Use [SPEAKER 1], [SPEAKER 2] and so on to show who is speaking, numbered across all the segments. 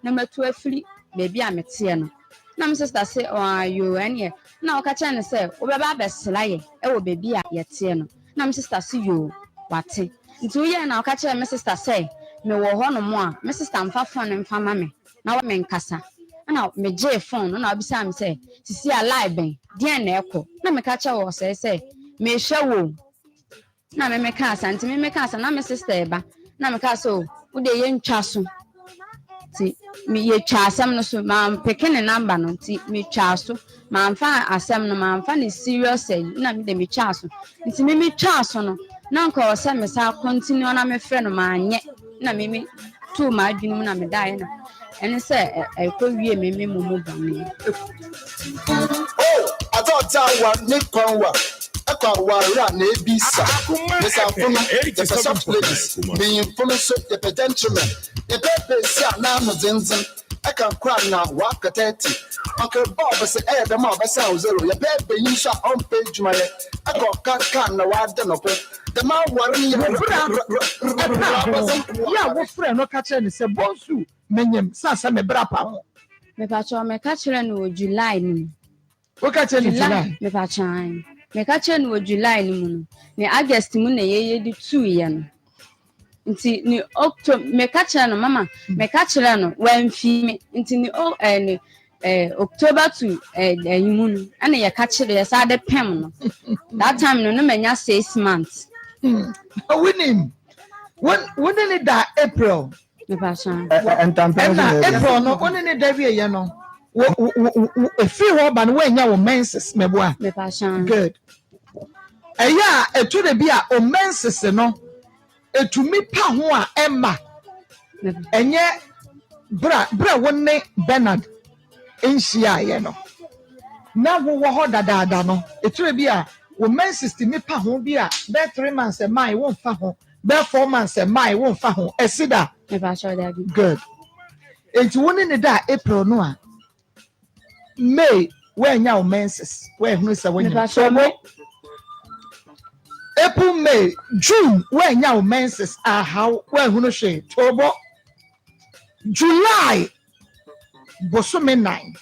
[SPEAKER 1] na metu afiri baby a mete no na my sister say oh you ene na o ka che ne say wo beba besela ye e wo baby a ye te no na my sister say you wate nti wo ye na o ka che my sister say me wo ho no mo a my sister mfa phone mfa ma me na wo me nkasa na me je phone na obisa me say sisi alive ben dia na ekọ na me ka che wo say me hwe wo na me ka asa nti me ka asa na me sister eba na me ka so wo de ye ntwa so ti me ye twa asem no so ma peke ne number no ti me twa so ma mfa asem no ma mfa ne serious na me de me twa so nti me twa so no na nka o se me sa continue na me frɛ no ma anye na me tu ma adwunu mu na me dai na ene se e ko wie me mumu bane
[SPEAKER 2] oh I thought that one Nick Conwa Akwa na ebisa Mr. Akoma the first ladies being information the gentleman the baby say na no zinzin I can cry now walk at 30 Uncle Bob say eh the mob say zero your baby you shot on page my I got can na wa de no the man worry
[SPEAKER 3] yeah wo friend no catch any say bonsu menyem sa me brapa
[SPEAKER 1] me pa cho me ka kire no July ni
[SPEAKER 3] wo catch any July
[SPEAKER 1] me pa chan me ka kire no July ni mu no ni August mu na ye di 2 ye no nti ni October me ka kire no mama me ka kire no wan fi me nti ni October to mu no ana ye ka kire ye sa de pem no that time no menya 6 months
[SPEAKER 3] winning when it that April
[SPEAKER 1] me pa chan
[SPEAKER 3] and April no when it that ye no if you hoba no when ya menses me boa
[SPEAKER 1] me pa chan
[SPEAKER 3] good eya etu de bia o menses no etumi pa ho a emma enye bra wonne Bernard enhia ye no na wo ho dadaada no etu de bia o menses ti mi pa ho bia be 3 months e mai won fa ho be 4 months e mai won fa ho esida
[SPEAKER 1] me pa chan that
[SPEAKER 3] good enti woni ne da April no a May when ya o menses when hunu se when April, May, June, when ya menses are how when who she Tobo July Bosume 9.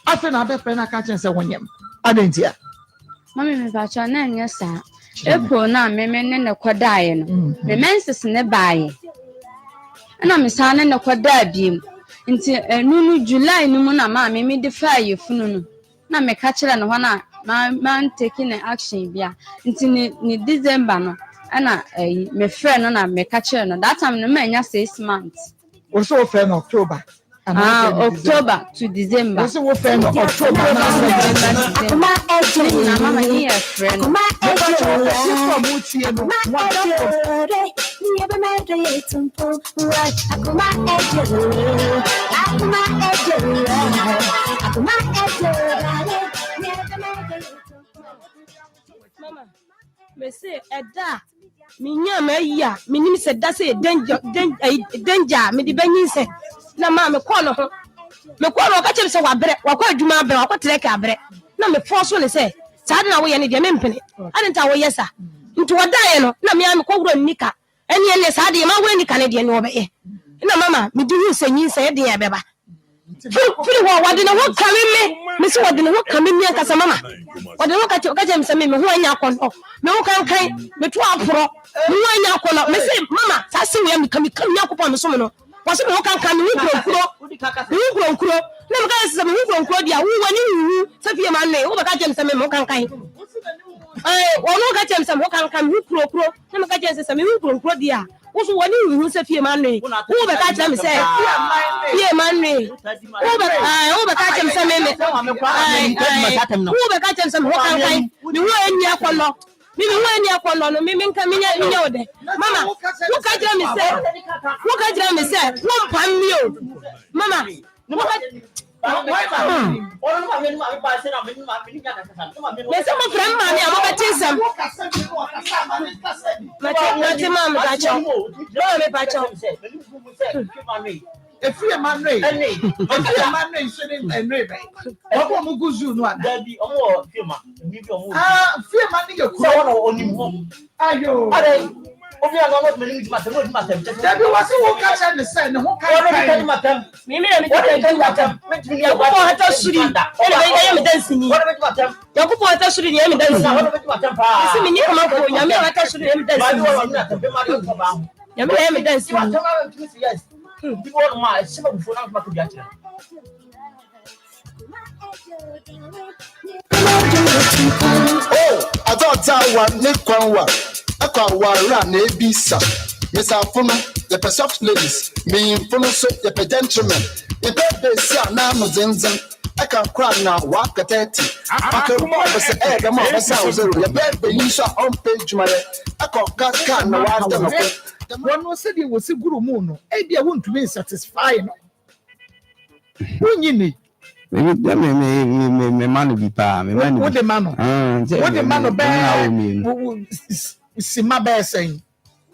[SPEAKER 3] After another friend I catch and say when yam. I didn't hear.
[SPEAKER 1] Mommy me ba cha na nya sa April na me ne kwadae no me menses ne baaye na me sa ne kwada biem nti nunu July no mu na ma me de fa ye funu no na me ka kire no ho na man taking action bia nti ni December no ana me friend no na me ka kire no that time no me nya 6 months
[SPEAKER 3] also friend October
[SPEAKER 1] October to December.
[SPEAKER 3] Also we friend October
[SPEAKER 1] na mama here friend
[SPEAKER 4] Mama, me say Eda, minya meya, minim se da say danger, me di benyin se. Na ma me ko no ka chem se wa bre, wa ko adwuma bre, wa ko trek abre. Na me force le say, sa de na wo ye ne de me mpene. Ade nta wo yesa. Nti wo dae no, na me am ko wuro nika. Ene sa de ma wuro nika ne de ne wo be ye. Na mama, me di hu se nyin se de ye beba. Fili wa de ne ho kame me se wa de ne ho kame me nkasa mama. Wa de no ka chem se me ho anya akon. Me ho kan me to aporo. Me ho anya akon. Me se mama, sa se we me kam yakopon me so me no. Wasi me ho kan me hu kuro na me ka se me hu kuro dia wo wani hu se fie ma ne wo be ka chem se me ho kan wo no ka chem se me ho kan hu kuro na me ka chem se me hu kuro dia wo so wani hu se fie ma ne wo be ka chem se fie ma ne wo be ka chem se me wo be ka chem se me ho kan me wo eni akono Mimi wani akono no mimi nka minya ode mama wo ka jira me se wo mpam mi o mama wo ka me se mo frem ma mi amaba tinsam mate mama ba cho no me ba cho
[SPEAKER 3] Efie manre so den enre be obo mu guzu no ana
[SPEAKER 5] Daddy omo fie ma mi bi omo
[SPEAKER 3] fie man ye
[SPEAKER 5] so wona onim ho
[SPEAKER 3] ayo
[SPEAKER 5] Obi a no me matem.
[SPEAKER 3] Debi wasi wo ka che ne say ne ho kan
[SPEAKER 5] matem.
[SPEAKER 4] Me matem. Yakubu hata suri. Ele be ya me dansini. Yakubu hata suri ni ya me dansini. Isi me ni kama ko nyame hata suri ya me dansini. Nyame ya me dansini.
[SPEAKER 2] Oh, I thought I want Nick Kwanwa. I can't run a bisa. Miss Afuna, the soft ladies, me in so the gentlemen. The baby, sir, now, Nsem. I can cry now, walk at 30. I can walk as a head, I'm on the sounds of the baby, you saw on page, my. I can't no after.
[SPEAKER 3] One was said it was a guru moon. Maybe I want to be satisfied. When you need.
[SPEAKER 6] Me man be pa me man.
[SPEAKER 3] What the man? What the man bear? See my bear saying.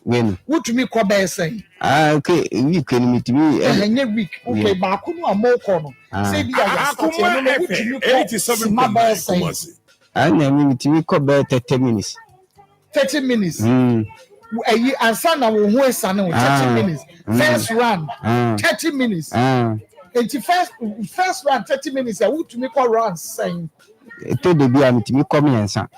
[SPEAKER 6] When?
[SPEAKER 3] What to me call bear saying?
[SPEAKER 6] Okay, we can meet me.
[SPEAKER 3] And week. Okay, but I couldn't more corner. Say the other. My bear saying.
[SPEAKER 6] And then we call bear 30 minutes.
[SPEAKER 3] 30 minutes. And son, I will wait 30 minutes. First run, 30 minutes. And the first run 30 minutes. I would to make a run saying.
[SPEAKER 6] It told the beer to me come and son.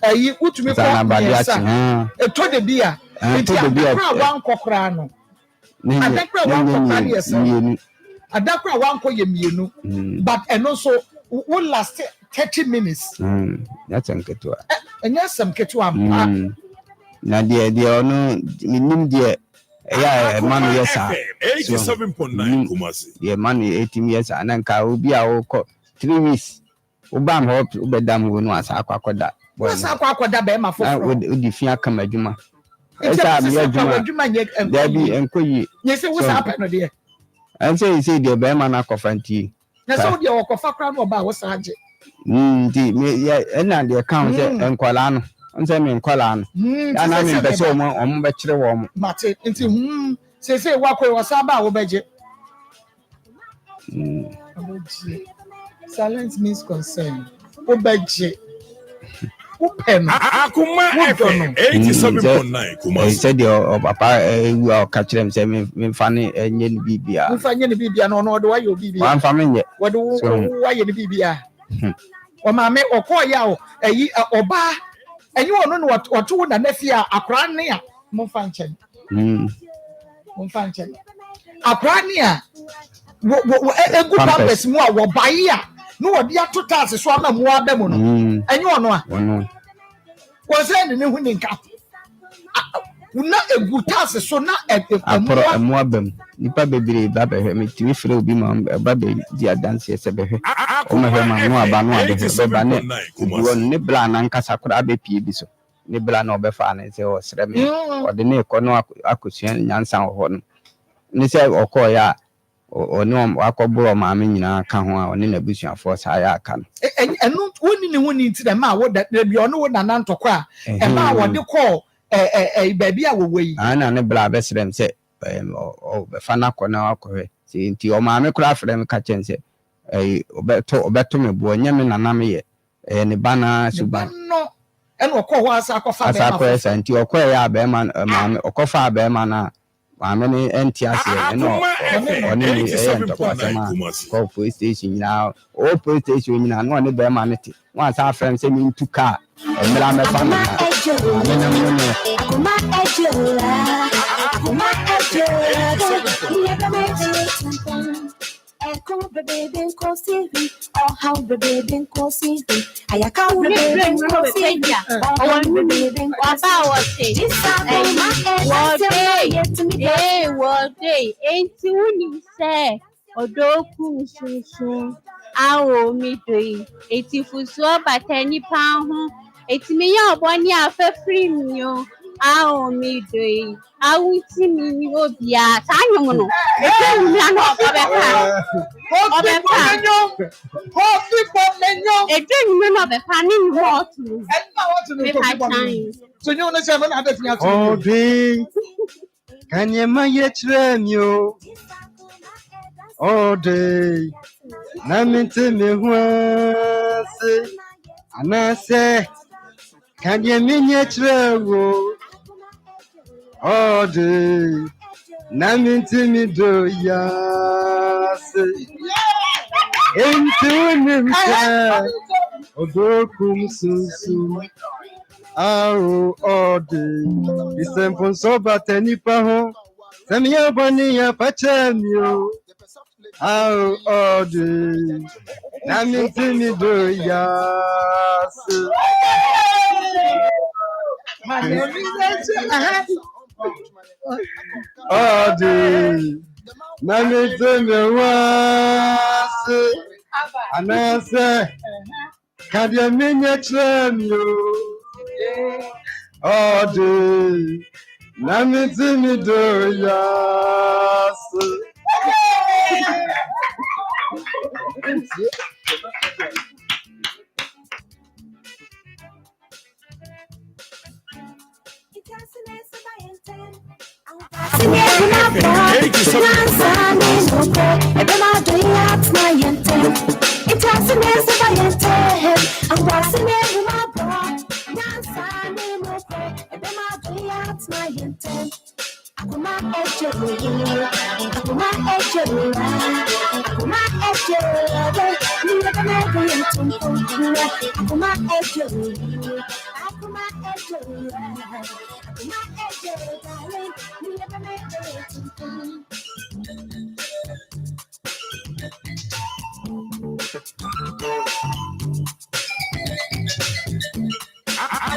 [SPEAKER 3] I would to make a son. It told the beer. It told the beer one cocrano. I think one cocrano. I don't know one coyem, but and also will last 30 minutes.
[SPEAKER 6] That's uncle.
[SPEAKER 3] And yes, some ketuam.
[SPEAKER 6] Now, dear, no, minimum dear. Yeah, man, yes,
[SPEAKER 7] 87.9 Kumasi.
[SPEAKER 6] Yeah, money 18 years and then will be our 3 weeks. Obam hope Ubedam will not ask Aquacoda.
[SPEAKER 3] What's Aquacoda Bema for?
[SPEAKER 6] Would the Fia come a Juma? It's a there be and Koyi. Yes, it was happened, dear. And say, dear Beman Acofanti.
[SPEAKER 3] That's all your Cofacran about was Sergeant.
[SPEAKER 6] Yeah, and the account and Colano. Nsem in Kolan. And I'm in the summer on Bachelor Warm.
[SPEAKER 3] Mate, into say what was about budget. Silence means concern. O budget. Open.
[SPEAKER 7] Akoma 87.9 Kumasi.
[SPEAKER 6] Said your papa, you are catching them saying, funny and yen BBR.
[SPEAKER 3] I'm finding the BBR, no, the way you BBR.
[SPEAKER 6] I'm family.
[SPEAKER 3] What do why you BBR? Or my mate or call yao, or bar. And you don't know what you want to fear a crania. Monfanchen. Monfanchen. A crania. A good purpose more, what buy ya. No, dear 2,000 swam more demon. And you know, was there any winning cup? Not a good task, so not a more bem. Nipa baby, baby, me feel be my baby, dear dances. Oh, my man, no, about no, Nibla and Casacra baby, so Nibla no befan, or Sremi, or the neck or no acquisition, Yansan or Nissa or Koya, or no, Akobro, Mamma, Kahua, or Nina Bush and Force I can. And not winning to the man, what that there be no one and to cry, and now what you call. Baby, I will wait. I know the best them say, oh, Fanako now, see, into your mamma craft them catch and say, better me, boy, Yamin and Nami, and the banner, Suban. And what was a coffee and your quay, Bearman, or Coffa Bearmana, Mammy, and Tiasi, and all police station now, all police station now, no Bearmanity. Once our friends send me to car, and I'm a family.
[SPEAKER 8] It's me, your 1 year for free. You, I me doing. I will see me, you will be at Tanyamo.
[SPEAKER 3] So you know, 7 others.
[SPEAKER 6] Oh, can you manage you? All day. Namity me was. And I say, can you mean your travel?
[SPEAKER 5] Ode Namintimido Yase Intunim Odokum Susu Aro Ode Isempon Soba Tenipaho Samia Bonia Pachamio Aro Ode Namintimido Yase Ode Namintimido Yase Anase Kadia Minya Chemio Ode Namintimido Yase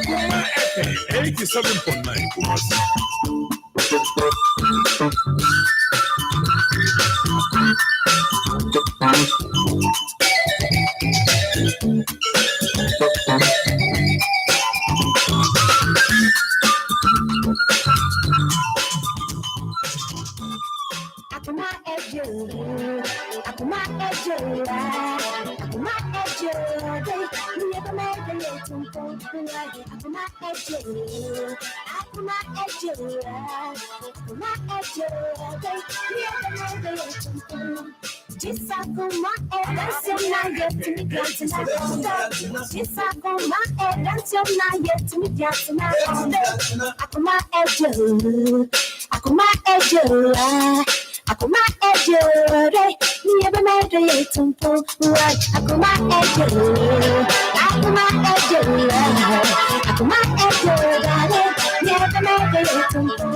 [SPEAKER 7] Akoma FM 87.9 Kumasi.
[SPEAKER 9] Akoma ejore, ni ebe mede yetumpo, right? Akoma ejore, akoma ejore, akoma ejore, ni ebe mede yetumpo.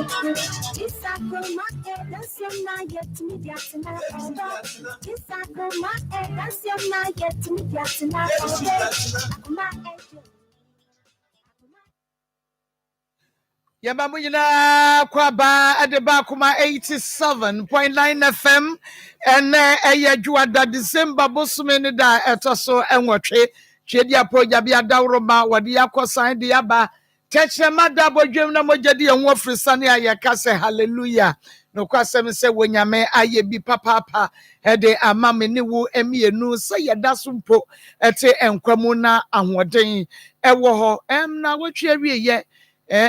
[SPEAKER 9] Isakoma edansiyona yetumi diatina odo. Isakoma edansiyona yetumi diatina odo. Akoma ejore.
[SPEAKER 3] Yamamu nyina kwaba adeba kuma 87.9 FM ene juada December bosume ne da etoso enwotwe twedia proja bia dawroma wade yakosan de yaba techema da bodwem na mojade enwo frisane ayeka se hallelujah no kwasem se wonyame aye bi papa ede amame ne wo emienu se yeda sumpo ete enkwamu na ahoden ewo ho na wotwe awie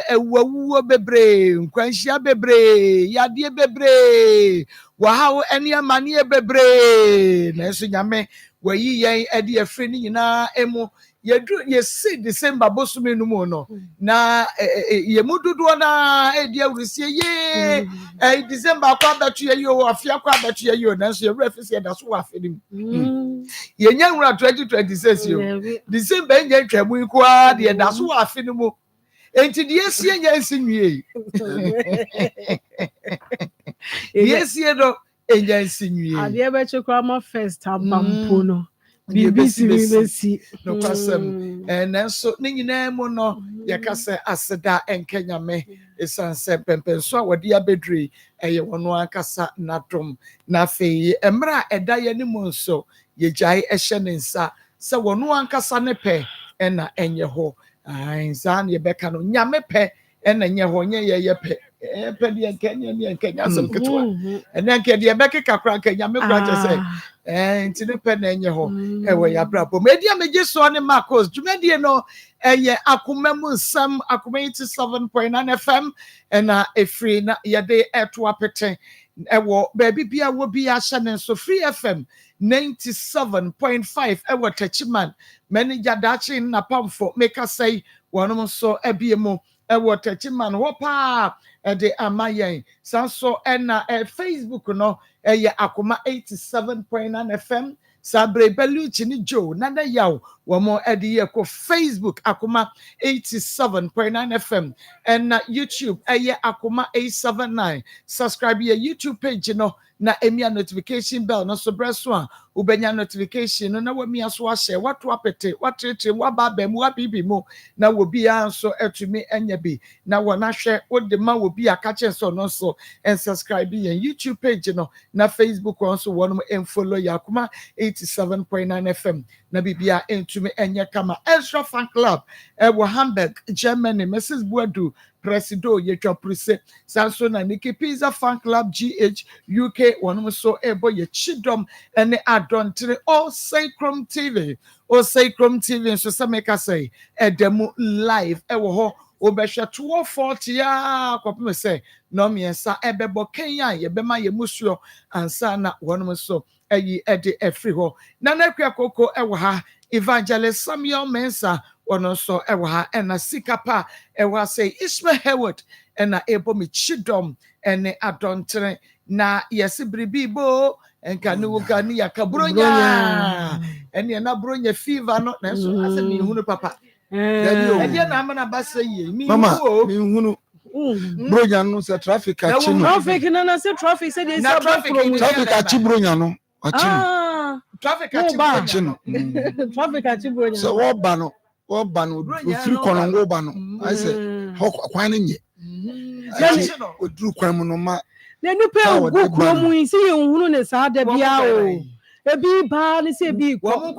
[SPEAKER 3] ewuwo bebre nkwanhia bebre yade bebre wahaw ene amane bebre na eso nyame wayi yen ade afre ni nyina emu yedu yesi December bosume no mu no na yemududo na edi awrisie ye December akwa batu ye yo afia akwa batu ye yo na so ye refisi da so wa afedim yenya nwura 2026 yo December enye twemu ikwa de da so wa afedim enti die sie nya nsinwie die sie do enya nsinwie
[SPEAKER 10] ade be chekwa ma first abampo no BBC
[SPEAKER 3] no kwasem enso ne nyina mu no yakase aseda enkanyame esanse pempenso a wode abedre eye wono akasa nadom na feye emra eda ye ne mu nso yejai ehye ne nsa se wono ankasa ne pe na enye ho Zan ye beka no nyame pe ena nye ho nye ye pe pe de nkenya asem ketwa ena nke de beka kakra nke nyame kra je se nti ne pe na nye ho ewe ya brabo medi ameje so ne Marcos dwumedie no eye Akoma mu Nsem Akoma 87.9 FM ena efri na ye de eto apete ewo baby bia wo bia hye ne so Free FM 97.5 ewo Tachiman manager dachi na pamfo make us say wonom so ebiemo ɛwɔ Techiman hɔ paa ɛde ama yɛn saa so ɛna Facebook no ɛyɛ Akoma 87.9 FM Sabre Beluchi ni Joe Nana Yaw Wamo Eddie Yeko Facebook Akoma 87.9 FM and YouTube Akoma 879 subscribe your YouTube page na emia notification bell no so breswa ubenya notification no na wami aso ahye watu apete watrete waba bem wabibi mo na wobi anso etumi enya bi na wona hwe wode ma wobi akache so no so and subscribe your YouTube page no na Facebook also wonum and follow Akoma 87.9 FM na bibia entumi enya kama Extra Fan Club wo Hamburg Germany Mrs. Buadu Presido Yetwa Pruse Sanso na Nikki Pizza Fan Club GH UK one so ebo ye chidom ene adontre all Sacrum TV so sameka say edemu live ewo ho obehwe 240 ya kwapem say no miensa ebebo Kenya ye bema ye musuo ansa na one so eyi ede efri ho na nakwa koko ewo ha Evangelist Samuel Mensah ono so ewa ha ena sikapa ewa say Ishmael Heward ena ebo mi chidom ene adontre na yesi bribibo enka ni wogani yakabronya ene na bronya fever no na so ase mi hunu papa ede na amana basa ye mi
[SPEAKER 2] mama mi hunu bronya no se traffic achi no
[SPEAKER 10] traffic na say traffic say dey say
[SPEAKER 2] traffic achi bronya no achi no
[SPEAKER 3] traffic achi
[SPEAKER 2] no
[SPEAKER 10] traffic achi bronya
[SPEAKER 2] so wo ba no ofiri kono ngo ba no I say kwan ne nye oduru kwan mu no ma
[SPEAKER 10] na nipa go kromu yin si ye hunu ne sa da bia o ebi ba ne se bi
[SPEAKER 3] ko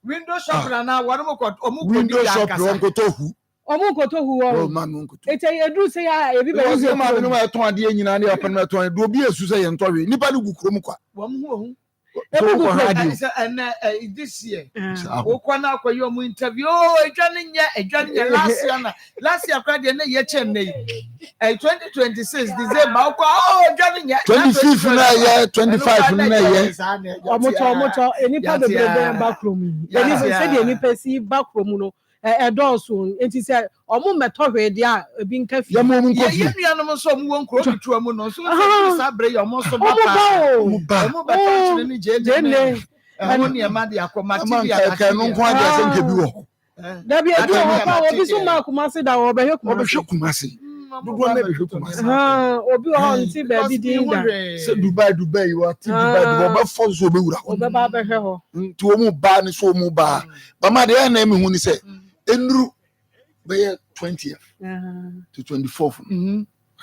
[SPEAKER 2] window shopping
[SPEAKER 3] na wanu mo ko
[SPEAKER 2] window shopping on ko tohu
[SPEAKER 10] o
[SPEAKER 2] manu ko
[SPEAKER 10] ete edu se ya ebi ba
[SPEAKER 2] use ma bi no ma ton ade nyina ne open ma ton do bi esu se ye ntɔwe nipa ne gu kromu kwa
[SPEAKER 3] this year okwana akoyo mu interview edwane last year kwade na ye chen na 2026 December edwane
[SPEAKER 2] 25 na ye 25 na ye
[SPEAKER 10] omoto enipa de bebe backroom eni se de enipa si backroom no edoso enti se omo meto hwede a ebi nka fi
[SPEAKER 2] ya mo mu nkofi
[SPEAKER 3] ye nuanom so mu won kro bitua mu no so sa bre yo mo so ba omo ba chire ni jene omo ne ma de Akoma TV
[SPEAKER 2] aka no nko ade ase nke bi wo
[SPEAKER 10] da bi edu o pa obi so ma Kumasi da wo be hwe
[SPEAKER 2] Kumasi dudu na be hwe Kumasi
[SPEAKER 10] obi o nti ba bi din da
[SPEAKER 2] se Dubai wa ti Dubai ba fo so be wura
[SPEAKER 10] o be ba be hwe ho
[SPEAKER 2] nti o mu ba ni so mu ba ba ma de na me hu ni se enru be 20th to 24th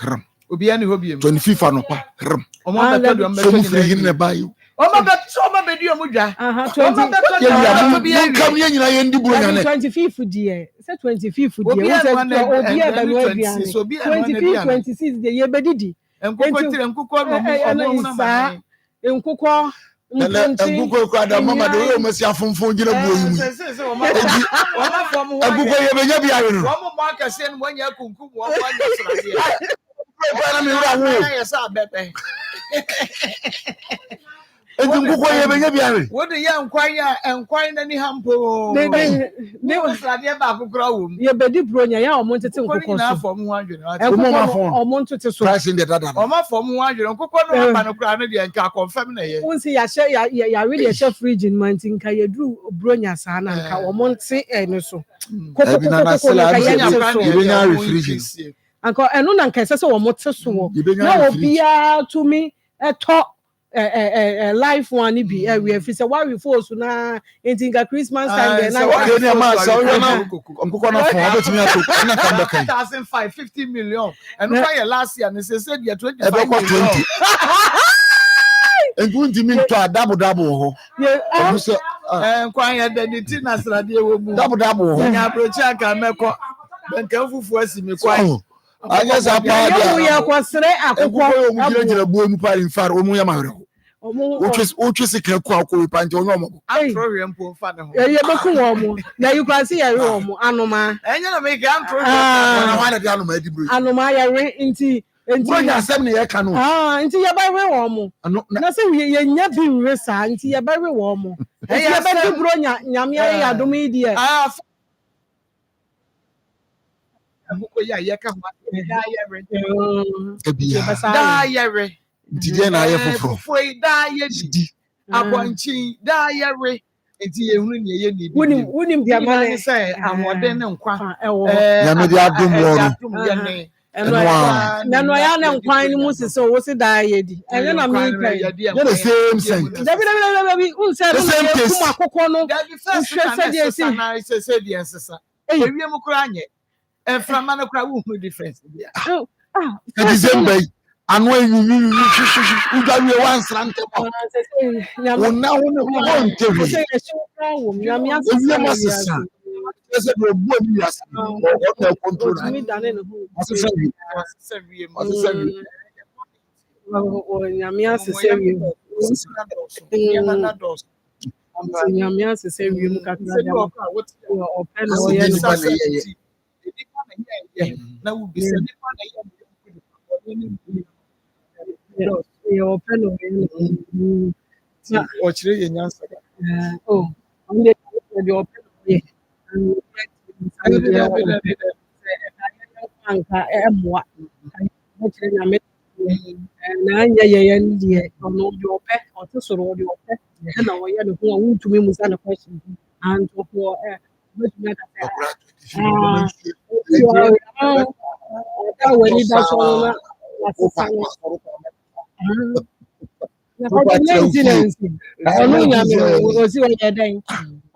[SPEAKER 2] ram
[SPEAKER 3] obi ani ho biem
[SPEAKER 2] 25th anopa ram
[SPEAKER 3] o mo be to
[SPEAKER 2] so mu free hin na ba yo
[SPEAKER 3] o mo be di o mu dwa
[SPEAKER 10] 20
[SPEAKER 2] kam ye nyina ye ndi buro nya ne
[SPEAKER 10] 25th die se 25th die o se obi e ba no abiane 25 26 die ye bedidi
[SPEAKER 3] enkukọ no mo na enkukọ
[SPEAKER 2] Eguko kwa da mama de o mesi afonfon gina buo yi mu. Eguko ye benya bia we no.
[SPEAKER 3] Wo mo akase no wanya kunkum wo wanya srade.
[SPEAKER 2] Kwa na mi wura wo.
[SPEAKER 3] Ya sa bebe.
[SPEAKER 2] Eguko ye benya bia we.
[SPEAKER 3] Wo de ya enkwan na ni hampo. Ne wo srade ba akukura wo mu.
[SPEAKER 10] Ye bedi bronya ya o mo ntete nkukọ so.
[SPEAKER 3] Na afọ mu adwene.
[SPEAKER 10] O mo ntete so.
[SPEAKER 2] Price in the dada.
[SPEAKER 3] O ma fọ mu adwene nkukọ no ba no kura no de nka confirm na ye.
[SPEAKER 10] Won si ya really a chef fridge man tinka ye dru bronya sa na nka o mo nte no so.
[SPEAKER 2] Ebi na na sela benya refrigerator.
[SPEAKER 10] Anko eno na nka sese wo mo te so wo. Na obi a to me eto life one bi we fi say why we force na entinga Christmas time there na
[SPEAKER 2] okay ni ma sa we na nkukọ na fon obetimi ato na kan bakan
[SPEAKER 3] 50 million and why last year they said you 25 million
[SPEAKER 2] enkunti mi to double ho obu se
[SPEAKER 3] nkwan ya de ti na srade wo mu
[SPEAKER 2] double ho
[SPEAKER 3] nya approach aka meko benka fufu asimi kwan
[SPEAKER 2] anya sa pa dia
[SPEAKER 10] ya kwasre akukọ
[SPEAKER 2] o mu gira buo mu pa in far o mu ya mahre o twisi kan kwa ko pa nje onyo mo
[SPEAKER 3] antrowe mpo fa ne ho
[SPEAKER 10] ye beku wo mu na you can see ya wo mu anoma
[SPEAKER 3] enya na me ga antrowe
[SPEAKER 2] na wa de anoma di bro
[SPEAKER 10] anoma ya re nti
[SPEAKER 2] bronya asem ne ye ka no
[SPEAKER 10] nti ye ba we wo mu na se ye nya bi nre sa nti ye ba we wo mu ye ba di bronya nyame ya dom yi die
[SPEAKER 3] abuko ya yeka ho da yere
[SPEAKER 5] ebia
[SPEAKER 3] da yere
[SPEAKER 5] nti dia na aye foforo
[SPEAKER 3] foi da yedi abonkyin da yere nti ehunu ne ye ne bi
[SPEAKER 10] Wunim dia mane
[SPEAKER 3] say ahoden ne nkwa
[SPEAKER 5] nyame di adom wo no
[SPEAKER 10] no ya na nkwan ni mu sise wo se da yedi enye na mi kai
[SPEAKER 5] you're the same thing
[SPEAKER 10] dabi unse no ye kuma kokko no
[SPEAKER 3] nhwe se die si na se die nsesa ewie mu kura anye enframa no kura wo hu difference bia
[SPEAKER 5] December anu enyunyu udwawe wansra ntebo wona wona ntewe
[SPEAKER 10] nyame
[SPEAKER 5] ewie masesa ese do bu ani yasa o na control asesa wie
[SPEAKER 10] nyame asese wie nyame asese wie mu kakra da o pe na o ye
[SPEAKER 3] na wo bi se nipa na ye
[SPEAKER 10] o pe no ye
[SPEAKER 3] o chire ye nyansa
[SPEAKER 10] oh onde de o pe no ye anka emwa chire nyame na anya ye ndie ono de o pe o te soro de o pe na o ye no ho a wuntumi musa na question and for betumi ka wani da so na maintenance ọ̀nà ìyàmì òsì ọ̀yẹ̀ dẹ́n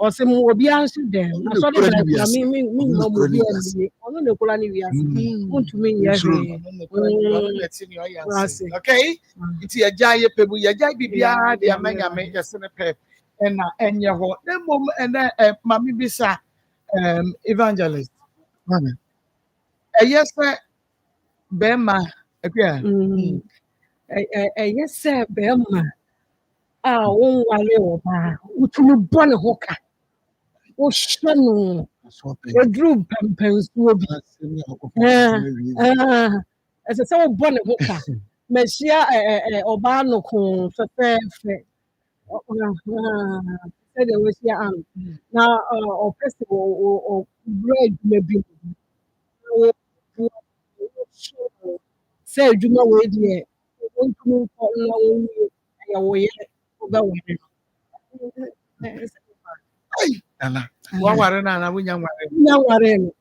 [SPEAKER 10] ọ̀sìn mu obi ansi dẹ́n asọ́dẹ̀ bẹ̀rẹ̀ kura mi nà mo bí ẹni ọ̀nà ìkura ni wíyàsí ntumi nyẹ hwee.
[SPEAKER 3] Okay, nti yɛgya yɛ pɛ mu yɛgya biribiara de ama nyame yɛse ne pɛ ɛna ɛnyɛ hɔ na mmom ɛnɛ mame bi sa evangelist ɛyɛ sɛ bɛrima akua
[SPEAKER 10] ɛyɛ sɛ bɛrima a wonware ɔbaa wotumi bɔ ne ho ka wohyɛ no waduru mpɛmpɛnsuo bi ɛsɛ sɛ wobɔ ne ho ka mahyia ɔbaa no ko fɛfɛɛfɛ sɛdeɛ wahyia ano na ɔpɛ sɛ ɔwura adwuma bi mu sɛ adwuma wei deɛ wontumi nkɔ na wonwie ɛyɛ wo yere wobɛware
[SPEAKER 3] no waware no ana wonya nware
[SPEAKER 10] no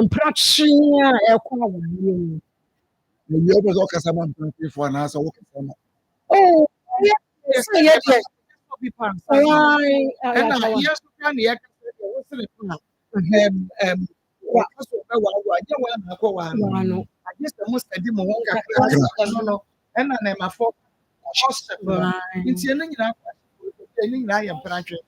[SPEAKER 10] mpratwee a ɛkɔ awareɛ mu
[SPEAKER 5] ewie ɔpɛ sɛ ɔkasa ma mpantefo anaasɛ wokasa ma
[SPEAKER 10] sɛ yɛdeɛ
[SPEAKER 3] ɛna yɛso ka ne yɛkasa deɛ wo sene ko a wɔkasa ɔbɛwawa nyɛ wa na akɔ waa no agye sɛ mo sɛdi mo ho kakra ɛno no ɛna na ɛmafɔ ɔhyɛ nti ɛno nyinaa yɛ mpratwe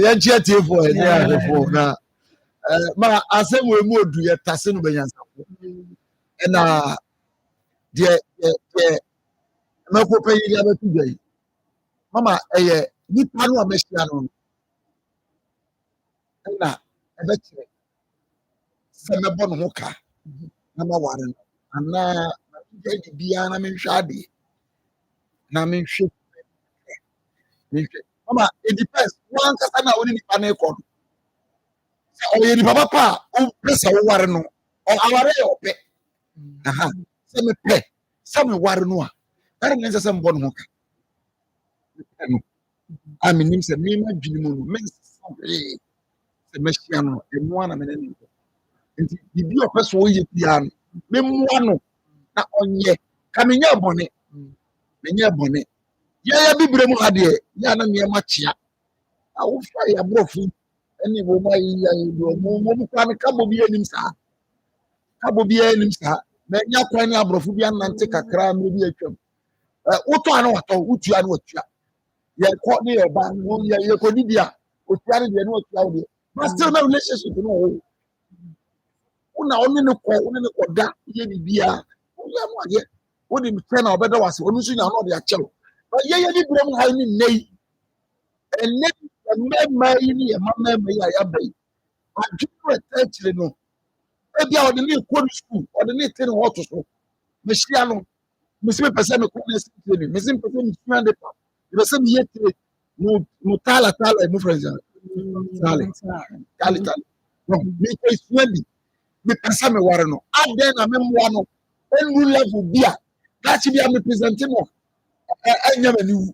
[SPEAKER 5] yɛnkyɛ tiefo ɛne ahwɛfo na ma asɛm wɔ mu odu yɛtase no bɛnyansafo ɛna deɛ mɛkɔpɛ yi abɛto dwa yi mama ɛyɛ nipa no a mɛhyia no ɛna ɛbɛkyerɛ sɛ mɛbɔ ne ho ka na maware no anaa mɛyɛ biara na menhwɛ adeɛ na menhwɛ mama it depends wankasa na wo ne nipa no ɛkɔ no sɛ ɔyɛ nipa papa a wopɛ sɛ woware no aware yɛ ɔpɛ sɛ mepɛ sɛ meware no a ɛre ne nsɛ sɛ mbɔ ne ho ka a menim sɛ mema dwene mu no mensesa hwee sɛ mɛhyia no ɛnoa na mene ne nkɔ nti biribi a ɔpɛ sɛ ɔyɛ biara no memmoa no na ɔnyɛ ka menyɛ bɔne yɛyɛ bibire mu ha deɛ yɛ na nneɛma kyea a wofa yɛ aborɔfo ɛne wɔma yɛyɛmu kora no kabɔ bi anim saa na ɛnya kwan ne aborɔfo bi anante kakra mmerɛ bi atwam wotɔ a na watɔ wotua na watua yɛkɔ ne yɛba yɛkɔdi bi a otua no deɛ ne watua wo deɛ but still na relationship no wɔ wona ɔne ne kɔda yɛ biribiara woyɛ no adeɛ wode twɛ na ɔbɛda wase ɔno nso nya no ɔde akyɛw yɛyɛ ne berɛ mu ha ne nnɛ yi ɛnɛ mmarima yi ne yɛ mmarima yi a yɛaba yi adwene no ɛta akyire no ebi a ɔde ne kɔ no sukuu ɔde ne te ne hɔ to so Messiano, Monsieur Person, Missing Person, the same yet, no tala, no friends. Tali. No, me is sweaty. Me Person, Warano. And then a memoir, and you level beer. That should be a representing. I never knew.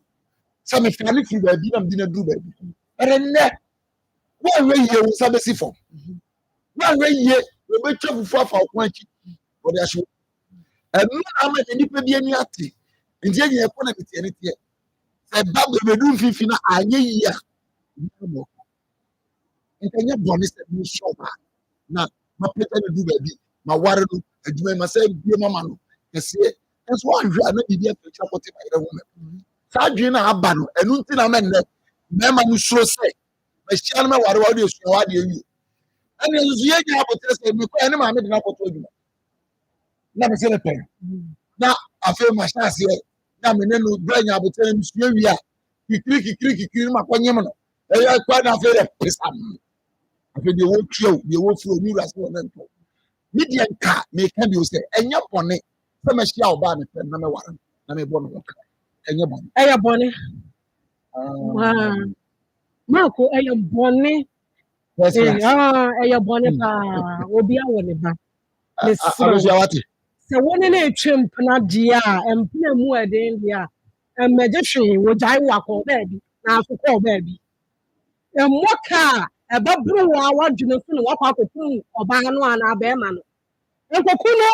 [SPEAKER 5] Some family free baby, I'm dinner do baby. And then, one way you will have a seafoam. One way you will be trouble for quantity. But I should. And no, I'm a independent yati. And then you have one of it. A baby bedroom fifina, I year. And then your bonus at me shop. Now, my paper do baby. My water, I do myself, dear mamma. That's why I'm not be there to chop by the woman. Sajina Abano, and Untin Amanda, Mamma, you so say. My channel, what do you? And as you have a test, and you can't imagine what to do. Never said a pen. Now, I feel my chance here. Now, I'm going to bring up a time. You click, my ponyamon. I quite afraid of this. I feel the whole show, the whole flow, you as well. Median car may can you say, and your pony, some shall ban it, number one. I'm a bonnet. And your bonnet.
[SPEAKER 10] Aya bonnet. Marco, aya bonnet. Aya bonnet. Obia woneba. So one in a chimp, not dear, and play more than India, and magician would I walk all baby, now for call baby. And what car, a babble, I want to know what I could do, or buy one, a bear man. And Cocuno,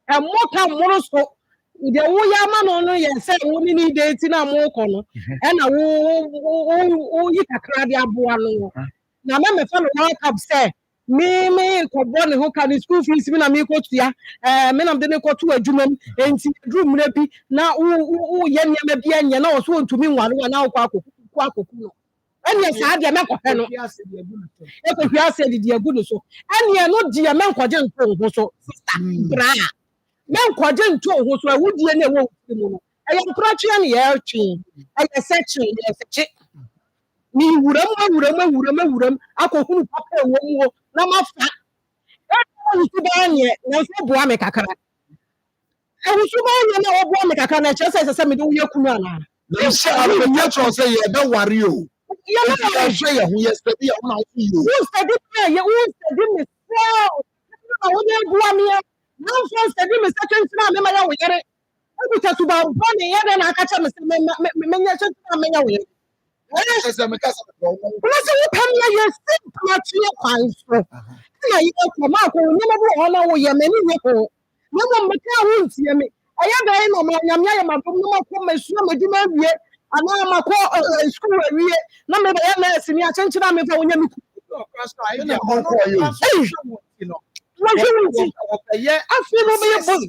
[SPEAKER 10] and what car monosco, the old man on your said, woman need dating a more corner, and a oh, you can cry the abuano. Now, my fellow walk up, say. Me ko born who can school fees me na me ko tua me na de ne ko to adwumam enti adwum na bi na wo ye nyama bi anya na wo so ntumi nware na wo kwa akoku no anya saa de me ko he no e ko hia se de agu no so anya no de me nkoje nto ho so sister bra me nkoje nto ho so awudie na wo mu no e ye nkra twa ne ye twi e ye sechi ye sechi ni wuram akoku papa ewo mu na mafa e wusu ba nye na so boa me kakara e wusu ba nye na wo boa me kakara na chese se me do ye kunu ana
[SPEAKER 5] na se a me tell say ye be ware o
[SPEAKER 10] ye na
[SPEAKER 5] hwe ye ho ye steady ye ho na wo you
[SPEAKER 10] who steady me so na wo ye boa me na so steady me second na me ma ya wo yere e bi ta suba bo ne ye na aka cha me se me nya cha na me ya wo yere
[SPEAKER 5] I say me kasa ko
[SPEAKER 10] plus you pam ya ye simple atue kwan so na ye ko ma ko ni mo bo na wo ye mani ye ko na mo meka ho ntie me aya da ye no ma nyam ya ma bom no ma ko mesuo ma duma wie ana ma ko school wie na me ba ya na sini a chenchira me fa wo nya me ku
[SPEAKER 5] na ho ko yo
[SPEAKER 10] you know what you
[SPEAKER 5] ye
[SPEAKER 10] afi no me ye bo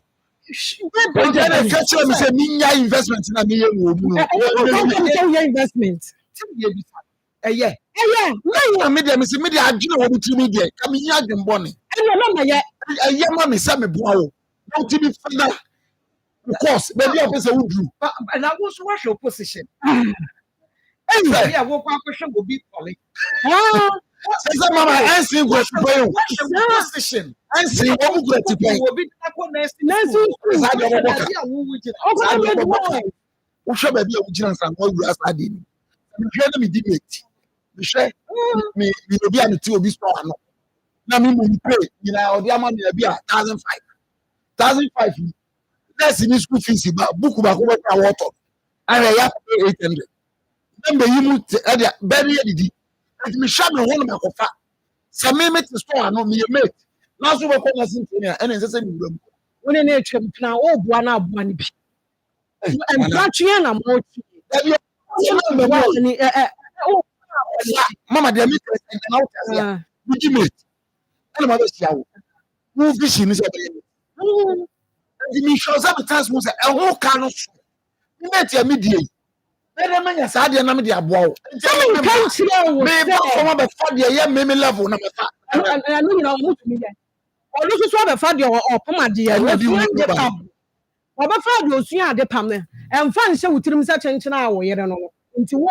[SPEAKER 5] catch me say minya investment na me ye wo mu
[SPEAKER 10] no investment
[SPEAKER 5] yeah. No, me adwene wo bi me dey. Ka me nya adwen bone.
[SPEAKER 10] No na ye.
[SPEAKER 5] Ma me say me boa wo. No ti be further. Of course, baby of say wudru.
[SPEAKER 3] And I was watch your position. Hey, yeah, wo kwa question go be calling.
[SPEAKER 5] Say mama, answer go to pay.
[SPEAKER 3] What's your position?
[SPEAKER 5] Answer wo go to pay.
[SPEAKER 3] Wo bi na ko next.
[SPEAKER 5] Wo sha baby a wo gina san wo wura sa de ni. Me hwe na me debate. Me hwe me obi a me ti obi store no. Na me mo pay, you know, odi ama me bi a 1,500. Let's in school fees ba book ba ko ba water. And ya 800. Number you mu very didi. And me sha me won me kofa. Sa me me store no me mate. Na so ba ko na sin tin and en se me wura mu.
[SPEAKER 10] Woni na etwem na o bua na abua ni bi. And catching na mo
[SPEAKER 5] Mama, they are making an out. Would you make? I don't know how who fishing is the me shows up the task was a whole can of met your media. Let them in a side and I'm the abo. From a father, yeah, maybe level number 5.
[SPEAKER 10] And I know you me. Or this is what a father or Poma dear. Oba fa do osun ade pam ne emfa nse wutirim sa chenchen a wo yere no nti wo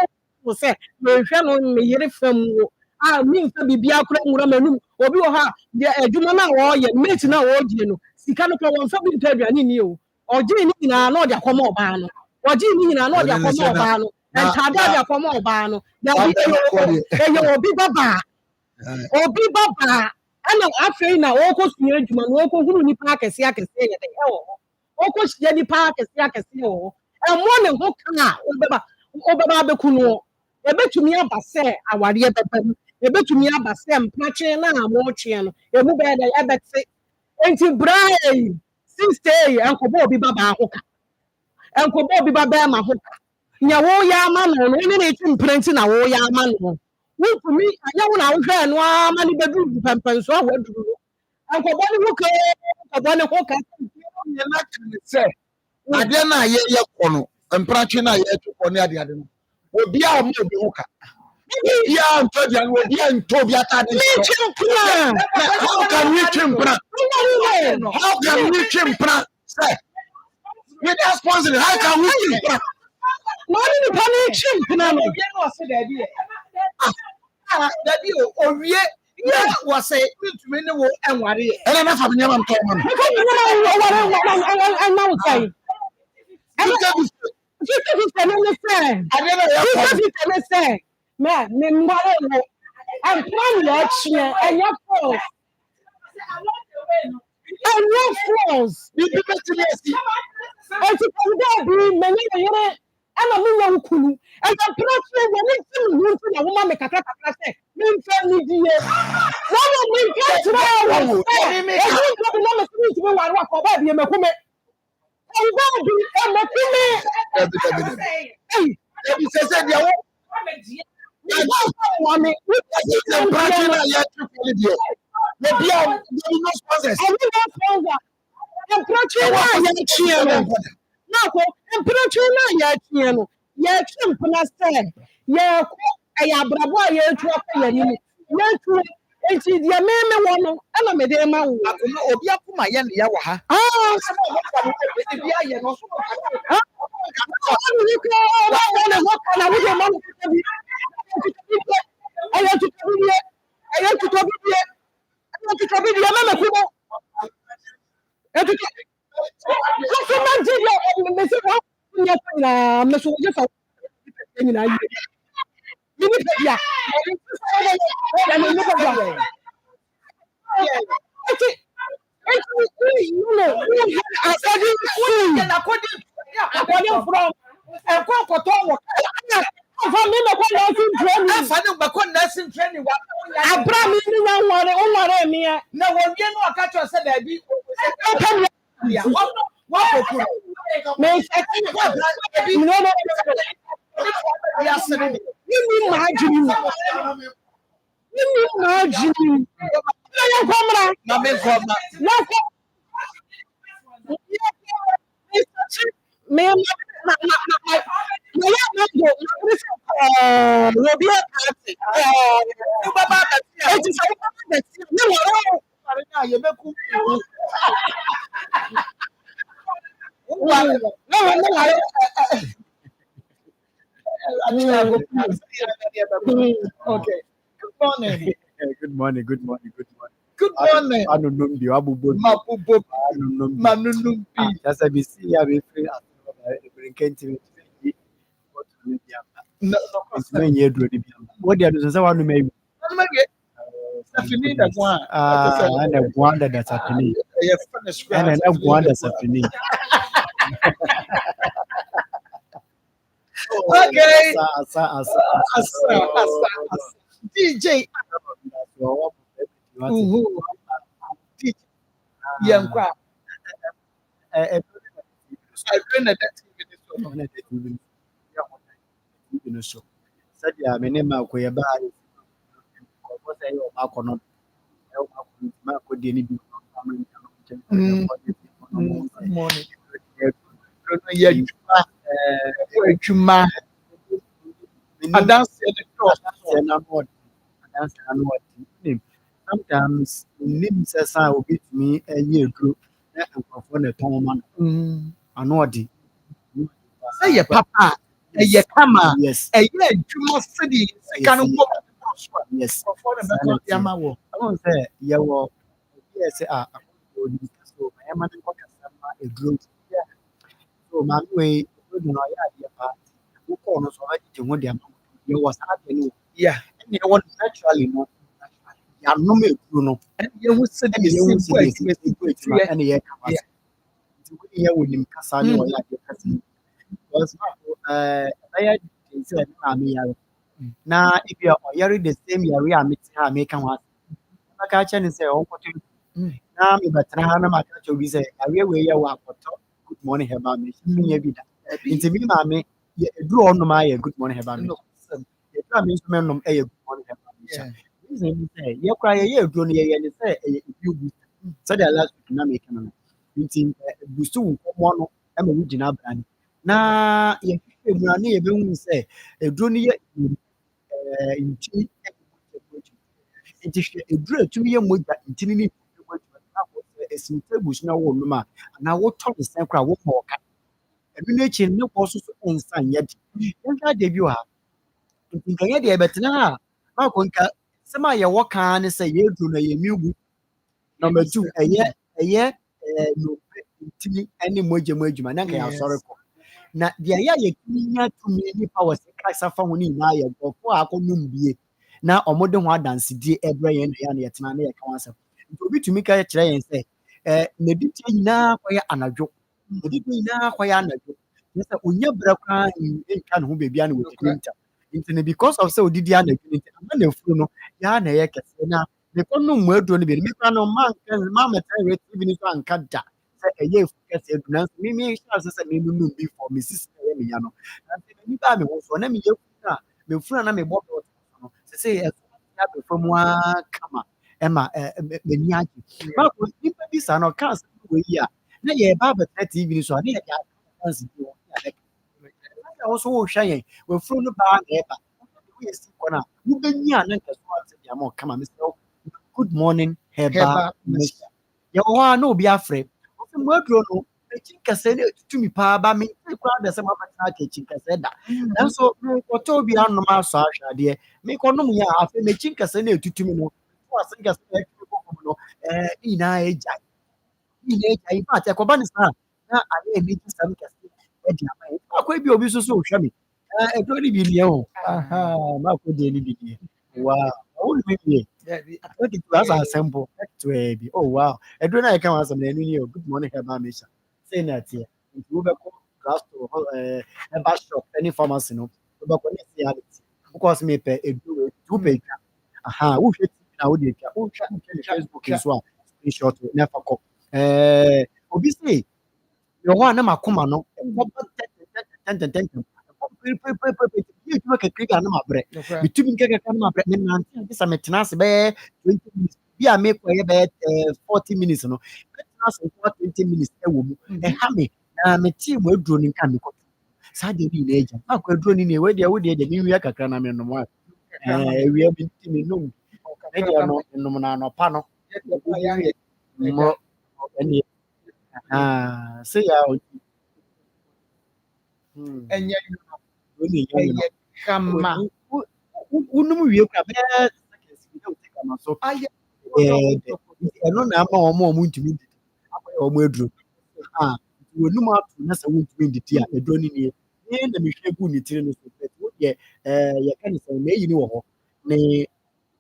[SPEAKER 10] se me hwe no me yere fam wo a mi nfa bibia kura nwura manum obi wo ha de adwuma na wo ye mate na wo die no sika no ko won fa bi nta aduane ni o ɔgye ne nyinaa na ɔde akɔma ɔbaa no ɔgye ne nyinaa na ɔde akɔma ɔbaa no ntaade ɔde akɔma ɔbaa no dabi ɛyɛ obi babaa ɛna afei na ɔrekɔsua adwuma na ɔrekɔhunu nipa akɛseɛ yɛ dɛ ɛwɔ hɔ ɔrekɔhyia nipa akɛseɛ wɔ hɔ ɛmmɔ ne ho ka a wobɛba abɛku no ebetumi aba sɛ awareɛ bɛba mu ebetumi aba sɛ mpakye na amɔtwe no emu bɛyɛ dɛ ɛbɛte nti braa yi 60 nkɔbɔ obi babaa ho ka nkɔbɔ obi babaa ma ho ka nya wɔyɛ ama no no ne ne ti mprenti na wɔyɛ ama no wotumi anyɛ wo na wohwɛ no ama ne bɛdu pɛmpɛnso a waduru no nkɔbɔ ne ho ka nkɔbɔ ne ho ka
[SPEAKER 5] yɛ na kan sɛ adeɛ na yɛ kɔ no mpratwe na yɛ to kɔ ne ade no obi a ɔmo obi ho ka ya ntɔ dia no obi a ntɔ obi atade
[SPEAKER 3] how can we chimpra
[SPEAKER 5] say we dey sponsor how can we chimpra
[SPEAKER 3] money ni pani chimpra no
[SPEAKER 5] dabi owie ya wase ntumi ne wo enware ene na fa me nyama ntɔ ma no
[SPEAKER 3] Enti dia meme wono ana me de ma wo
[SPEAKER 5] obi akoma ye ne ya wa ha Okay. Good morning.
[SPEAKER 6] Good morning.
[SPEAKER 5] Good morning.
[SPEAKER 6] That's a busy. I will bring
[SPEAKER 5] No,
[SPEAKER 6] it's many years. What they are doing, someone maybe. And a wonder that's happening. And a wonder that's happening.
[SPEAKER 5] Okay. DJ. Yankwa.
[SPEAKER 6] Sadia menema ko ye ba ko say o ma ko no e o ma ko de ni bi
[SPEAKER 5] Morning. Yeah, Juma.
[SPEAKER 6] Sometimes name says I will beat me a year group for the Tom Anodi.
[SPEAKER 5] Say papa, a ye kama,
[SPEAKER 6] yes,
[SPEAKER 5] a year Juma city, can walk.
[SPEAKER 6] Yes,
[SPEAKER 5] I
[SPEAKER 6] won't say, yes, so I am a group.
[SPEAKER 11] So maame wei do no ɔyɛ adeɛ paa. Wokɔɔ no so ɔbɛgyegye ho deɛ ama wo. Yɛwɔ saa adeɛ no wɔ.
[SPEAKER 3] Yeah.
[SPEAKER 11] Ɛna ɛwɔ no naturally no. Yɛanom aduro no.
[SPEAKER 3] And you would say
[SPEAKER 11] Ɛna
[SPEAKER 3] the
[SPEAKER 11] yɛhu
[SPEAKER 3] same
[SPEAKER 11] sɛ
[SPEAKER 3] way.
[SPEAKER 11] yɛsi egu adwuma ɛna yɛka wase.
[SPEAKER 3] Yeah.
[SPEAKER 11] Nti wei yɛ wɔ nim kasa ne ɔyɛ adeɛ kasa yi. Because ɛbɛyɛ den sɛ ne maame yare. Na ebi a ɔyare the same yare a mete ha a meka ho asɛm. Mɛka akyerɛ ne sɛ ɔnkɔtɔ na mebɛtena ha na maka kyerɛ obi sɛ yare wei yɛ wɔ akɔtɔ good morning herbal mix menya bi da. Nti me maame eduru a ɔnom ayɛ good morning herbal mix. Eduru a me nso mɛnom ɛyɛ good morning herbal mix. Reason bi sɛ yɛkora yɛyɛ aduro no yɛyɛ ne sɛ ɛyɛ immune booster. Sɛdeɛ last week na meka no no. Nti boost wo nkɔmmɔ no ma wogyina abrane. Na yɛhwehwɛ mu a na yɛbɛhu sɛ aduro no yɛ ntini nti hwɛ aduro a ɛtumi yɛ mogya ntini ne ɛsi tables na wɔnom a anaa wotɔ ne sɛn koraa woma ɔka. Ɛno no akyi no ne kɔ so nsa nyɛ de. Yɛnhwɛ adeɛ bi wɔ ha. Nti nka yɛ deɛ yɛbɛtena ha a maakɔ nka sɛm a yɛwɔ kaa ne sɛ yɛaduro no yɛ immune booster. Number 2 ɛyɛ nnompe ntini ne mogya mu adwuma na nka yɛasɔre kɔ. Na deɛ ɛyɛ a yɛtumi nya tumi ne power sɛ kasa fa ho no nyinaa yɛ nkurɔfoɔ a akɔnom bie na wɔde ho adansedie ɛbrɛ yɛn na yɛa na yɛtena na yɛka ho asɛm. Nti obi tumi ka kyerɛ yɛn sɛ n'adidie nyinaa kɔyɛ anadwo. N'adidie nyinaa kɔyɛ anadwo. Kyerɛ sɛ ɔnya berɛ koraa nka ne ho baabi a na wɔdidi ntam. Nti no because of sɛ ɔdidi anadwo no nti ama n'afuro no yɛa na ɛyɛ kɛseɛ na mekɔnom mu aduro no bi no mekora no mammɛtena wei TV no so anka da sɛ ɛyɛ afu kɛseɛ adu nanso mehyɛ ase sɛ menomnom bi for me sisi na ɛyɛ meya no. Nanso m'ani baa me ho so na meyɛ funu a mefunu a na mebɔ bɛwɔ no sɛsɛ ɛso abɛfa mu ara kama ɛma m'ani agye. Baako nnipa bi saa no ɔkaa asɛm wɔ yi a na yɛreba abɛtena TV no so a na yɛde adanse bi wɔ ne adaka. Na wo nso wohwɛ yɛn wafunu no baa na ɛba. Woyɛ si kɔ no a wobɛnyi a na nka so ate deɛ ama ɔkama mesrɛ wo good morning herbal mixture. Yɛwɔ hɔ a na obi afrɛ. Ɔsɛ mo aduro no akyi nkɛsɛɛ no ɛtutu me paa ba mente koraa da sɛ mabɛtena aka akyi nkɛsɛɛ da. Nanso mekɔtɔ bi anom asɔ ahwɛ adeɛ. Mekɔnom yɛ a afei m'akyi nkɛsɛɛ no ɛtutu me no ase nkɛsɛɛ no ɛtutu kɔ fam no ne nyinaa agyae. Ne nyinaa agyae. In fact ɛkɔba ne saa na ayɛ anigye sɛm kɛseɛ adi ama yɛn. Akɔ bi obi nso so wohwɛ me. Aduro no bi nie o. Maakɔ deɛ no bi nie. Wow. Wonim wie. That's a simple. Oh wow. Aduro no a yɛka ho asɛm na ɛno nie o. Good morning herbal mixture. Sei na ɛteɛ. Nti wobɛkɔ drugstore herbal shop ne pharmacy no wobɛkɔ ne ɛsɛ reality. Wokɔ sɛ mepɛ aduro wei nti wopɛ atwa. Wohwɛ TV na wode atwa. Wohwɛ ne Facebook nso a screenshot na ɛfa kɔ. Obi se yɛwɔ hɔ a na makoma no ɛbɔbɔ tɛntɛntɛntɛm. Yɛ adwuma kakra bi a na mabrɛ. Metumi nka kakra na mabrɛ. Menante a gye sɛ metena ase bɛyɛ 20 minutes. Bi a mekɔyɛ bɛyɛ 40 minutes no. Mɛtena ase nko 20 minutes ɛwɔ mu. Ɛha me na metee mo aduro no nka mekɔtɔ. Saa deɛ bi nyinaa agya. Maakɔ aduro no nie wei deɛ wo deɛ menwia kakra na menom a. Awia bi nti menom. Ne deɛ no menom na anɔpa no. Mmɔ ɛneɛ. Sɛ yɛ
[SPEAKER 3] ɛnyɛ kama.
[SPEAKER 11] Wonum wie kora bɛyɛ seconds bi na wote kama so. Ɛno na ama wɔn a wɔntumi ndidi akɔyɛ wɔn aduro. Wɔnum ato na sɛ wontumi ndidi a aduro no nie. Ne na mehwɛ gu ne tiri no so. Wodeɛ yɛka ne sɛ na eyi ne wɔ hɔ. Ne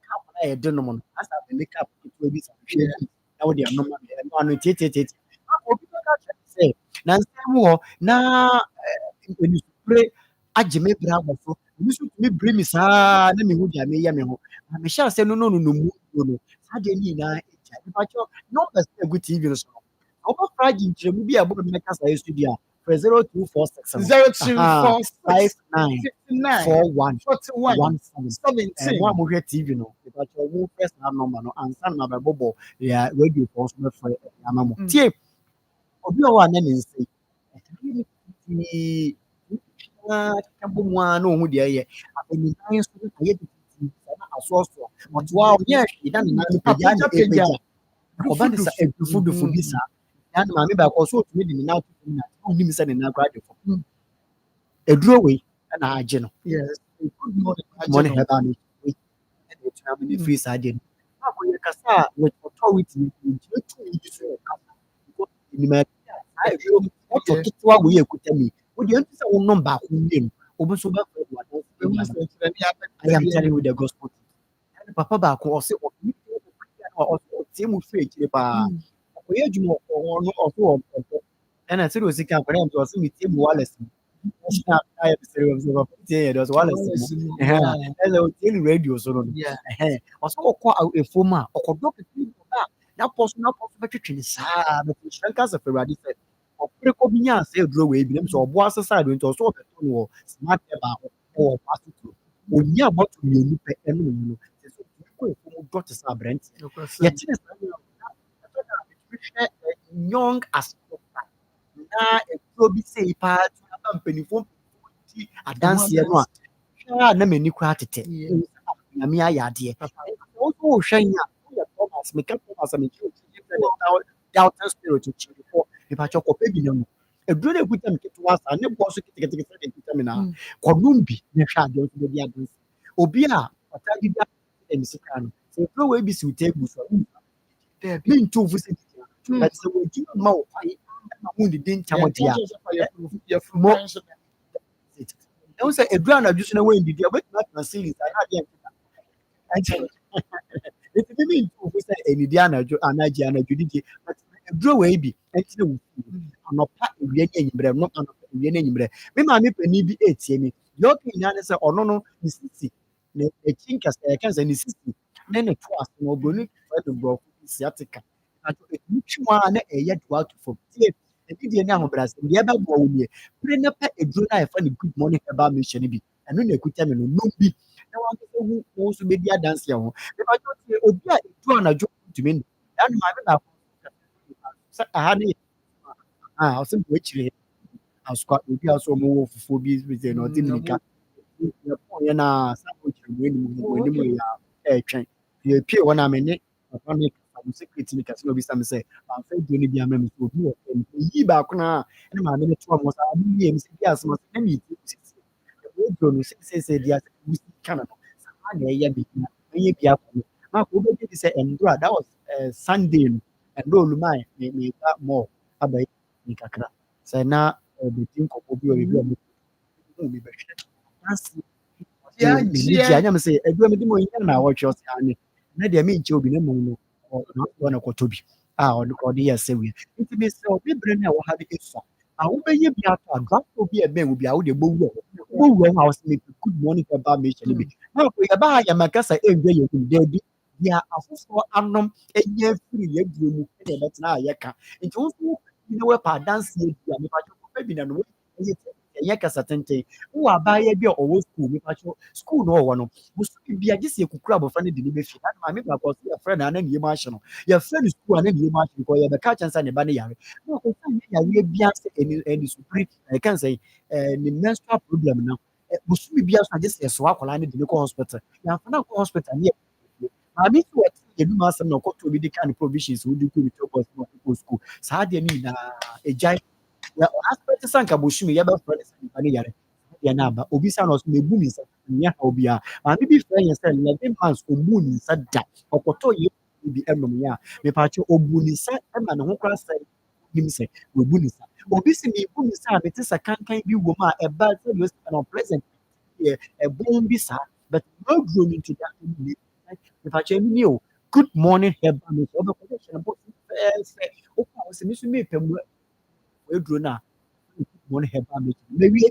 [SPEAKER 11] cup na yɛde nom no asa afei ne cup ketewa bi sa hwɛ na wode anom ano tietietie. Obi bɛka kyerɛ sɛ na nsɛm wɔ na nsupire agye me bra abɔ so. Ebi nso tumi bere me saa na mehu deɛ meyɛ me ho. Na mehyɛ ase no mu no saa deɛ no nyinaa agya. Mepakyɛw numbers na egu TV no so no. Wobɛfra agye nkyerɛmu bi a ɛbɔ me mɛka saa yɛ so bi a frɛ 0246 594117. Mo a mohwɛ TV no mepakyɛw mo frɛ saa number no ansa na mabɛbɔbɔ radio fɔ so bɛfrɛ ama mo. Tie obi a wɔ a na ne nse bɔ mu a na ɔhu deɛ ɛyɛ. Afei ne nan nso ayɛ tititi na asoɔsoɔ. Ɔtoa ɔnyɛ hwee na ne nan no pagya na ɛpagya. Ɔba ne sa adufudufo bi saa. Na ne maame baako so otumi de ne nan ato fam na ɔnnim sɛ ne nan koraa de fam. Aduro wei ɛna agye no. Good morning herbal mixture wei ɛna ɛtua me ne firi saa deɛ no. Baako yɛkasa a with authority ngyina tumi bi so yɛ kasa. Nim saa aduro Ọtọ ketewa wei ekuta mi. Wo de nti sɛ wo nom baako wie no, obi nso bɛfrɛ wo I am telling you the gospel. Ɛne papa baako ɔsɛ ɔtie mu firi akyire paa. Ɔyɛ adwuma ɔno ɔso wɔ ɔtɔ. Ɛna sɛdeɛ osi ka nkɔla yɛn ɔsɛ mi tie mu wireless mu. Ɔhyɛ ayɛ bisiri wɔ sɛ papa tie yɛ de ɔsɛ wireless mu. Ɛna otie ni radio so no. Ɔsɛ ɔkɔ efuom a ɔkɔdɔ kekere bi ba n'apɔ so bɛtwitwi ne saa bɛtwi hyɛn kasa fɛ awurade sɛ ɔpere kɔ bi nya asɛ aduro wɔ ebi na mu sɛ ɔbo asesa do nti ɔsɛ ɔbɛtɔ no wɔ smart air baako wɔ ɔpaso to onya bɔtɔ mmienu pɛ ɛno mu no sɛ sɛ ɔkɔ efuom dɔ te sɛ aberante yɛkyerɛ saa no young as na aduro bi sɛ yi paa tu aba mpanimfoɔ di adanseɛ no a hwɛ a na m'ani kora tetɛ nyame ayɛ adeɛ ɔso wohwɛ yi a woyɛ Thomas meka Thomas a mekyerɛ doubting spirit kyerefo mepakyɛ kɔpɛ bi na mu aduro no ekuta me ketewa saa ne bɔ so ketekete sɛ ekuta me na kɔnom bi na hwɛ adeɛ nso bɛdi adanse obi a ɔtaa bi da ɛne sika no sɛ aduro wɔ bi si wo table so a mentu wo sɛ but sɛ wɔdi ma wo kwae na wo ndidi ntam de a mo ɛhu sɛ aduro anadwo so na wɔndidi a wobɛtumi atena series a na adeɛ nti bi mentu wo sɛ ɛnidi anadwo didi but aduro wɔ bi ɛntina wo anɔpa awia ne anwummerɛ no anɔpa awia ne anwummerɛ me maame panin bi ɛtie me deɛ ɔka nyinaa ne sɛ ɔno no ne sisi ne akyi nkasa yɛka sɛ ne sisi ne ne to ase no obroni fɛ ne borɔfo siatica ato ɛtumi twi mu a na ɛyɛ doa to fam tie ɛbi deɛ ne ahobrɛasɛm deɛ ɛbɛboa wo nie pere na pɛ aduro no a yɛfa ne good morning herbal mission bi ɛno na ɛkuta me no nom bi na wankasa hu wo nso bɛdi adanseɛ ho mepakyɛ tie obi a ɛdu anadwo ntumi no ɛno maame baako sɛ aha ne ɔsɛ mpo akyire asokwa obi a so ɔmo wɔ fufuo bi sɛ na ɔde mirika yɛpɔnyɛ no a sa ɔkyerɛ mu anim yɛ ɛtwɛn yɛpie hɔ no a mene papa no kasa secret ne kasa na obi sa me sɛ mamfa aduro no bi ama me so obi wɔ fam yi baako no a ɛne maame no toa mo saa meyie me sɛ bi asɛm sɛ na meɛti sisi aduro no sɛ di asɛ wusi ka no saa na ɛyɛ me ɛyɛ bi akɔ no maako wobɛgye bi sɛ ɛndoro a that was Sunday no ɛndoro olum a meba mall aba yi kakra sɛ na bɛti nkɔmmɔ bi wɔ biribi a mehu me bɛhwɛ anyam sɛ aduro mede ma ɔnya na wɔtwe ɔsɛ ane na deɛ menkyɛ obi na mmom no ɔna kɔtɔ bi a ɔde yɛ sɛwia nti mesɛ obi berɛ no a wɔha de ɛfa a wobɛyɛ bi ato a drafo bi ɛbɛn wo bi a wode bɔwura hɔ a wɔsɛ mepɛ good morning ɛba mehyɛ no bi na yɛbaa yɛmaka sa ɛndwa yɛ hum daabi deɛ afoforɔ anom ɛnyɛ firi yɛaduro mu ɛne ɛbɛtena a yɛka nti wo nso wopɛ bi na wɔpɛ adanseɛ bi a mepakyɛ kɔpɛ bi na no ɛyɛ kasa tenten wowɔ abaayɛ bi a ɔwɔ school mepakyɛ school no ɔwɔ no bosome bia gye sɛ yɛkukura abɔfra no de ne bɛfie na maame baakɔ so yɛfrɛ no a na nneɛma ahye no yɛfrɛ no school a na nneɛma ahye no kɔ yɛbɛka kyɛn sɛ ne ba no yare na ɔkɔsa nyɛ yareɛ bia sɛ ɛne supiri ɛka sɛ ne menstrual problem no bosome bia so agye sɛ yɛsoa akwadaa no de ne kɔ hospital yɛamfa no akɔ hospital ne maame nso wɔte yɛnum asɛm na ɔkɔtɔ obi de ka ne provisions wodi kɔ ne tɔbɔs na ɔkɔ school saa deɛ no nyinaa ɛgyae aspect sɛ nka bosome yɛbɛfrɛ ne sɛ nipa no yare deɛ no aba obi sa na ɔso mebu ne nsa nyɛ haw biara maame bi frɛ yɛ sɛ 11 months ɔmmu ne nsa da ɔkɔtɔ yɛ bi ɛnom yɛ a mepakyɛ ɔbu ne nsa ma ne ho kora sɛ nim sɛ wɔbu ne nsa obi si mebu ne nsa a mete sɛ kankan bi wɔ mu a ɛba sɛ deɛ ɔsi na ɔpleasant ɛbɔn bi saa but no duro no nti da ne mepakyɛ ɛno ni o good morning herbal mission ɔbɛkɔdɛ hyɛ no bɔ fɛɛfɛ wokɔ a wɔsɛ me so mepɛ mu aduro no a good herbal mission mawie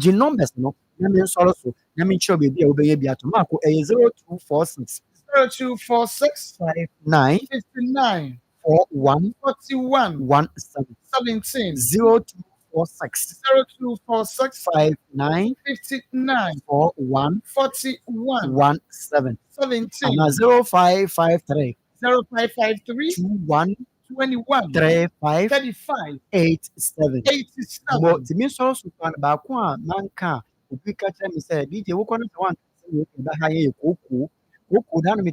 [SPEAKER 11] gye numbers no na mensɔre so na menkyerɛ baabi a wobɛyɛ bi ato maako ɛyɛ 0246
[SPEAKER 3] 0246
[SPEAKER 11] 59
[SPEAKER 3] 59
[SPEAKER 11] 41
[SPEAKER 3] 41
[SPEAKER 11] 17
[SPEAKER 3] 17
[SPEAKER 11] 0246
[SPEAKER 3] 0246
[SPEAKER 11] 59
[SPEAKER 3] 59
[SPEAKER 11] 41
[SPEAKER 3] 41
[SPEAKER 11] 17
[SPEAKER 3] 17
[SPEAKER 11] ana 0553
[SPEAKER 3] 0553
[SPEAKER 11] 21
[SPEAKER 3] 21
[SPEAKER 11] 35
[SPEAKER 3] 35
[SPEAKER 11] 87
[SPEAKER 3] 87
[SPEAKER 11] But the main source of one back one man can obi ka kyerɛ me sɛ DJ wokɔ no sɛ wan sɛ ɛda ha yɛ koko da no me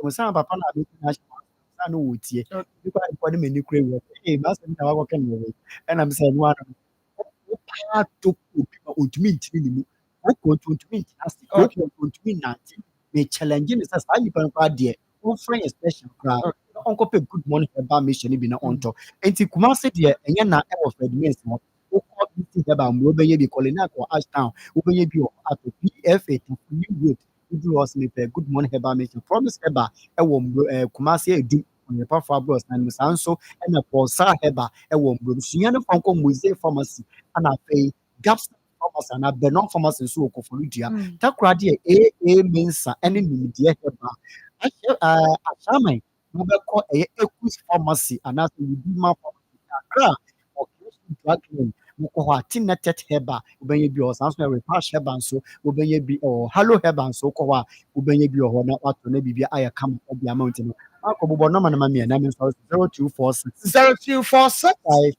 [SPEAKER 11] mo san papa na be na hyɛ san no wotie bi kwa ko ne mani kura wi ma sɛ na wakɔ ka no we ɛna me sɛ no ano pa to obi ma ontumi ntini ne mu koko ontumi ntini ase koko ontumi nante me challenge ne sɛ saa yipa no kwa deɛ wo frɛ yɛ special kra onko pe good morning herbal mission bi na onto enti Kumasi de enye na e wo Fredmans no wo ko bi herbal mo be ye bi colina ko Ashtown wo be ye bi o ato PFA New Road do us me pe good morning herbal mission promise herbal e wo Kumasi edu on your power bros na nso e na Paulsa herbal e wo mbro sunya no fanko Mosaic pharmacy ana fe gaps pharmacy na Benon pharmacy nso wo kofoludua takura de mensa ene nimdie herbal Ashaman, Mobeko, Equus Pharmacy, and as we do my pharmacy, Accra, or drug lane, Mokoha, Tinetet Heba, Ubenya be or Sanson Repash Heban, so Ubenya be or Hallow Heban, so Kowa, Ubenya be or not what to maybe I come of the mountain. Uncle Bonoman, Mammy, and I'm 0246
[SPEAKER 3] 0246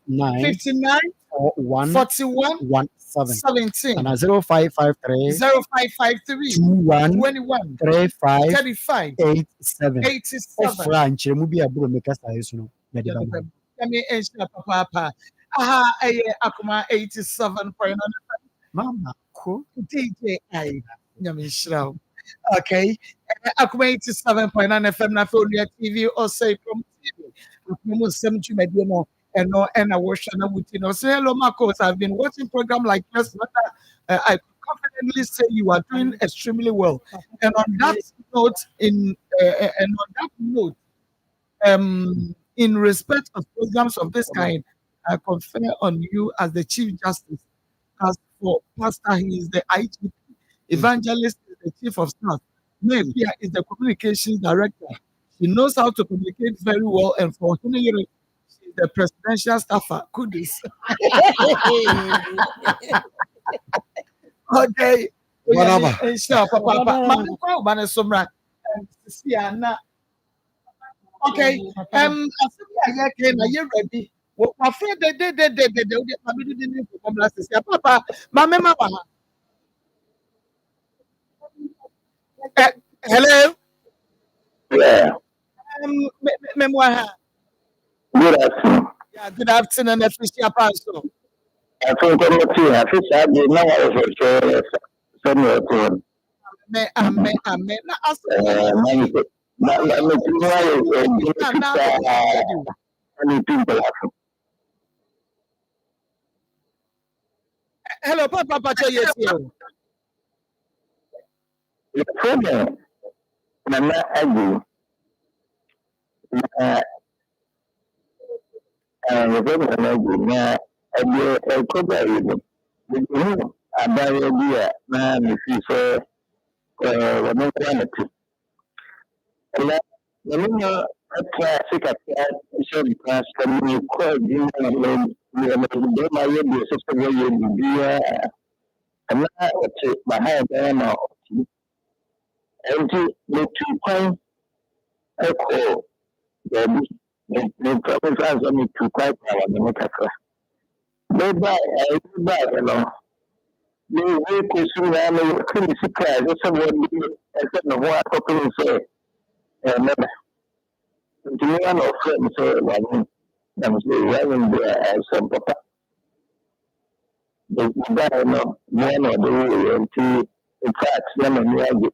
[SPEAKER 11] 59
[SPEAKER 3] 59
[SPEAKER 11] 41
[SPEAKER 3] 41
[SPEAKER 11] 17
[SPEAKER 3] 17
[SPEAKER 11] and 0553
[SPEAKER 3] 0553
[SPEAKER 11] 21
[SPEAKER 3] 21
[SPEAKER 11] 35
[SPEAKER 3] 35
[SPEAKER 11] 87
[SPEAKER 3] 87
[SPEAKER 11] Franche mu bi aburo me kasa yesu no ya de ba
[SPEAKER 3] Yami Ensha Papa. Aha, Akoma 87.9
[SPEAKER 11] mama ko
[SPEAKER 3] DJ I. Yami Shroud. Okay. Akoma 87.9 FM na Fonia TV or say from TV. Akoma 70 Mediano and no and I watch and I know. Say hello, Marcos. I've been watching program like this. I could confidently say you are doing extremely well. And on that note, in respect of programs of this kind, I confer on you as the Chief Justice. As for Pastor, he is the IGP. Evangelist is the Chief of Staff. Mepia is the Communications Director. She knows how to communicate very well, and for Hunayere, she is the Presidential Staffer. Kudus. Okay.
[SPEAKER 5] Whatever.
[SPEAKER 3] Sure, Papa. Okay. I said, are you ready? My friend, Papa, my mama. Hello.
[SPEAKER 12] Yeah.
[SPEAKER 3] Memoir.
[SPEAKER 12] Good afternoon.
[SPEAKER 3] Yeah, good afternoon, official pastor.
[SPEAKER 12] I think I'm not here. I think I did not have a somewhere to
[SPEAKER 3] Amen. Hello, Papa. Yes, you.
[SPEAKER 12] The problem, Nana Agi, the problem Agi, I could even I buy a beer, man, if you say, no quantity. Namanya classic some class can you call you know my year system where you be and now it's my head and the 2 point echo the problem has only 2 quite power the matter. By you know the way to see I couldn't see just someone I said no what I say one of them say I'm saying some papa. The guy no one or the in fact never knew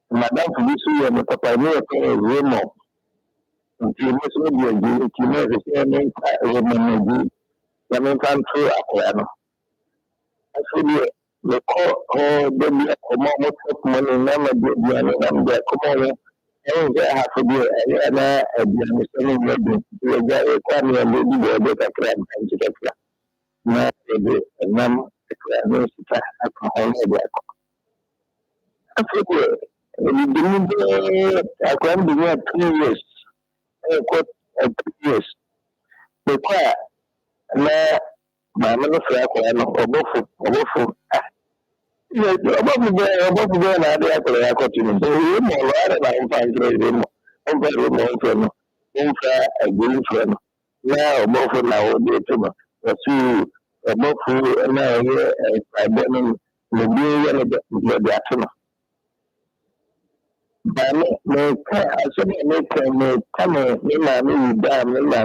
[SPEAKER 12] Madam Felicia and the papa knew a room until this will be a deal to know the same woman I mean come through a piano. I feel the call or the Akoma money never did the Akoma. Half a year, and I understanding the guy requirement and maybe the other crime and to get that. Not a bit, and then the crime is to alcohol. I figure we didn't I can't be here 3 years. I got 3 years. The quiet, and my mother flag or both. Yes, above the I continue. So we more than find him. I'm very more a good friend. Now, both of now, they took a few above who and now here I don't know the afternoon. But I said, make come in my damn in my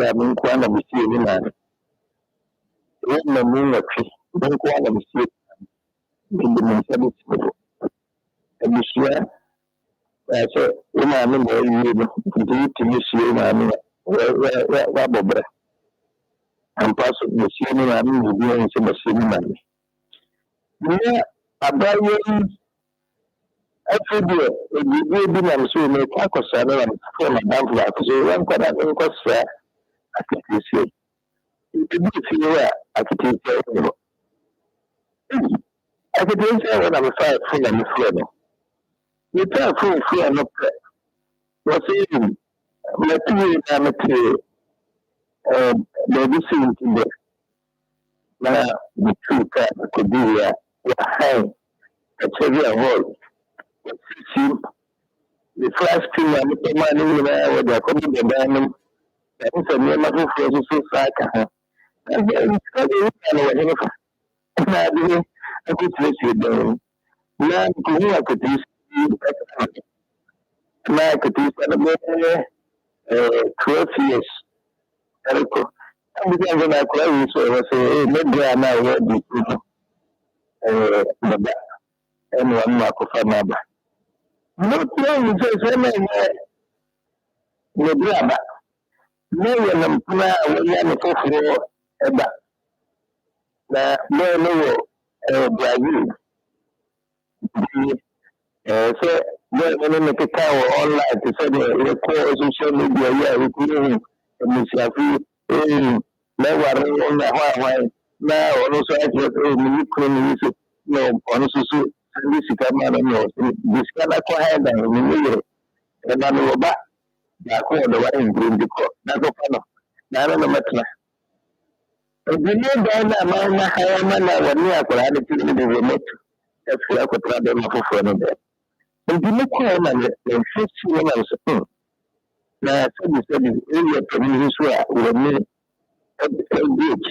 [SPEAKER 12] having quite of the sea in my when the moon of tree, don't quite of the sea in the Mercedes. And this year, So we might know you to miss you, Bobber. And possibly the same I mean, will be in some money. Yeah, about you. Every day, we will be on so many caucus and from a damp like so one could have been cost fair. I could see it. I could say, I could say when I'm 5 full and full. You tell full and not what's in material baby seen to the now the two could be high a trivial hole. The first thing I'm the money with the coming the diamond, that is a name of so far. And then I could place you down. Now, I could see now I could see 12 years. And because I close, so I say, maybe I'm not ready to and one mark of another. Not knowing the drama. No one when I'm for about no Brazil. So when make a cow online to say the core social media, we couldn't miss a few. Never on the Hawaii. Now, also, I just no, honestly, this is this can acquire and I'm over back. I call the right in green because that's a fun. Now, no matter. If you know that I'm a higher man, I would never have to the remote. That's why I could try them for fun. And you look home and 50 years. Now, so said in area communities where we made a beach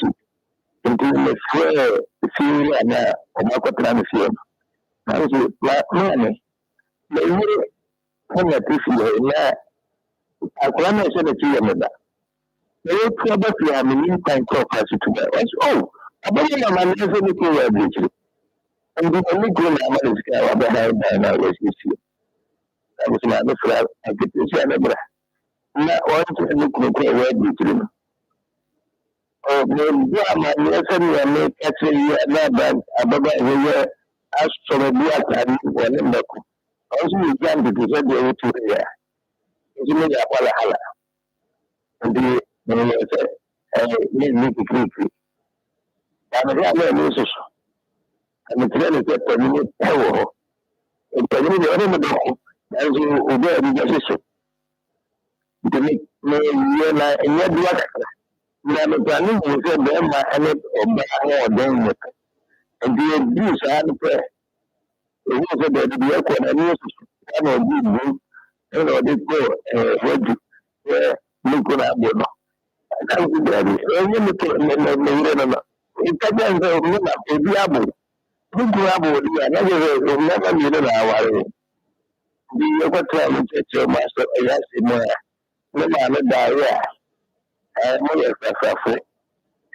[SPEAKER 12] into the square, few and a Macotran film. I was like, money. They were coming at this year. I can't say the tea and that. They were probably a meantime caucus together. Oh, I believe my man is a little bit. And the only good I'm is going to have done always this year. I was another flat. I could say another. Not one to look at a word between them. Oh, my lesson, I make actually another about the as from a black and one in the also you can be said they were to here. You may have a and the make it quickly. I'm a rather useless. And the train is a minute. And the other as you obey the decision. To make me and yet what I'm planning to say them and it or them with. And the abuse I had to pray. It was about the work on a news. I know you they go where look at them. I can't do that. It doesn't be able. Look about it. I never knew that. The other time to your master, yes, no man, diarrhea. I know it's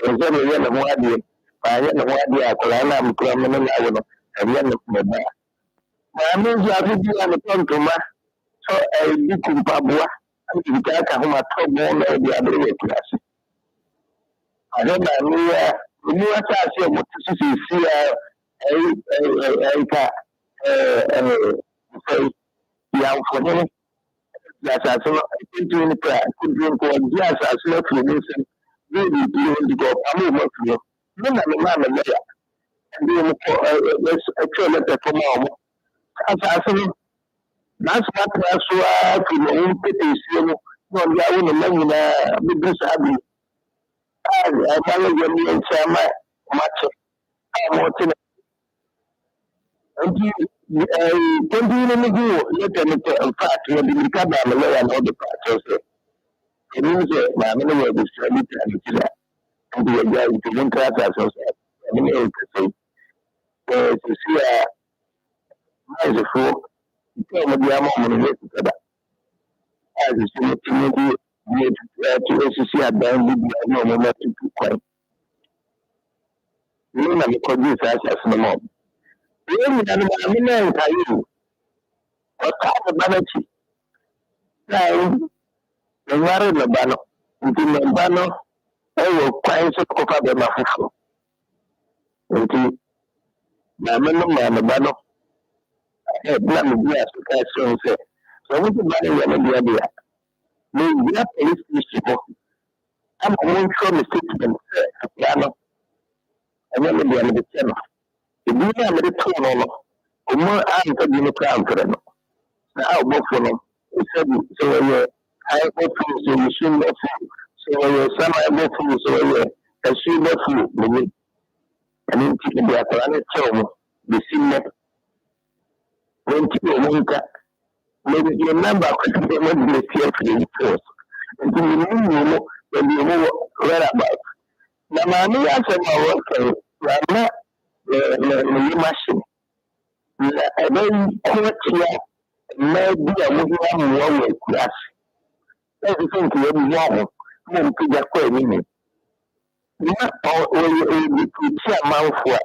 [SPEAKER 12] a very young one. I don't know what they are. I'm coming out of my back. I mean, you have to be on the front so I become Pabua. And you can't have my top one or the other way class. I don't know. You are saying what to see. Yeah, for him. That's also doing the prayer. Could drink one glass as much for this and really doing the go. I'm not for you. No, I'm a and then let's actually let the mom. As that's what I saw to the own cities, no, the only man in business. I manage your and Sama much. I'm watching. And you continue to do let them fact when you become a lawyer and all the parts. It means my money will distribute and and be a guy to win class as well. I mean, to see a nice fool, you tell me the amount of it together. As you see, to see a band with no moment to quite. You know, because this as no more. I mean, I you. What the Banachi. Time, the Mari Labano, until the Bano, I will quite so cover the Mafufu. Until the Bano, I had none of the African say. So, what the Bani the idea? We have a list of I'm going to show the statement, piano, and then the end of the channel. If you have a tone on more answer in the crown for them. Now, both of them, so I go through, so you should not fool. So some I go through, so I should not fool. And then keep the planet film, the cinema. When people won't cut, maybe you remember what the fear for the force. Until you know when you know whereabouts. Now, my answer my work, Rama, the machine. A very quick year, maybe a movie one way class. Everything to be wrong, no to the queen. Not all you see a mouthful.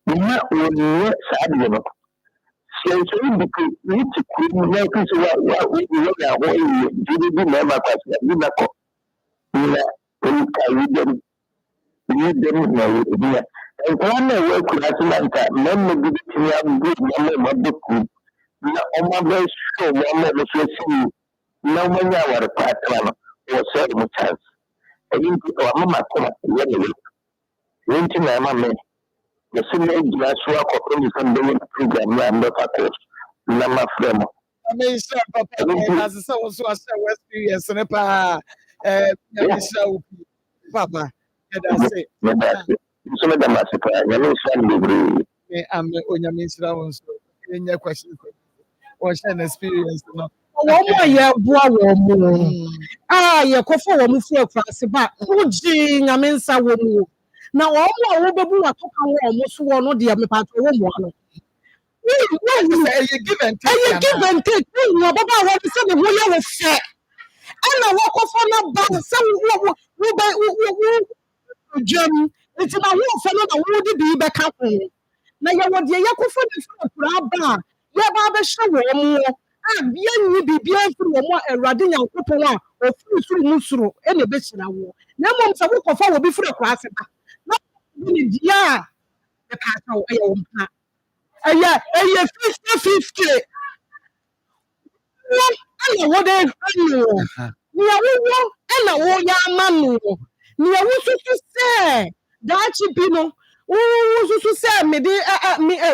[SPEAKER 12] Not when you sad, so because we need to create what we are going to do, never pass the we carry them, lead them now. And one work with Atlanta, men may be good, one of the good. Now, my show, one of the first no one our partner or several chance. I think Mama Akoma, winter, my mamma. The senior glass work of any program, I'm not a coach. Nama Fremo.
[SPEAKER 3] I mean, sir, Papa, as I was West years and Papa, and I say,
[SPEAKER 12] so let them ask you,
[SPEAKER 3] I'm on your minister in your question. What's an experience? One more year, your coffee will move for a but who jing a mensa woman. Now, all my over talk almost one or the other part of one. You give and take. No, Baba, what is the way you say? And I walk off on a bag, some Jim, it's about one fellow that would be back up. Now, you want the Yakufan Braba, Yababa Shaw, and Bien be bien through a Radina Copola or through Musuru, any bitch in a war. No one's a walk of our before a class. Not yeah, the castle, a 50-50. What they know. And a warrior man. Near what to say. That chipino. Oh, so say, me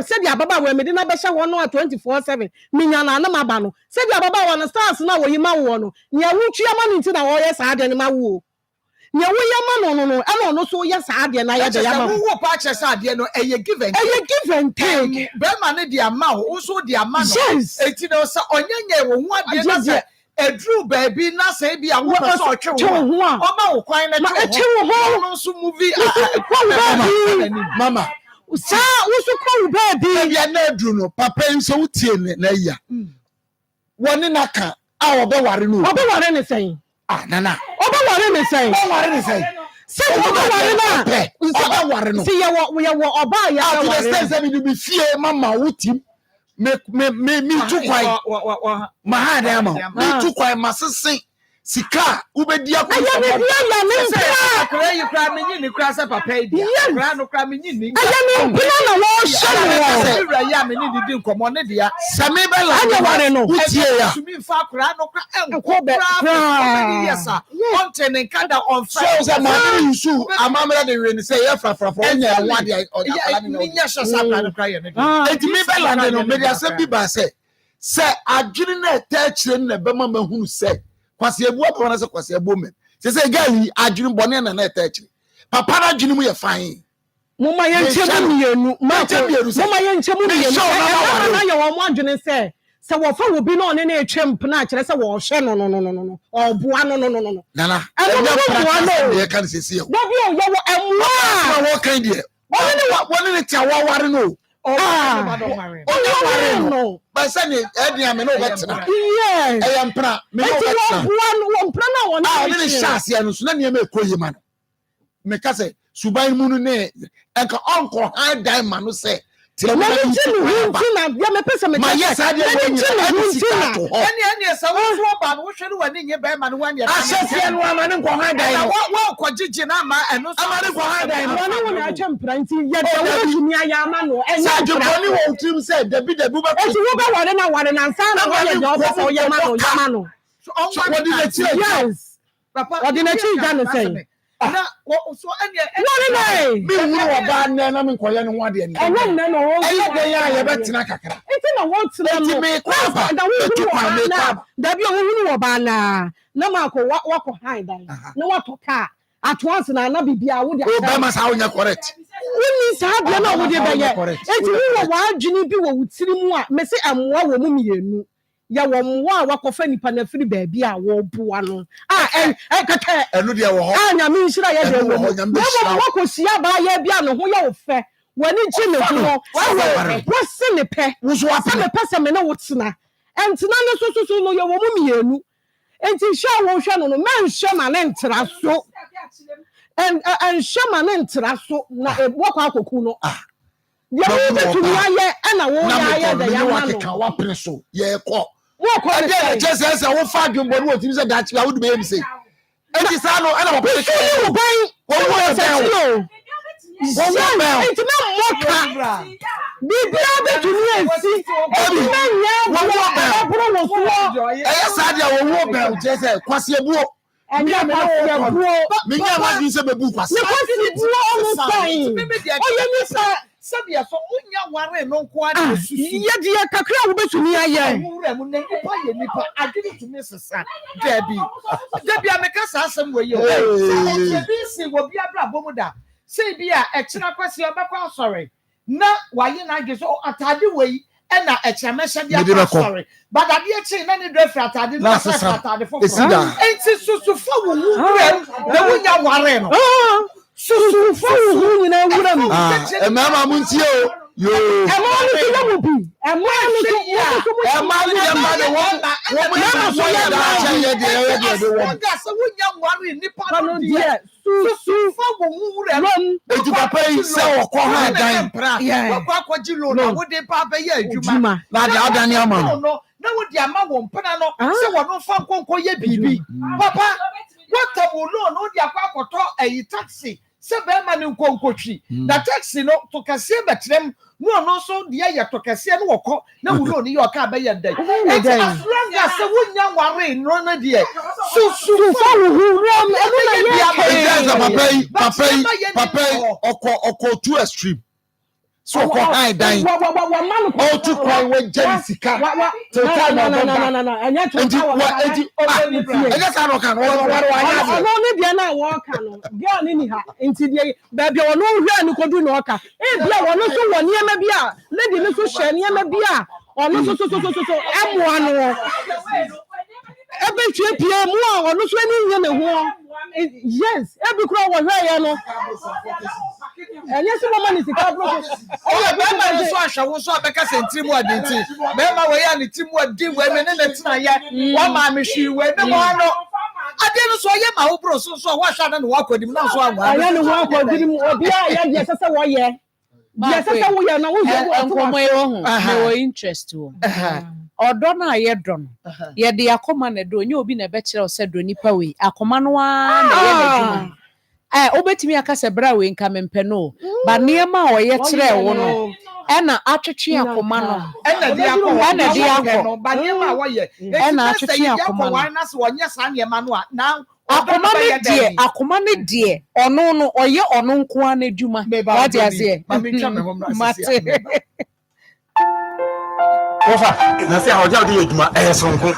[SPEAKER 3] said ya Baba, when me did not be 24/7. Minyana Namabano. Said ya Baba on the stars now, you ma one. Near which your man into the warriors had any ma woo. Near we man, no, I don't know, so yes, I had and I had a patches are there, no, a given take. Berman, the amount, also the amount. Yes, 18 or so on your one, a true baby, not say be a woman, so true. Oh, quite a true movie. Mama, sir, what's the call baby? I never do no, Papa, and so tin, Naya. One in a car, our Bawarino, about anything. Ah, Nana. What me say? What me say? Say what we see what we are about ya. The sense that be fear mama wutim. Me too quite. Mahadama. Me too quite must Sika, Ubedia. You cry me in the grass of a pay. Grano cramming in. I am in come on, dear. Samibel, I know. To me, far crano yes, sir. Content and Canada on fire. So, I'm a say, Sir, I didn't attach in the Bama who said. Kwasi ebu apa wana se kwasi ebu men. Se se gali adwene bone na na attach. Papa na adwene mu ye fine. Mama ye nchemu mienu. Mama ye nchemu mienu. Na ye wo mo adwene se wo fa wo bi na one na etwem na kire se wo hwe no. Oboa no. Nana. E kan se se. No bi o wo emwa. Na wo kan die. Woni ne tia wo ware no. No. But Sunday, Eddie, no better. Yes, I am proud. One plan. I didn't chassis and Sunday make Koyaman. Make us say, Subai Munune, and Uncle High Diamond say, tira
[SPEAKER 10] na me nti na ya me pesa me
[SPEAKER 3] ma yes ade we nti na
[SPEAKER 13] any sa wo so ba no wo hwe no wani nye be ma no wani
[SPEAKER 3] asefie no ama ne nkɔ han dan no
[SPEAKER 13] wo kɔ gigi na ma ɛno so
[SPEAKER 3] ama ne nkɔ han dan no
[SPEAKER 10] no na atwa mpranti ya da wo tumi aya ama no
[SPEAKER 3] sa dwoni wo trim sɛ dabi dabi ba
[SPEAKER 10] eti wo ba ware na ware na nsa na wo yɛ de obɔ yɛ ma no
[SPEAKER 3] so what did they say
[SPEAKER 10] yes papa what did they say no say
[SPEAKER 13] na so any
[SPEAKER 3] me wuru oba nne na me nkɔyɛ no wade ni
[SPEAKER 10] ɛna nne no wo
[SPEAKER 3] ɛyɛ de ya yɛ betena kakra
[SPEAKER 10] eti na wo tena no
[SPEAKER 3] me kwaba
[SPEAKER 10] da wo wuru na da bi wo wuru oba na ma ko wakɔ han dan na wato ka atwas na bibia wo de
[SPEAKER 3] o ma sa wonya correct
[SPEAKER 10] woni sa bia na wo de bɛyɛ eti wo wa adwene bi wo wutiri mu a me se amwa wo mu mienu ya wo mwa wakɔfa nipa na firi baabi a wo boa no kaka
[SPEAKER 3] enu de wo ho
[SPEAKER 10] anya me nhira ya de wo wo wakɔsia ba ya bia no ho ya wo fɛ wani gye ne ho wo se ne pɛ
[SPEAKER 3] wo so apɛ
[SPEAKER 10] me pɛ se me na wo tena entena ne so no ya wo mu mienu enti hwa wo hwa no menhwe ma ne ntra so hwe ma ne ntra so na wokɔ akoku no ya wo betumi ayɛ na wo ya da ya ma no
[SPEAKER 3] ka wa pre so ye kɔ
[SPEAKER 10] wokɔ ne
[SPEAKER 3] sɛ just say wo fa dwombo no otimi sɛ dachi a wo de be say enti sa no na wo pre so
[SPEAKER 10] wo ban
[SPEAKER 3] wo wo sɛ
[SPEAKER 10] enti na moka bibia betumi esi enti na nya wo so
[SPEAKER 3] ɛyɛ sa dia wo wo bɛ just say kwase ebuo
[SPEAKER 10] anya me no buo
[SPEAKER 3] me nya ma di sɛ bebu kwase
[SPEAKER 10] ne kwase buo o sai oye ni sa
[SPEAKER 13] sabia so unya ware no nko ade susu
[SPEAKER 10] ye de kakra wo betumi ayɛ
[SPEAKER 13] wura mu ne nipa ye nipa adwene tumi sesa dabi ameka sa asem we ye o bi si wo bi abra bomu da sei bi a ɛkyena kwase obekɔ asɔre na waye na age so atade we na ɛkyamɛhyɛ bi akɔ asɔre badade echi na ne drefi atade na atade fofo enti susu fa wo wura na wonya ware no
[SPEAKER 10] susu fa wo nyina wura mu
[SPEAKER 3] mama mu ntie o yo
[SPEAKER 10] emo ni ti mu bi emo ni ti
[SPEAKER 3] ema ni ya ma de wo na so ya da ye de wo
[SPEAKER 13] da se wonya ware nipa no de susu fa wo wura mu
[SPEAKER 3] eti papa yi se wo kɔ ha dan
[SPEAKER 13] wo akɔji lo na wo de pa ba ye adwuma
[SPEAKER 3] na de adani ama
[SPEAKER 13] no na wo de ama wo mpena no se wo no fa nkonko ye bibi papa what wo lo no de akɔtɔ ayi taxi se be ma ne nkonkotwi na taxi no to kase betrem no no so de ya to kase no wokɔ na wo lo ni yo ka be ye dan as long as se wonya ware no na de su
[SPEAKER 10] fa wo ram e
[SPEAKER 3] no na ye papa ɔkɔ too extreme so ko high dan o tu kwai we jeli sika to time
[SPEAKER 10] no anya to
[SPEAKER 3] anya sa no kan
[SPEAKER 10] no ne bia na wo ka no girl ni ha enti de ba bia wo no hwe ni kodu no ka bia wo no so wo niema bia lady ni so hwe niema bia ono so emoa no ebe tue pie mu a ono so ani nye ne ho yes ebi kura wo hwe ye no enye se mama ni sika bro
[SPEAKER 13] o be ma ni so ahwe wo so abeka sentiri mu adenti be ma we ya ni timu adi we me ne tena ye wo ma me hwi we ne mo ano ade no so ye ma wo bro so wo hwa na wo akodim na so anwa
[SPEAKER 10] aya ne wo akodim obi a ya je sese wo ye ye sese wo ye na wo ye
[SPEAKER 14] nkomo ye ho me wo interest wo odo na ye do no ye de akoma na do nye obi na be kire o se do nipa we akoma no a na ye na dwuma obetimi akase bra we nka mempe no ba niema o ye kire wo no ena atwetwe akoma no
[SPEAKER 13] ena di akoma no ba niema wo ye
[SPEAKER 14] ena atwetwe akoma
[SPEAKER 13] no na se wonye sa niema no a na
[SPEAKER 14] akoma ne de ono no oye ono nko a na dwuma o de ase mate
[SPEAKER 5] ofa na se hoja de adwuma sonko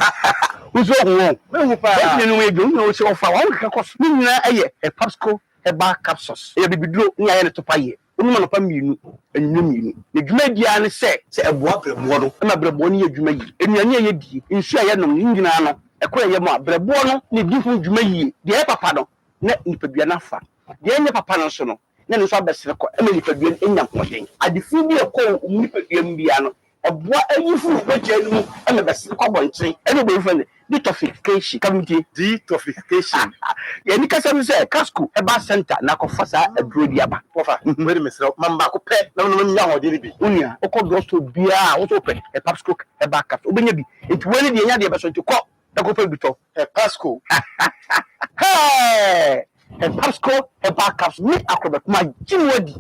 [SPEAKER 5] uzo ho mehu pa e ni we dwum na o se ofa wa wo kekọ so ni nyina eye papsco eba capsules e bibiduro ni aye ne topa ye onu no pa mienu enyu mienu ne dwuma dia ne se eboa brebo no na brebo no ye dwuma yi enuane ye die nsu aye no nyina no ekọ ye mo brebo no ne di fu dwuma yi de e papa no na nipadua na fa de enye papa no so no na ne so abesere ko e me nipadua enya nkoden adefu bi ekọ nipadua mbia no
[SPEAKER 15] Eboa eyifu wejenu ene besi kwabonche ene be friend detoxification kamiti detoxification ye ni kasa mi say casco eba center na ko fasa aduro di aba pofa mmeri mesra mamba ko pe na no nya ho de bi unia okọ doctor bia wo so pe e papsco eba cap obenya bi enti wani de nya de be so enti ko da ko pe bi to e pasco hey a pasco a backups me acrobat my jiwadi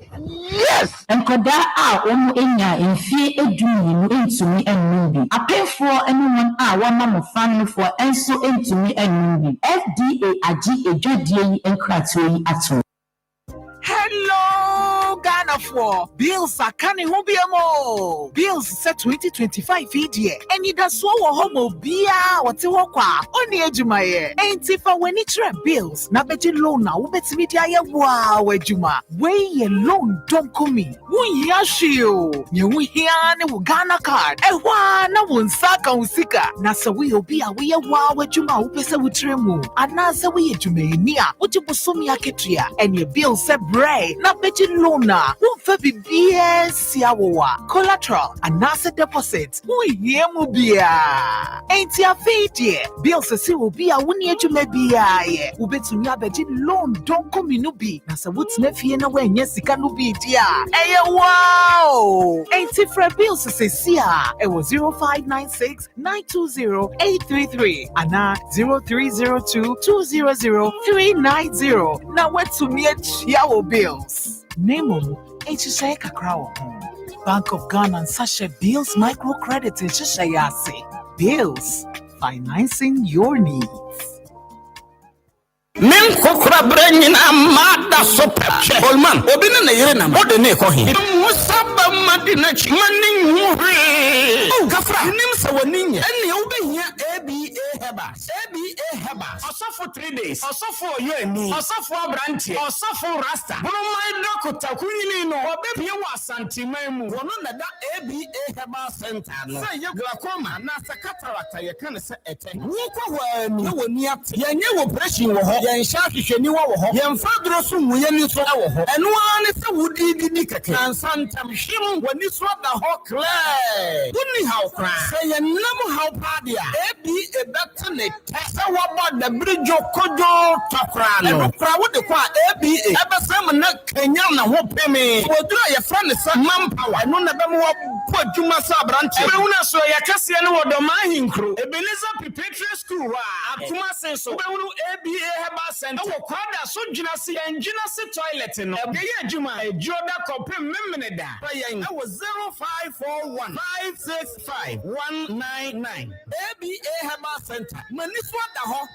[SPEAKER 15] yes
[SPEAKER 16] Nkoda a omu enya mfie edunu no entumi ennum bi apefo anyone a wama mo family for enso entumi ennum bi FDA agi edwadie yi enkrato yi ato.
[SPEAKER 17] Hello, Ghana for bills are canning hobiamo. Bills set 2025 year. And it does so homo bia what you walk on the edge of my ear. Ain't if I when it's bills, na betting loan now, bet me dia wow, ejuma. Way ye loan don't come me. Wun yashio. You hian Ghana card. Na wun saka usika. Nasa we obia we wow, ejuma, upesa utremu. Anasa we ejumenia. What you pusumi aketria. And your bill set Bray, na betty lona, who fabi BS Yawa, collateral, and asset deposit, who ye mubia. Ain't ya fate ye? Bill says will be a 1 year to maybe a ubet to ya betty loan, don't come in ubi. Nasa what's nephew in a way, yes, it can be dear. Hey, wow! Ain't it for Bill says, Sia, it was 0596 920 833 and 0302 200 390. Now, what's to me Yawo bills. Nemo, HSA Kakraw. Bank of Ghana and Sasha Bills Microcredit in Shayasi. Bills, financing your needs.
[SPEAKER 15] Men kokra branyina mada sopache Olman obina na yere na mode ne ko hin musaba madina chi manin huri o gafra nim se woni nye ene obehia aba osofo 3 days osofo oyoni osofo abrante osofo rasta bromai dokota kunyini no obepie wa santiman mu wono na da aba center no say ye glaucoma na sakatarata ye kan se ete wo kwa wani na woni ate ye nye operation wo ho ye nsha hwehweni wo ho ye mfadro so mu ye ni so wo ho eno ani se wudi keke ansantam hwim wani so da ho clear woni how cry say ye nam how padia better ne tesa wo the bridge kojo tokra no kra wo de kwa ebesem na kenya na ho peme wodura ye fra ne sa manpower no na be mo po adwuma sa branch ebe huna so ye kase ne wo do mahinkro Ebenezer Preparatory School wa Akoma senso be hunu Herbal Center wo kwada so dwuna se engina se toilet no ebe ye adwuma ejoda kopem memene da yen na wo 0541 565 199 Herbal Center maniswa da ho.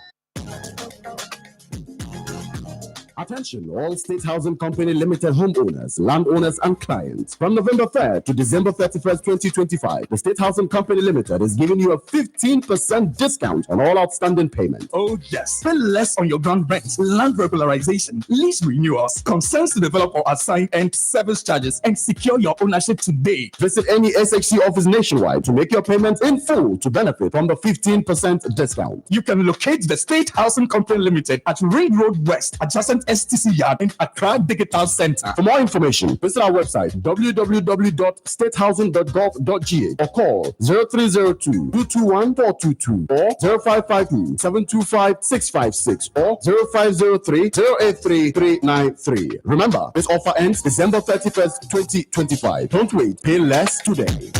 [SPEAKER 18] Attention, all State Housing Company Limited homeowners, landowners, and clients. From November 3rd to December 31st, 2025, the State Housing Company Limited is giving you a 15% discount on all outstanding payments.
[SPEAKER 19] Oh, yes. Spend less on your ground rent, land regularization, lease renewals, concerns to develop or assign, and service charges, and secure your ownership today.
[SPEAKER 18] Visit any SHC office nationwide to make your payments in full to benefit from the 15% discount.
[SPEAKER 19] You can locate the State Housing Company Limited at Ring Road West, adjacent STC Yard in Accra Digital Center.
[SPEAKER 18] For more information, visit our website www.statehousing.gov.ga or call 0302 221 422 or 0552 725 656 or 0503 083 393. Remember, this offer ends December 31st, 2025. Don't wait, pay less today.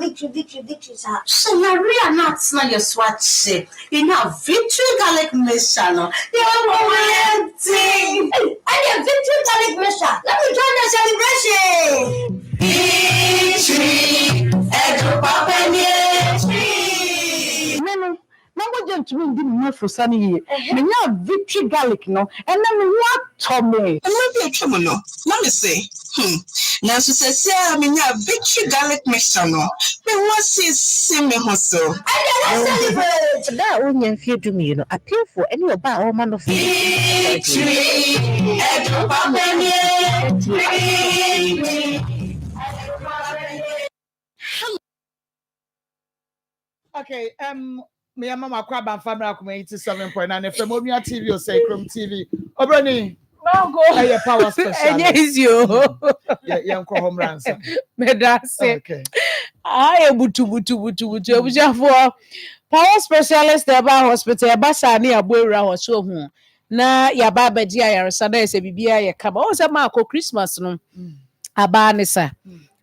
[SPEAKER 20] Victory, sir. So Maria not smell your swat shit. You know, victory garlic mixture. You're waiting. And your victory garlic mixture. Let me join the celebration. Victory,
[SPEAKER 3] Nango gentlemen di me for sunny. Me nya victory garlic no. And then what Tommy?
[SPEAKER 20] And maybe a trouble no. Let me say. Now so say me nya victory garlic mixture no. Me want see me hustle. And let's celebrate.
[SPEAKER 21] That onion fear to me, you know. Appeal for any about all man of
[SPEAKER 20] victory.
[SPEAKER 13] Okay, me and Mama Crab and family Akoma 87.9 FM Omnia TV or Sacrum TV. Obroni,
[SPEAKER 14] Go.
[SPEAKER 13] Hey, power specialist.
[SPEAKER 14] Easy o.
[SPEAKER 13] Yeah, home runs.
[SPEAKER 14] Medase.
[SPEAKER 13] Okay.
[SPEAKER 14] Aye butu. Ebujafo. Power specialist eba hospital eba sani abuera hoso hu. Na yaba abedi ayaresa na ese bibia ye kaba. O se ma akọ Christmas no. Aba ne sa.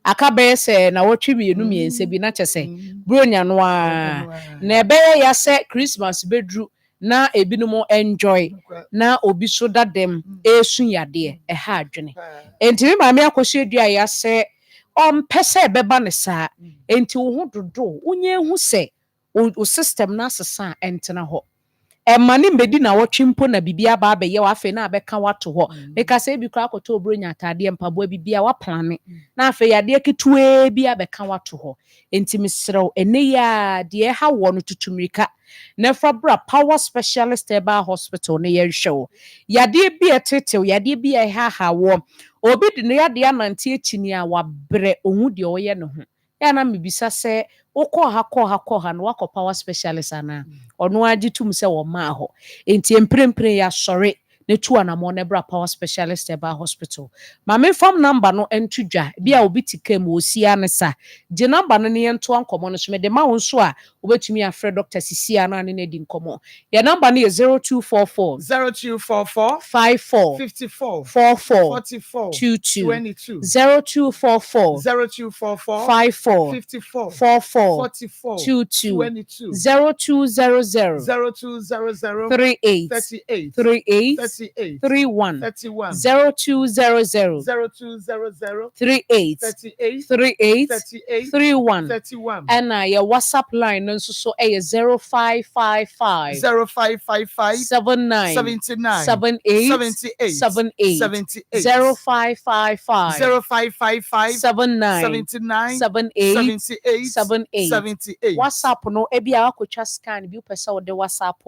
[SPEAKER 14] Aka be se na wotwe mienu miense bi na kyese. Bronya no a. Na ebe ya se Christmas bedru na ebinom enjoy na obi so dadem esu yade ha adwene. Enti me maame akohye dua ya se ompese beba ne sa. Enti wo ho dodo unye hu se o system na asesa entena ho. Emma ni mbedi na wotwe mpo na bibia ba abeye wa afe na abeka wato ho. Meka se bi kra akoto obronya atade mpaboa bibia wa plane na afe yade ketuwe bi abeka wato ho. Enti misrew ene ya de ha wo no tutumrika na fabra power specialist eba hospital ne yehwe. Yade bi etetew yade bi ha wo obi de ne yade anante akini a wabre ohu de oye ne ho. Ya na mebisa se wokọ ha no wakọ power specialist ana ono agitum se wo ma ho enti emprempre ya sori ne tu anamo ne bra power specialist eba hospital ma me fam number no entudwa bia obi tikam osia ne sa je number no ne yento ankomo no so me de ma wo so a obetumi afre Dr. Sisia na ne di nkomo ya number no 0244 54
[SPEAKER 13] 54
[SPEAKER 14] 44
[SPEAKER 13] 44
[SPEAKER 14] 22
[SPEAKER 13] 22
[SPEAKER 14] 0244 54
[SPEAKER 13] 54
[SPEAKER 14] 44
[SPEAKER 13] 44
[SPEAKER 14] 22
[SPEAKER 13] 22
[SPEAKER 14] 0200
[SPEAKER 13] 0200
[SPEAKER 14] 38
[SPEAKER 13] 38
[SPEAKER 14] 38
[SPEAKER 13] 38
[SPEAKER 14] 31
[SPEAKER 13] 31
[SPEAKER 14] 0200
[SPEAKER 13] 0200
[SPEAKER 14] 38
[SPEAKER 13] 38
[SPEAKER 14] 38
[SPEAKER 13] 38
[SPEAKER 14] 31
[SPEAKER 13] 31
[SPEAKER 14] and your WhatsApp line no so 0555
[SPEAKER 13] 0555
[SPEAKER 14] 79
[SPEAKER 13] 79
[SPEAKER 14] 78
[SPEAKER 13] 78
[SPEAKER 14] 78 0555
[SPEAKER 13] 0555
[SPEAKER 14] 79
[SPEAKER 13] 79
[SPEAKER 14] 78
[SPEAKER 13] 78
[SPEAKER 14] 78
[SPEAKER 13] 78
[SPEAKER 14] WhatsApp no ebi akotwa scan bi pese wo de WhatsApp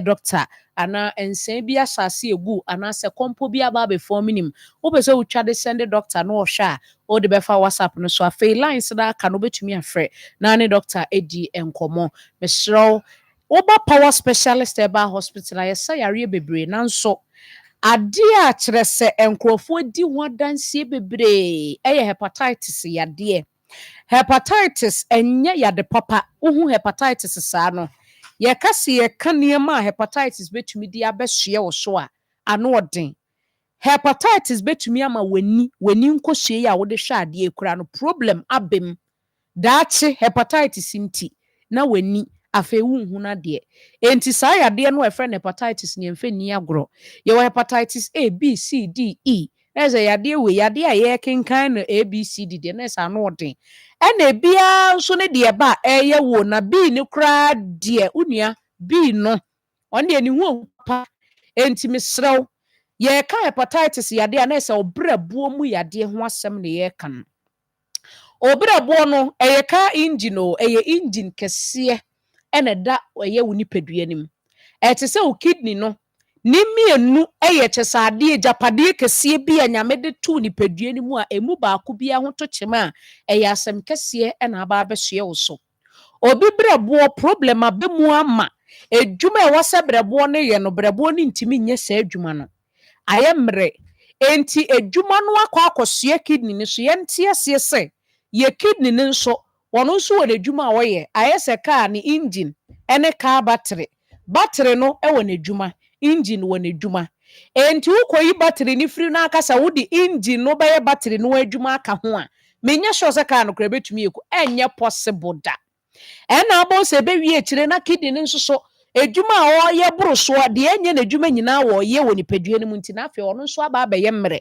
[SPEAKER 14] doctor ana Nsem bi asase egu ana se kompo bi aba be form nim wo pese wo twa de send doctor no hwa o de be fa WhatsApp no so afei lines da aka no betumi afre na ne doctor edi enkomo mesro wo ba power specialist eba hospital ayesa yare bebre nanso ade a kyerɛ sɛ nkurɔfoɔ di ho adansie bebree ɛyɛ hepatitis yadeɛ hepatitis ɛnyɛ yade papa wohu hepatitis saa no yɛka se yɛka nneɛma a hepatitis betumi di abɛhyeɛ wo so a ano ɔden hepatitis betumi ama w'ani nkɔhyie a wode hwɛ adeɛ kura no problem abem daakye hepatitis nti na w'ani afei wunhu na deɛ enti saa yadeɛ no ɛfrɛ no hepatitis ne mfɛ ni agorɔ yɛwɔ hepatitis A B C D E ɛsɛ yadeɛ we yadeɛ a yɛkenkan no A B C D deɛ na ɛsɛ ano ɔden ɛna biara nso ne deɛ ba ɛyɛ wo na B ne koraa deɛ unua B no ɔno deɛ ne ho pa enti mesrɛw yɛka hepatitis yadeɛ a na ɛsɛ ɔbrɛboɔ mu yadeɛ ho asɛm ne yɛka no obrɛboɔ no ɛyɛ ka engine o ɛyɛ engine kɛseɛ ɛna da ɛyɛ wo nipadua nim ɛte sɛ wo kidney no ne mienu ɛyɛ kyɛsaadeɛ japadeɛ kɛseɛ bi a nyame de to nipadua nim a emu baako bi ho to kyem a ɛyɛ asɛm kɛseɛ ɛna aba abɛhyeɛ wo so obi brɛboɔ problem abemu ama edwuma ɛwɔ sɛ brɛboɔ no yɛ no brɛboɔ no ntimi nyɛ saa adwuma no ayɛ mmerɛ enti edwuma no akɔsua kidney no so yɛnte aseɛ sɛ ye kidney ne nso wɔno nso wɔ n'adwuma a wɔyɛ ayɛ sɛ car ne engine ɛne car battery no ɛwɔ n'adwuma engine wɔ n'adwuma enti wokɔyi battery ne firi no aka sɛ wode engine no bɛyɛ battery no adwuma aka ho a menyɛ sure sɛ car no kora bɛtumi yɛku ɛnyɛ possible da ɛna abɔ sɛ ɛbɛwie akyire na kidney ne nso so edwuma a ɔyɛ boro so deɛ ɛnyɛ n'adwuma nyinaa wɔyɛ wɔ nipadua no mu nti na afei ɔno nso aba abɛyɛ mmerɛ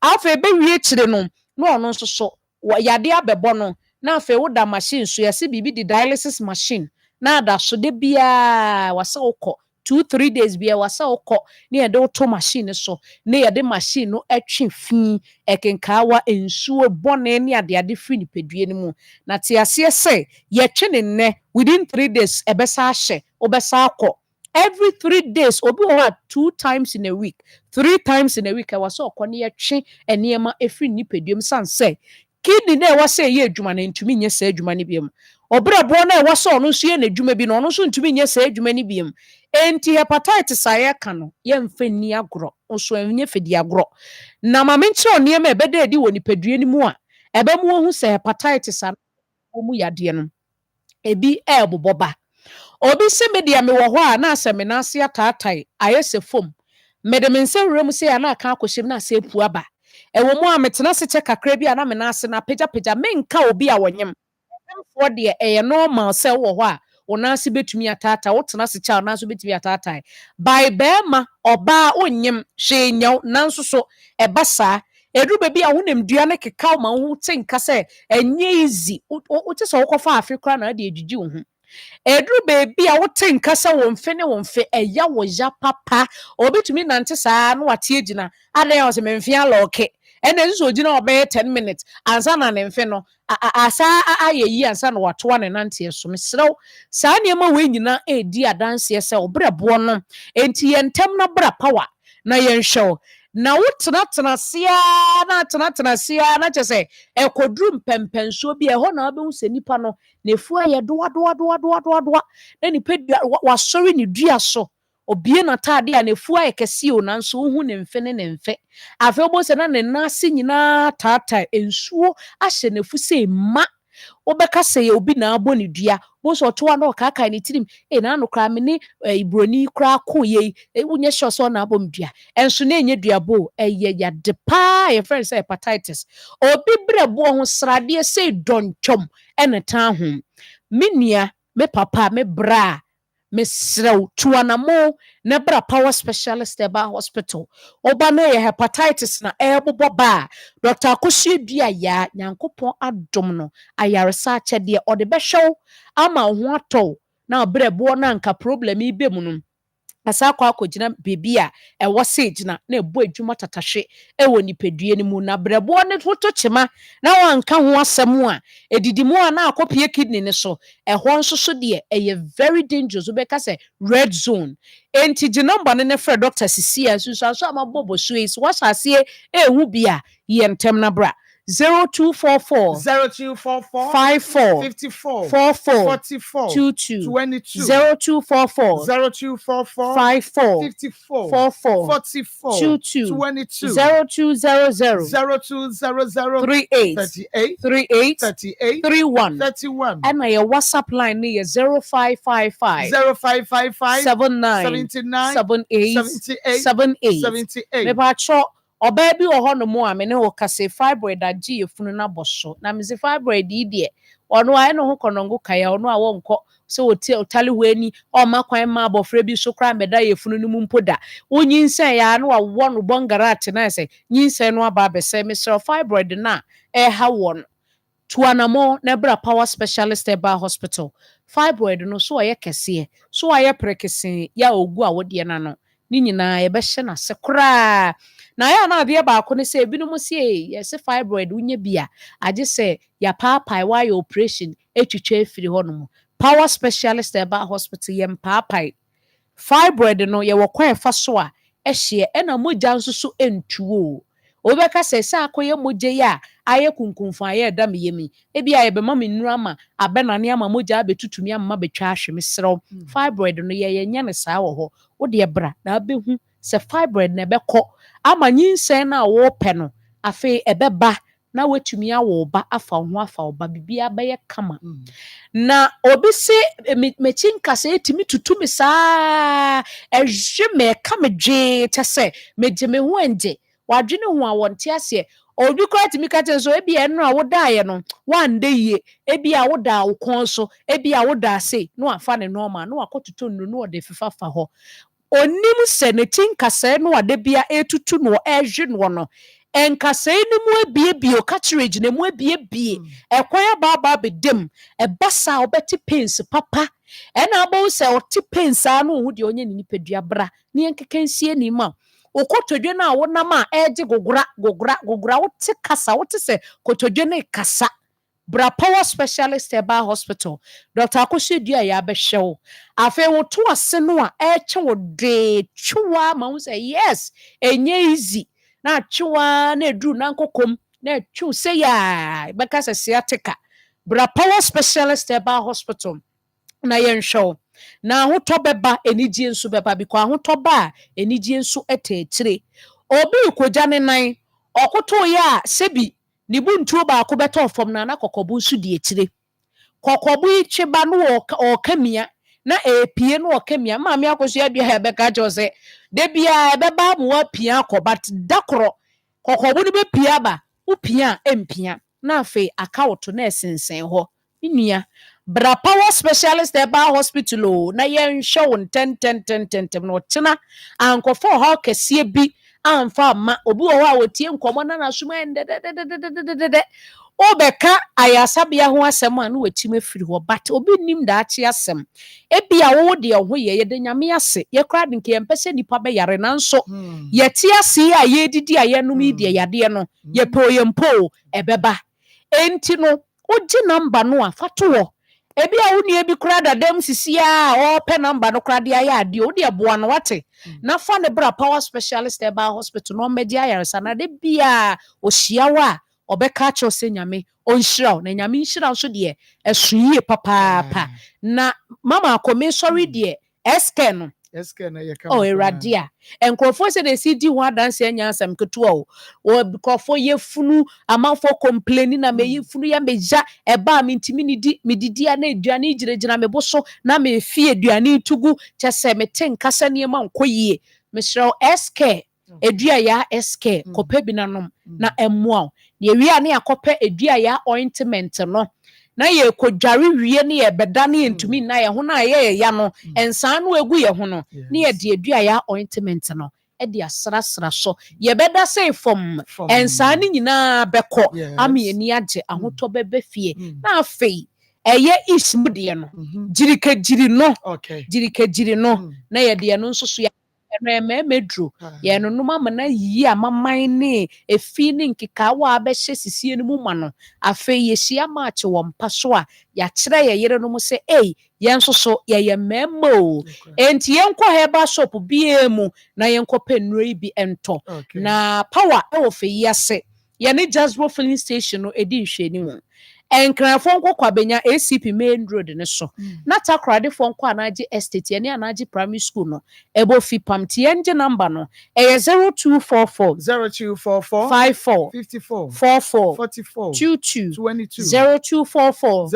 [SPEAKER 14] afei ɛbɛwie akyire no na ɔno nso so yade abɛbɔ no na afei woda machine so yɛsɛ biribi de dialysis machine na ada so de biaa wasa wokɔ 2-3 days bia wasa wokɔ ne yɛde woto machine so ne yɛde machine no atwe fi ɛkenkaawa nsuo bɔne ne adeade firi nipadua no mu na te aseɛ sɛ yɛtwe ne nnɛ within 3 days ɛbɛsa ahyɛ wobɛsa akɔ every 3 days obi wɔ hɔ 2 times in a week 3 times in a week ɛwɔ sɛ ɔkɔ ne yɛtwe nneɛma ɛfiri nipadua mu san sɛ kidney na ɛwɔ sɛ ɛyɛ adwuma no ntumi nyɛ saa adwuma no bi mu Obrabo na ɛwɔ so ɔno nso yɛ n'adwuma bi no ɔno nso ntumi nyɛ saa adwuma no biom. Enti hepatitis a yɛka no yɛmfa nni agorɔ nso ɛnyɛ fɛdi agorɔ. Na ma menkyerɛ nneɛma ɛbɛda adi wɔ nipadua no mu a ɛbɛmu ohu sɛ hepatitis a mu yadeɛ no ebi ɛɛbobɔ ba. Obi sɛ me deɛ mewɔ hɔ a na asɛ me n'ase ataatae ayɛ sɛ fom. Mede me nsa wura mu sɛ a na aka akɔhyɛm na asɛ epu aba. Ɛwɔ mu a metena se kyɛ kakra bi a na me n'ase na pagya menka obi a wɔnyem. Ɛmfoɔ deɛ ɛyɛ normal sɛ wɔ hɔ a wo n'ase betumi ataatae wotena se kyɛ a n'ase betumi ataatae. By bɛrima ɔbaa onyem hwee nyɛw nanso so ɛba saa. Edu baabi a honam dua ne keka ma wo te nka sɛ ɛnyɛ easy. Wote sɛ wokɔfa afe kora na ade edwidwi wo ho. Eduru baby a wote nkasa wonfe ne wonfe eya wo ya papa obetumi nante saa no wate agina adan o se memfe aloke ene nso ogina obey 10 minutes ansa na ne mfe no asa ayeyi ansa na watoa ne nante eso mesrew saa niema we nyina edi adanse se obrebo no enti yentem na bra power na yenhwew na wotena sia na kyese ekodrum pempenso bi eho na obehu se nipa no nefu aye doa na nipa wasori ne dua so obie na taade a nefu aye kese o nanso hu ne mfe ne mfe afi obo se na ne nase nyina tata ensuo ahye nefu se ma obeka se obi na abo ne dua bo so to na okaka ne tirim na anokra me ne ibroni kra ko ye unye sure so na abo mdua enso na enye dua bo eye ya de pa ye friend say hepatitis obi brebo ho srade se dontwom ene ta ho minia me papa me bra me srew tuanamo na bra power specialist eba hospital oba na ye hepatitis na ebobo ba Dr. Akosie dua ya nyankopon adom no ayaresa kyede ode behwew ama ho atɔ na brebo na nka problem ibe mu no asa akogina bebia ɛwɔ sage na ebu adwuma tatahwe ɛwɔ nipadua ne mu na brebo ne toto kyema na wanka ho asɛm a edidimu a na akopie kidney ne so ɛhɔ nso so de ɛyɛ very dangerous obeka sɛ red zone enti di number ne frɛ Dr. Sisia so amabobo so is wasase ehu bia yentem na bra 0244 54 44 22 0244 54 44 22 0200 38 31 and my WhatsApp line is 0555 79 78 me pacho oba bi wo hono mo a me ne wo kase fibroid agi efunu na boso na me se fibroid die ono aye no ho konongo kaya ono a wonko se otali hwani o makwan ma abofra bi so kra meda yefunu no mu mpoda onyinsen ya no wo no bongarate na se nyinsen no aba abese me se fibroid na ha won tuanamo na bra power specialist eba hospital fibroid no so aye kese so aye prekese ya ogu a wode na no ni nyina ye be hye na se kra na ya na ade ba ko ne se ebi no mo se ye se fibroid unye bia age se ya papa wa ya operation etwitwa efiri ho no power specialist eba hospital ye papa fibroid no ye wo kwan fa so a ehye e na mogya nso so entuo obeka se akoye mogye ya aye kunkunfa aye da me yemi ebi aye be ma me nuru ama abenane ama mogya abetutumi ama betwa ahwe me serew fibroid no ye nya ne saa wo ho wo de bra na abehu se fibroid na ebekọ ama nyinsen na wo pɛ no afi ebeba na wetumi awo ba afa ho ba bibia bɛyɛ kama na obi se mechinka se etimi tutumi saa ehwe me ka me dwe tese meje me ho anje wadwene ho a wonte ase obi ko atimi ka tenso ebi eno a woda ye no wande yie ebi a woda wo kon so ebi a woda ase no afa ne normal no akototo nnu no de fifa fa ho onim se ne tinkasa no ade bia etutu no ehwe no no enkasa ni mu abie cartridge ne mu abie ekwan baba bedem ebasa obeti pains papa ena abo se oti pains anu hu de onye ni nipadua bra ne enkekensie ni ma okotodwe na wonam a eje gogora wote kasa wote se kotodwe ne kasa bra power specialist eba hospital Dr. Akosie dua ya behwew afa wo to ase no a eche wo de twa ma wo say yes enye easy na twa na edu na nkokom na twu se ya beka se sciatica bra power specialist eba hospital na yɛnhwɛ na ahotɔ bɛba enigye nso bɛba because ahotɔ ba enigye nso ɛtɛɛkyire obi kogya ne nan ɔkoto yɛ a sebi ne buntuo baako bɛtɔ fam na kɔkɔbu nso di akyire kɔkɔbu yi tweba no ɔkamia na epie no ɔkamia maame akoso adua ha bɛka kyerɛ sɛ de bia ɛbɛba mu apia akɔ but dakoro kɔkɔbu no bɛpia ba upia empia na afei akawoto na ɛsensɛn hɔ nnua bra power specialist eba hospital o na yɛnhwɛ wo ntɛntɛntɛntɛntɛm na ɔkyena ankɔfo hɔ kɛseɛ bi amfa ama obi wɔ hɔ a wɔtie nkɔmmɔ na nasoma ndɛdɛdɛdɛdɛdɛdɛ obɛka ayasabea ho asɛm a no wɔtim afiri hɔ but obi nim daakye asɛm ebi a wo de ho yɛde nyame ase yɛkora de nke yɛmpɛ sɛ nipa bɛyare nanso yɛte ase a yɛdidi a yɛnom yi deɛ yadeɛ no yɛpɛ yɛmpo ɛbɛba enti no wogye namba no a fato hɔ ebi a woni ebi kora dadam sisi a ɔpɛ namba no kora de ayɛ adeɛ wode aboa no wate na fa ne bra power specialist eba hospital no mmɛgye ayaresa na de bia ohyia wo a ɔbɛka kyerɛ sɛ nyame ɔnhyira wo na nyame nhyira nso deɛ ɛso yie papaapa na mama akɔme sɔre deɛ ɛskɛ no Awurade a nkurɔfoɔ sɛ de si di ho adanse anya asɛm ketewa o nkurɔfoɔ yɛfunu amanfoɔ complaini na meyi funu ya meja ɛba a mentimi medidi a na aduane gyinagyina me bo so na mefie aduane tugu kyɛ sɛ mete nkasa nneɛma nkɔ yie mesrɛ ɛskɛ edua ya ɛskɛ kɔpɛ bi nanom na ɛmmoa wo na ewia ne akɔpɛ edua ya ointment no na ye kodware wie ne ye beda ne ntumi na ye ho na ye ya no ensan no egu ye ho no ne ye de adua ya ointment no e de asrasra so ye beda say from ensan ne nyina beko ami ani age ahoto bebe fie na afei eye ismu de no jirike jiri no na ye de no nso so ya medro ye no noma mana yi amaman ne efi ne nkeka wa abɛhye sisie no mu ma no afei ye hia match wo mpa so a ya kyerɛ ye yere no mu sɛ yen so so ye memo enti yen kɔ heba shop bia mu na yen kɔ penro yi bi ento na power e wo fe yi ase ye ne Jasbo filling station no edi nhwɛni mu enkrafo nkɔ kwabenya ACP main road ne so na takrade fo nkɔ anaje estate ye ne anaje primary school no ebo fi pam tie nje number no 0244 54 44 22 0244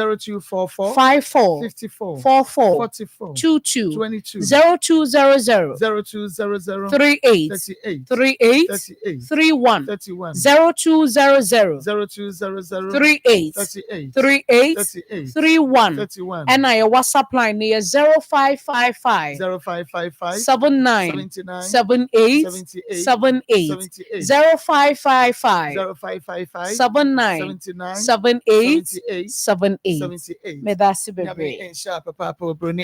[SPEAKER 14] 54 44 22 0200 38 31 0200 38 31 and I WhatsApp line near 0555 79 78 78 0555 79 78 78 me that's baby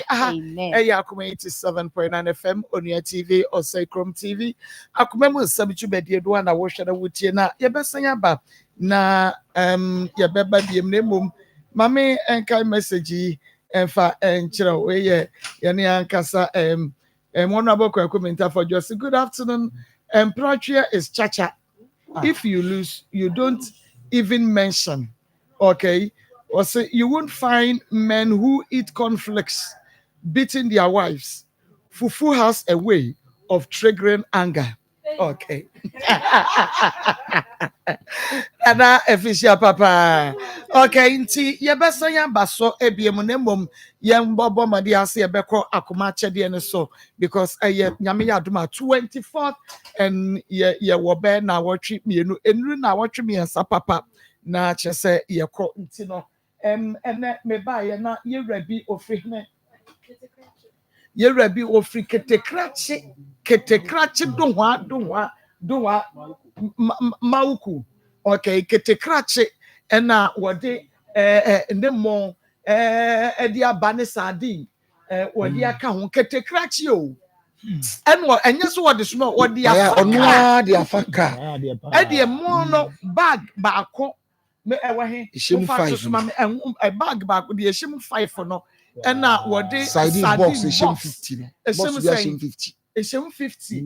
[SPEAKER 13] amen eya Akoma 87.9 FM Onua TV or Chrome TV Akoma mu sabichu bedie do na wo hwere wotie na ye besanya ba na ya beba biem na mum mame enkai message enfa enkyerɛ we ye ne ankasa honorable commenter for just good afternoon Project is chacha if you lose you don't even mention okay or say you won't find men who eat cornflakes beating their wives. Fufu has a way of triggering anger. Okay. Ana efficient papa. Okay, nti ye besa yan baso ebiemu na mom ye mbobo made ase ye beko Akoma chede ne so because ye nyame ya adoma 24th and ye wo be na wotwe mienu enru na wotwe miensa papa na chese ye ko nti no ene me ba ye na ye rabi ofihne ye rabi ofri ketekrachi donwa mauku okay ketekrachi ena wode ndemo edi abane sardine wode aka ho ketekrachi o enwo enye so wode so wode afaka
[SPEAKER 5] onwa de afaka
[SPEAKER 13] edi mo no bag baako me ewe he bag baako de eshim 5 no ena wode
[SPEAKER 5] sardine box eshim 50 no box de eshim 50
[SPEAKER 13] eshim 50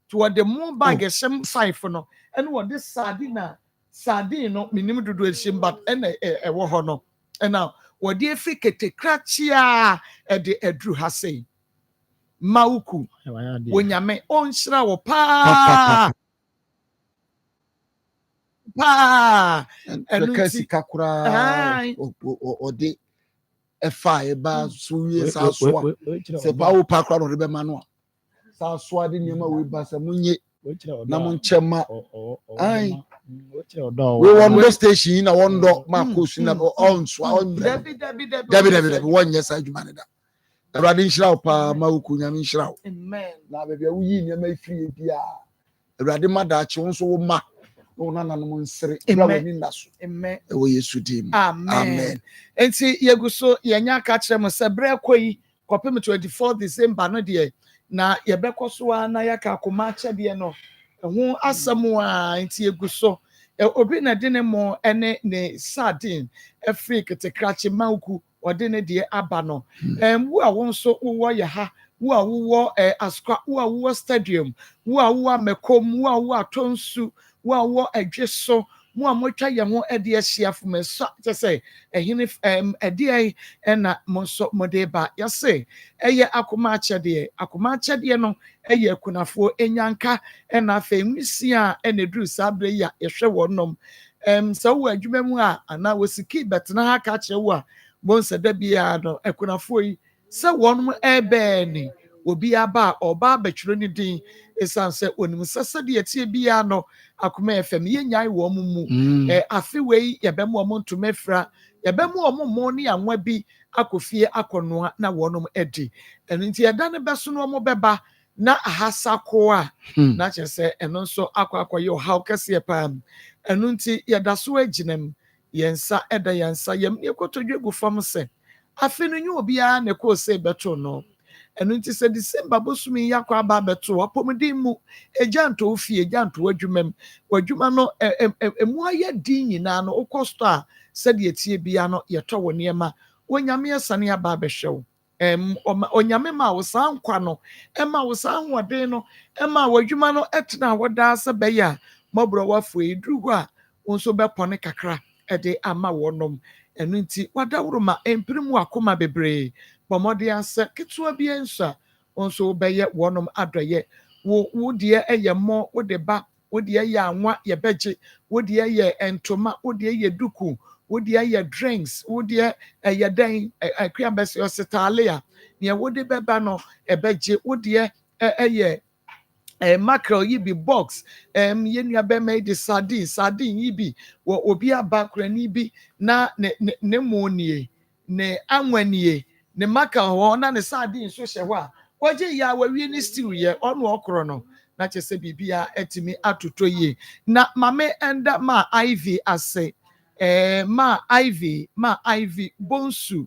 [SPEAKER 13] to the more bag eshim 5 no ena wode sardine no minim dodo eshim but ena ewo ho no And now what the free ketekrachia at the edru hase mauku when ya me on shra wo pa
[SPEAKER 5] and kasi kakura o de efa eba so ye sa so se pa wo pa kra no be manu sa so ade niam we ba se munye na mun chema ai we won do station na won do ma ko su na on so on dabi won yes adwuma ne da awrade nhyira pa ma wo kunya nhyira
[SPEAKER 13] amen
[SPEAKER 5] na be bia wo yi niam afiri bia awrade ma da che won so wo ma no na no nsere bra wani ndaso
[SPEAKER 13] amen
[SPEAKER 5] e wo yesu dim
[SPEAKER 13] amen enti yeguso yenya ka kire mo se bre koyi kopem 24 December no de na yebekọ so na yaka Akoma ache de no ho asem a enti yeguso obi na de ne mo ene ne sardine efri ketekrachi mauku ode ne de aba no wo a won so wo ye ha wo a wo askwa wo a wo stadium wo a wo mekom wo a wo atonsu wo a wo adweso mo a motwa ye ho ede ahia fome so te say ehine ede na mo so mode ba ye say eye Akoma ache de no eye kunafo enyanka na afa nwisi a na duru sabre ya ehwe wonom so wo adwuma mu a ana wosiki betena ha ka che wo a mo nsada bia no ekunafo yi se wonom ebeni obi aba oba betwiro ni din esanse onim sese de etie bia no Akoma FM yenyai wo mu afi wei yebemu omo ntumefra yebemu omo mo ne anwa bi akofie akonoa na wonom edi enti yeda ne beso no omo beba na ahasa ko a na chese eno nso akwakoye ohaw kase pam enu nti yeda so aginem yensa eda yensa yem ekotodwe gu fam se afi no nyu obi a ne ko se beto no enu nti se December bosumi yakwa ba beto apomdi mu ejanto ofie ejanto wadwuma no emu aye din nyina no okosto a se de etie bia no yeto wo niema onyame asane aba behwew onyame ma wo san kwa no ema wo san wode no ema wadwuma no etena woda se be ya mobro wafo edrugo a wonso bepone kakra ede ama wonom enu nti wadawro ma empirimu Akoma bebre bomode ase ketua bi ensa wonso beye wonom adoye wo de eye mo wo de ba wo de eye anwa ye beje wo de eye entoma wo de eye duku wo de eye drinks wo de eye dan akriambese ositalia ne wo de beba no ebeje wo de eye mackerel yi bi box yenua be made the sardine yi bi wo obi abakra ni bi na ne monie ne anwanie ne mackerel ho na ne sardine so hye ho a kwaje ya wawie ni stew ye onu okro no na chese bibia etimi atoto yi na mame enda ma iv ase ma iv bonsu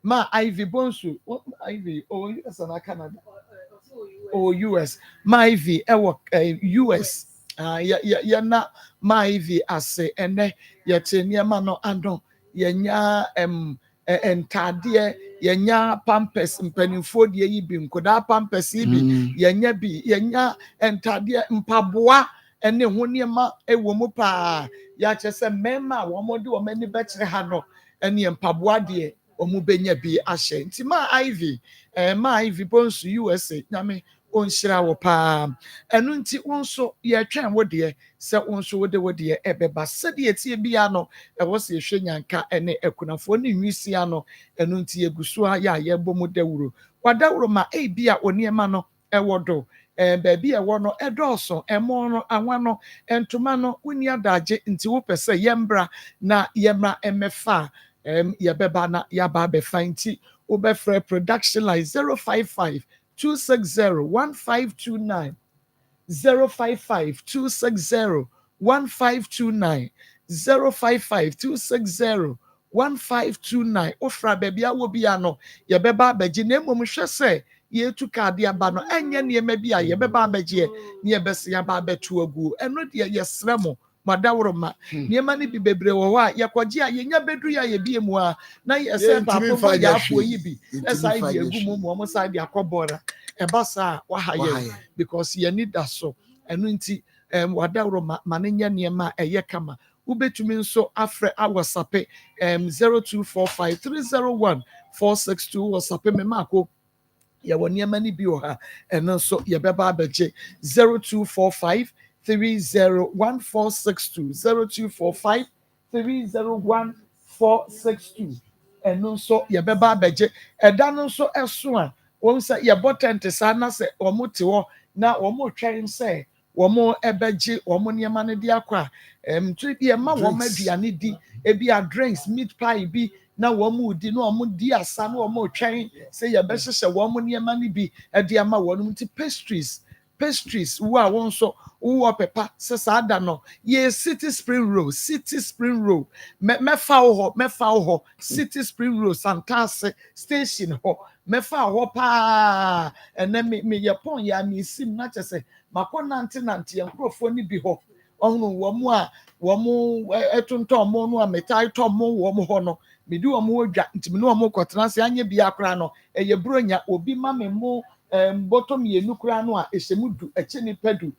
[SPEAKER 13] ma iv bonsu iv o sana Canada or US my V US ya na my V ase ene ya niema no ando yenya entade yenya pampers mpanimfo de yi bi nkoda pampers yi bi yenya entade mpaboa ene ho niema ewo mu pa ya chese mema wo mo de wo mani bekire ha no ene mpaboa de omu benya bi ahye nti ma iv bonsu USA nyame onhyira wo pa enu nti wonso ye twen wo de se wonso wo de ebeba se de etie bia no ewo se ehwe nyanka ene ekunafo ne nwisi ano enu nti egusu a ye bomu dawuro wadawuro ma bia oniema no ewo do baabi ewo no edoso emo no anwa no entoma no woni adaje nti wo pese yembra na yemra emefa yebeba na yaba be fanti obefre production line 055 260 1529 055 260 1529 055 260 1529 ofra baby awo bia no yebeba abeje na emom hwe se yetu kaade aba no enye ne ema bia yebeba abeje ne yebese yaba abetu agu eno de yesremo madawro ma niema ne bi bebre wo a yekoje a yenya bedru ya yebie mu a na yese papa ya afo yi bi esa yi egu mu mo side akobora ebasa wa haye because ye need that so enu nti wadawro ma ne nya niema eye kama wobɛtumi nso afrɛ awɔsape 0245 301 462 wɔsape me maako yɛwɔ nneɛma no bi wɔ ha ɛno nso yɛbɛba abɛgye 0245 301 462 0245 301 462 ɛno nso yɛbɛba abɛgye ɛda no nso ɛso a wɔn sɛ yɛbɔ tent saa na sɛ wɔn te hɔ na wɔn twɛn sɛ wɔn ɛbɛgye wɔn nneɛma no de akɔ a ntiri bi ɛma wɔn aduane di ebi a drinks meat pie bi na wɔn di na wɔn di asa na wɔn twɛn sɛ yɛbɛhyehyɛ wɔn nneɛma no bi ɛde ama wɔn ti pastries wo a wɔn nso wowɔ pepa sɛ saa da no yɛ city spring roll mɛfa wo hɔ city spring roll santase station hɔ mɛfa hɔ paa ɛnɛ meyɛ pɔn yɛ a mesim na kyɛ sɛ makɔ nante nkurɔfoɔ no bi hɔ ɔhunu wɔn a wɔn ɛtontɔn mo no a metaa tɔn mo wɔn hɔ no mede wɔn wɔ dwa ntumi ne wɔn kɔtena ase anya bi akora no ɛyɛ buronya obi ma me mo bɔtɔ mmienu kora no a ɛhyɛ mu du ɛkyɛ nipa du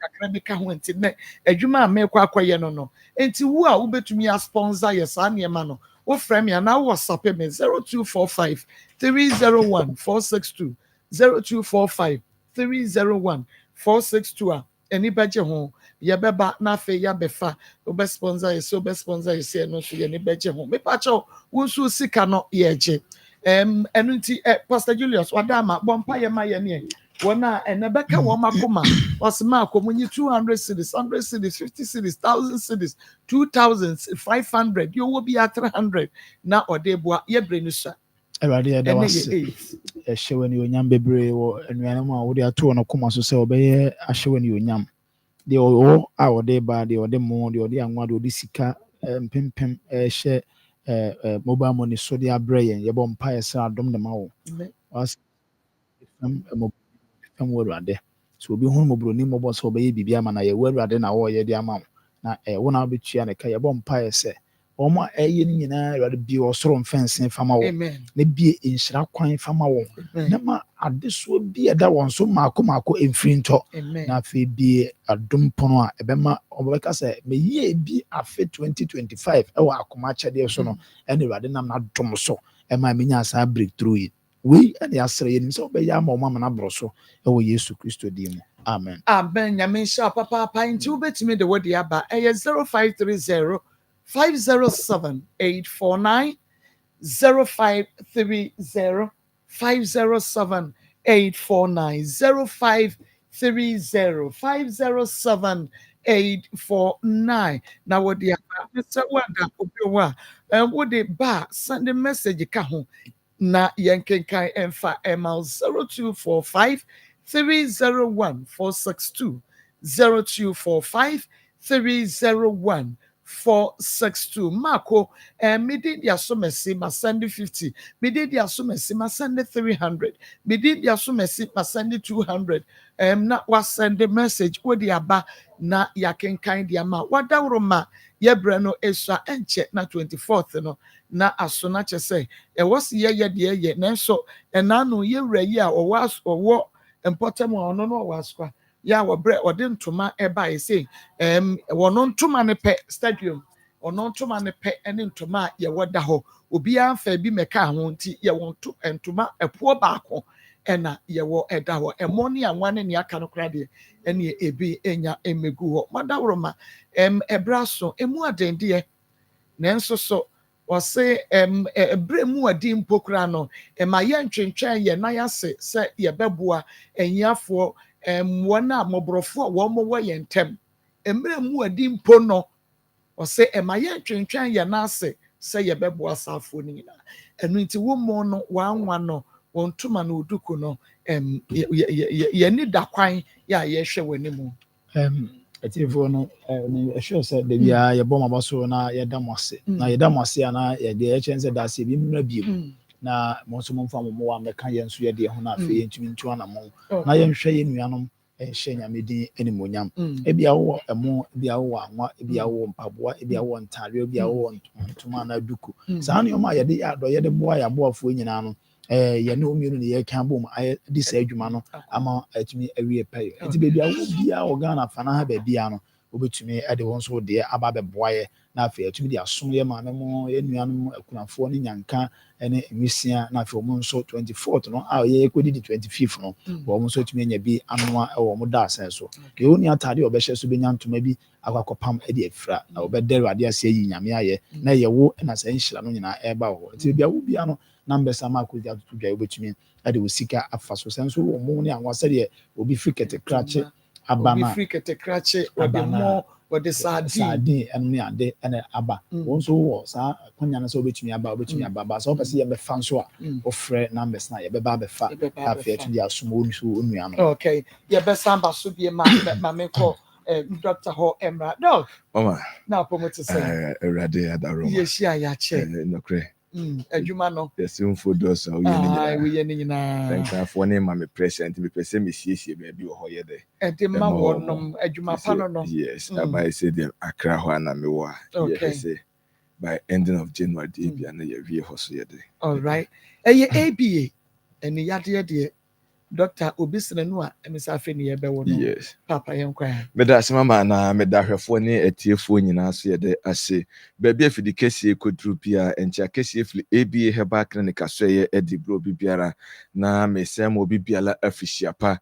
[SPEAKER 13] kakra bi ka ho nti nɛ adwuma a mɛkɔ akɔyɛ no nti wo a wobɛtumi a sponsor yɛ saa nneɛma no wofrɛ me anaa wɔsape me 0245 301 462 0245 301 462 a ɛni bɛgye ho yɛbɛba na afei yɛabɛfa wobɛ sponsor yɛ sɛ no nso yɛni bɛgye ho mepakyɛw wo nso sika no yɛgye ɛno nti Pastor Julius wadama bɔmpa yɛ ma yɛ ne wɔn a ɛnɛ bɛka wɔn akoma ɔsema akoma nyi 200 cedis 100 cedis 50 cedis 1000 cedis 2500 yɛwɔ bi a 300 na ɔde boa yɛbrɛ no sa
[SPEAKER 1] Awurade yɛda wase ɛhyɛ w'ani onyam bebree wɔ anuanom a wode ato wɔn koma so sɛ wɔbɛyɛ ahyɛ w'ani onyam deɛ ɔwɔ a wɔde ba deɛ ɔde mo deɛ ɔde anwa deɛ ɔde sika mpempem ɛhyɛ mobile money so de abrɛ yɛn yɛbɔ mpaeɛ sɛ adom de ma wo wase Awurade so obi hu mmɔborɔni mmɔbɔ sɛ ɔbɛyɛ biribi ama na yɛwɔ Awurade na wɔyɛ de ama wo na wo na wobɛtua ne ka yɛbɔ mpaeɛ sɛ wɔn a ɛyɛ no nyinaa Awurade bie ɔsoro mfɛnsee fama wɔ na bie nhyira kwan fama wɔ na ma adesoɔ bi ɛda wɔn so maako mfiri ntɔ na afei bie adom pono a ɛbɛma ɔbɛka sɛ meyie bi afe 2025 ɛwɔ akoma akyɛdeɛ so no ɛne Awurade nam n'adom so ɛma menya saa breakthrough yi wei ɛne asrɛ yɛnim sɛ wobɛyɛ ama wɔn ama n'aborɔ so ɛwɔ Yesu Kristo din mu amen nyame nhyɛ papaapa nti wobɛtumi de wode aba ɛyɛ 0530 507-849 0530 507-849 0530 507-849 na wode aba sɛ wada obiwa wode ba send message ka ho na yɛnkenkan ɛmfa ɛma 0245 301 462 0245 301 462 Marco midi dia somesi ma send 50 midi dia somesi ma send 300 midi dia somesi ma send 200 na wa send the message odi aba na yakenkan dia ma wadawro ma yebre no esua enche na 24th no na aso na che say e was ye de nanso enano yewra yi a owo important one no waskwa ya wabrɛ ɔde ntoma ɛba ɛsɛ wɔno ntoma ne pɛ stadium ɔno ntoma ne pɛ ɛne ntoma a yɛwɔ da hɔ obiara mfa bi mɛka ho nti yɛwɔ ntoma ɛpoɔ baako ɛna yɛwɔ ɛda hɔ ɛmɔ ne anwa ne aka no kora deɛ ɛne ebi enya emegu hɔ madaworoma ɛbra so emu adendeɛ nanso so wɔse ɛbrɛ mu adi mpokura no ɛma yɛ ntwentwɛn yɛ na yɛase sɛ yɛbɛboa ɛnyiafoɔ wɔn a mmɔborɔfoɔ a wɔn wɔ yɛn ntɛm mmerɛ mu adi mpo no ɔsɛ ɛma yɛn twentwɛn yɛn ase sɛ yɛbɛboa saafoɔ no nyinaa ɛno nti wɔn mu no wɔanwa no wɔn ntoma no oduku no yɛni da kwan yɛ a yɛhwɛ wɔn anim. Ɛtifoɔ no ɛhwɛ sɛ da biara yɛbɔ maba so na yɛda mo ase na yɛda mo ase a na yɛde yɛkyɛn sɛ da ase bi mmra biem na mo nso momfa mo wa mɛka yɛn nso yɛde ho na afei yɛntumi ntu anamo na yɛnhwɛ yɛn nuanom ɛnhyɛ nyame din animonyam ebi awo ɛmo ebi awo anwa ebi awo mpaboa ebi awo ntare ebi awo ntoma na duku saa nneɛma a yɛde adɔ yɛde boa yɛaboafoɔ nyinaa no yɛne omienu ne yɛka bom ayɛ de saa adwuma no ama atumi awie pɛyɛ nti baabi awo bia wɔ Ghana fa na ha baabia no
[SPEAKER 11] wobɛtumi de wɔn nso deɛ aba bɛboa yɛ na afei atumi de asom yɛ maame mo yɛ nuanom akunafoɔ ne nyanka ne nwisia na afei wɔn nso 24th no a yɛ kɔdi di 25th no wɔn nso atumi anya bi anoa wɔ wɔn da asɛn so deɛ wɔn ni ataade a ɔbɛhyɛ so bɛnya ntoma bi akɔkɔpam de afira na wɔbɛda awurade ase yi nyame ayɛ na yɛwo na sɛ nhyira no nyinaa ɛreba wɔ hɔ nti bia wo bia no na mbɛsa ma akɔdi atoto dwa wobɛtumi de wo sika afa so sɛ nso wɔn mu ne anwa sɛdeɛ obi firi kɛtɛkrakye aba na
[SPEAKER 1] obi firi kɛtɛkrakye wɔde mmɔ wɔde
[SPEAKER 11] saadin ɛno ne ade ɛna aba wɔn nso wɔ saa akɔnya no sɛ wobɛtumi aba ba sɛ wɔpɛ sɛ yɛbɛfa nso a wɔfrɛ numbers na yɛbɛba abɛfa afei ɛto de asom wɔn nso onua no
[SPEAKER 1] okay yɛbɛsa aba so bie ma mekɔ Dr. Ho Emra dog
[SPEAKER 4] mama
[SPEAKER 1] na promote say
[SPEAKER 4] awurade adaro
[SPEAKER 1] yɛhyia yɛakyɛ
[SPEAKER 4] nokre
[SPEAKER 1] adwuma no
[SPEAKER 4] yɛsimfo dɔs a
[SPEAKER 1] woyɛ ne nyinaa
[SPEAKER 4] nkrafoɔ ne ma me present mepɛ sɛ mesiesie baabi wɔ hɔ yɛ dɛ
[SPEAKER 1] ɛde ma wɔnom adwuma pa no
[SPEAKER 4] yes abayɛ sɛ deɛ akra hɔ a na mewɔ a yɛhwɛ sɛ by ending of January de bia na yɛwie hɔ so yɛ dɛ
[SPEAKER 1] all right ɛyɛ ABA ɛne yadeɛ deɛ Doctor Obisina no a emisafe ne yɛbɛwɔ no
[SPEAKER 4] yes
[SPEAKER 1] papa yɛnkwa
[SPEAKER 4] meda asema ma na meda hwɛfoɔ ne atiefoɔ nyinaa so yɛde ase baabi afidi kɛsie koduru bia ɛnkyɛ kɛsie fili ABA Herbal Clinic so yɛ edi bro bibiara na mesɛm obi biala afihyia pa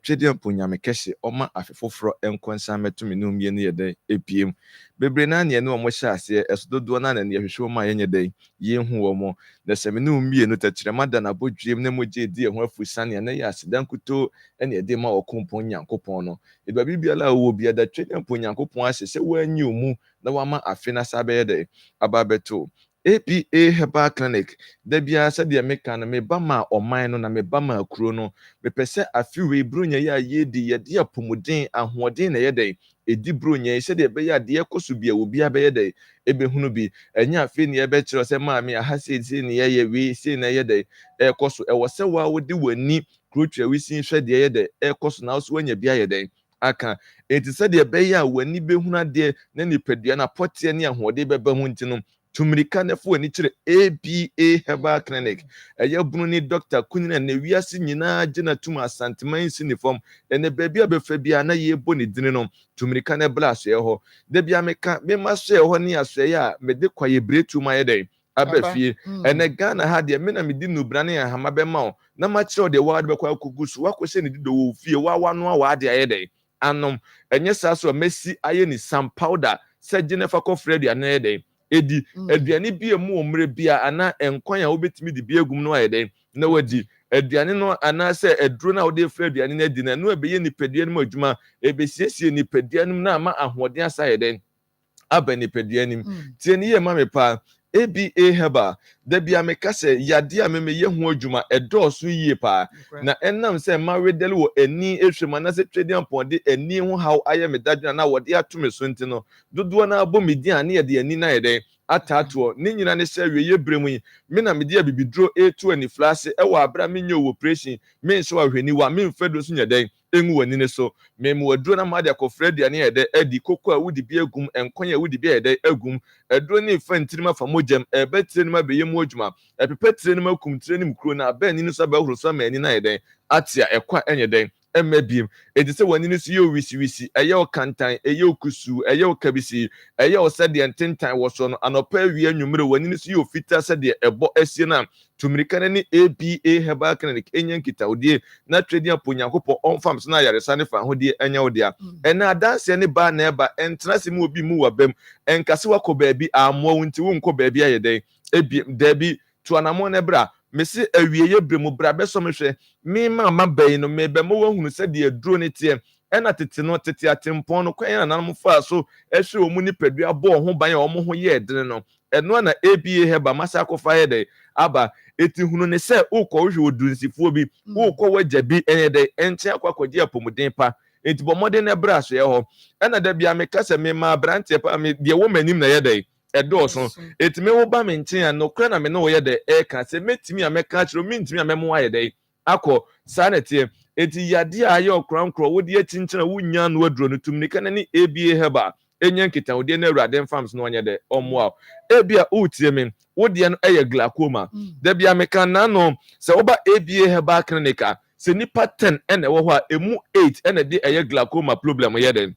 [SPEAKER 4] twedi mponyame kɛse ɔma afefoforo enkonsa metumi no mie ne yɛde epiem bebre na ne ne ɔmo hyɛ ase ɛsododo na ne yɛhwehwɛ ɔmo ayɛ nyɛde yehu ɔmo na sɛme no mie no takyerɛma da na bodwiem ne mogye di ɛho afusan ne yɛ asedan kuto ɛne ɛde ma ɔkompon nyankopɔn no edba bibiala wo bia da twedi mponyankopɔn ahye sɛ wanyi omu na wama afe na sabɛyɛ de ababeto APA Herbal Clinic da bia sɛ deɛ meka no meba ma ɔman no na meba ma akuro no mepɛ sɛ afiwe bronya yɛ yɛdi yɛde apomuden ahoɔden na yɛde edi bronya yɛ sɛ deɛ bɛyɛ adeɛ kɔso bia obi abɛyɛ de ebehunu bi ɛnya afi ne yɛbɛkyerɛ sɛ maame aha sɛ ne yɛyɛ wi sɛ na yɛde ɛkɔso ɛwɔ sɛ wa wode w'ani kurotwa wisin hwɛ deɛ yɛde ɛkɔso na so wanya bi ayɛ de aka enti sɛ deɛ bɛyɛ a w'ani behunu adeɛ na nipadua na pɔteɛ ne ahoɔden bɛba ho nti no tumirika nefo ani kyerɛ APA Herbal Clinic ɛyɛ bunu ni Dr. Kunina na wiase nyinaa gyina tuma asanteman si ne fam ɛne baabi abɛfa bia na yɛbɔ ne dini no tumirika ne bla so ɛhɔ da bia meka me ma so ɛhɔ ne asoɛ a me de kwaye bretu ma yɛdɛ aba fie ɛne Ghana ha deɛ me na me di nubra ne ahama bɛma o na ma kyerɛ de wa de bɛkɔ akugu so wakɔhyɛ ne dido wɔ fie wa no wa de ayɛdɛ anom ɛnyɛ saa so a mesi ayɛ ni sam powder sɛ Jennifer Kofredi anɛdɛ edi aduane bia mu omre bia ana enkwan a wobetimi di bia gum no ayɛdɛ na wadi aduane no ana sɛ eduro na wode fra aduane na di na no ebeye nipadua no adwuma ebesiesie nipadua no na ama ahoɔden asa ayɛdɛ aba nipadua nim tie ne yɛ ma me pa ABA Herbal da bia me ka sɛ yade a me yɛ ho adwuma ɛdɔɔso yie pa na ɛnam sɛ ma wedel wɔ ani ehwem na sɛ twedi ampɔde ani ho haw ayɛ me dadwena na wɔde ato me so nti no dodoɔ na abɔ me di ane yɛde ani na yɛde ataato ne nyina ne sɛ wie bremu yi me na me de abibidro etu ani flase ɛwɔ abra me nyɛ operation me nso ahwani wa me mfa do so nyɛ dɛn engu wani ne so me mu aduro na ma de akɔfra aduane yɛde adi koko a wodi bi agum enkwan a wodi bi yɛde agum aduro ne fa ntirima fa mogem ɛbɛtire ne ma bɛyɛ mu adwuma ɛpepe tire ne ma kum tire ne mu kuro na abɛn ni no so abɛhoro so ma ani na yɛde atia ɛkwa ɛnyɛ dɛn ɛmɛ biem edi sɛ wani no so yɛ wisi ɛyɛ okantan ɛyɛ okusu ɛyɛ okabisi ɛyɛ osɛdeɛ ntentan wɔ so no anɔpa awie anwumere wani no so yɛ ofita sɛdeɛ ɛbɔ asie na tumirika ne APA Herbal Clinic enya nkitahodie na twedi aponyankopɔ ɔmfam so na yaresa ne fa hodie enya wodia ɛna adanse ne ba na ɛba ɛntena se mu obi mu wabam ɛnkase wakɔ baabi amoa wonti wonkɔ baabi ayɛ dɛn ebi dabi tuanamo ne bra mesi awie ye bremu bra beso mehwe me ma bɛyi no me bɛ mo wahunu sɛ de aduro ne tie ɛna tete no tete atempɔn no kwan na nanum fa so ɛhwe omu ni padua bɔ ho ban a ɔmo ho yɛ edene no ɛno na ABA Herbal masa akɔfa yɛ de aba eti hunu ne sɛ ukɔ hwe odunsifuo bi ukɔ wagya bi ɛyɛ de ɛnkyɛ akɔkɔgye apomuden pa eti bɔ mɔden ne bra so yɛ hɔ ɛna da bia me kasa me ma brantie pa me de wo manim na yɛ de ɛdɔɔso etime wo ba me nkyɛn a nokora na me no yɛ de ɛka sɛ metimi a mɛka kyerɛ me ntimi a mɛmo ayɛ de akɔ saa na tie eti yade a ayɛ ɔkronkro wo de akyinkyɛn wo nya no aduro no tumni kana ne ABA Herbal enya nkita wo de na awurade mfams no ɔnyɛ de ɔmo a ebia utie me wo de no ɛyɛ glaucoma da bia meka na no sɛ wo ba ABA Herbal Clinic a sɛ nipa 10 ɛna ɛwɔ hɔ a emu 8 ɛna de ɛyɛ glaucoma problem yɛ de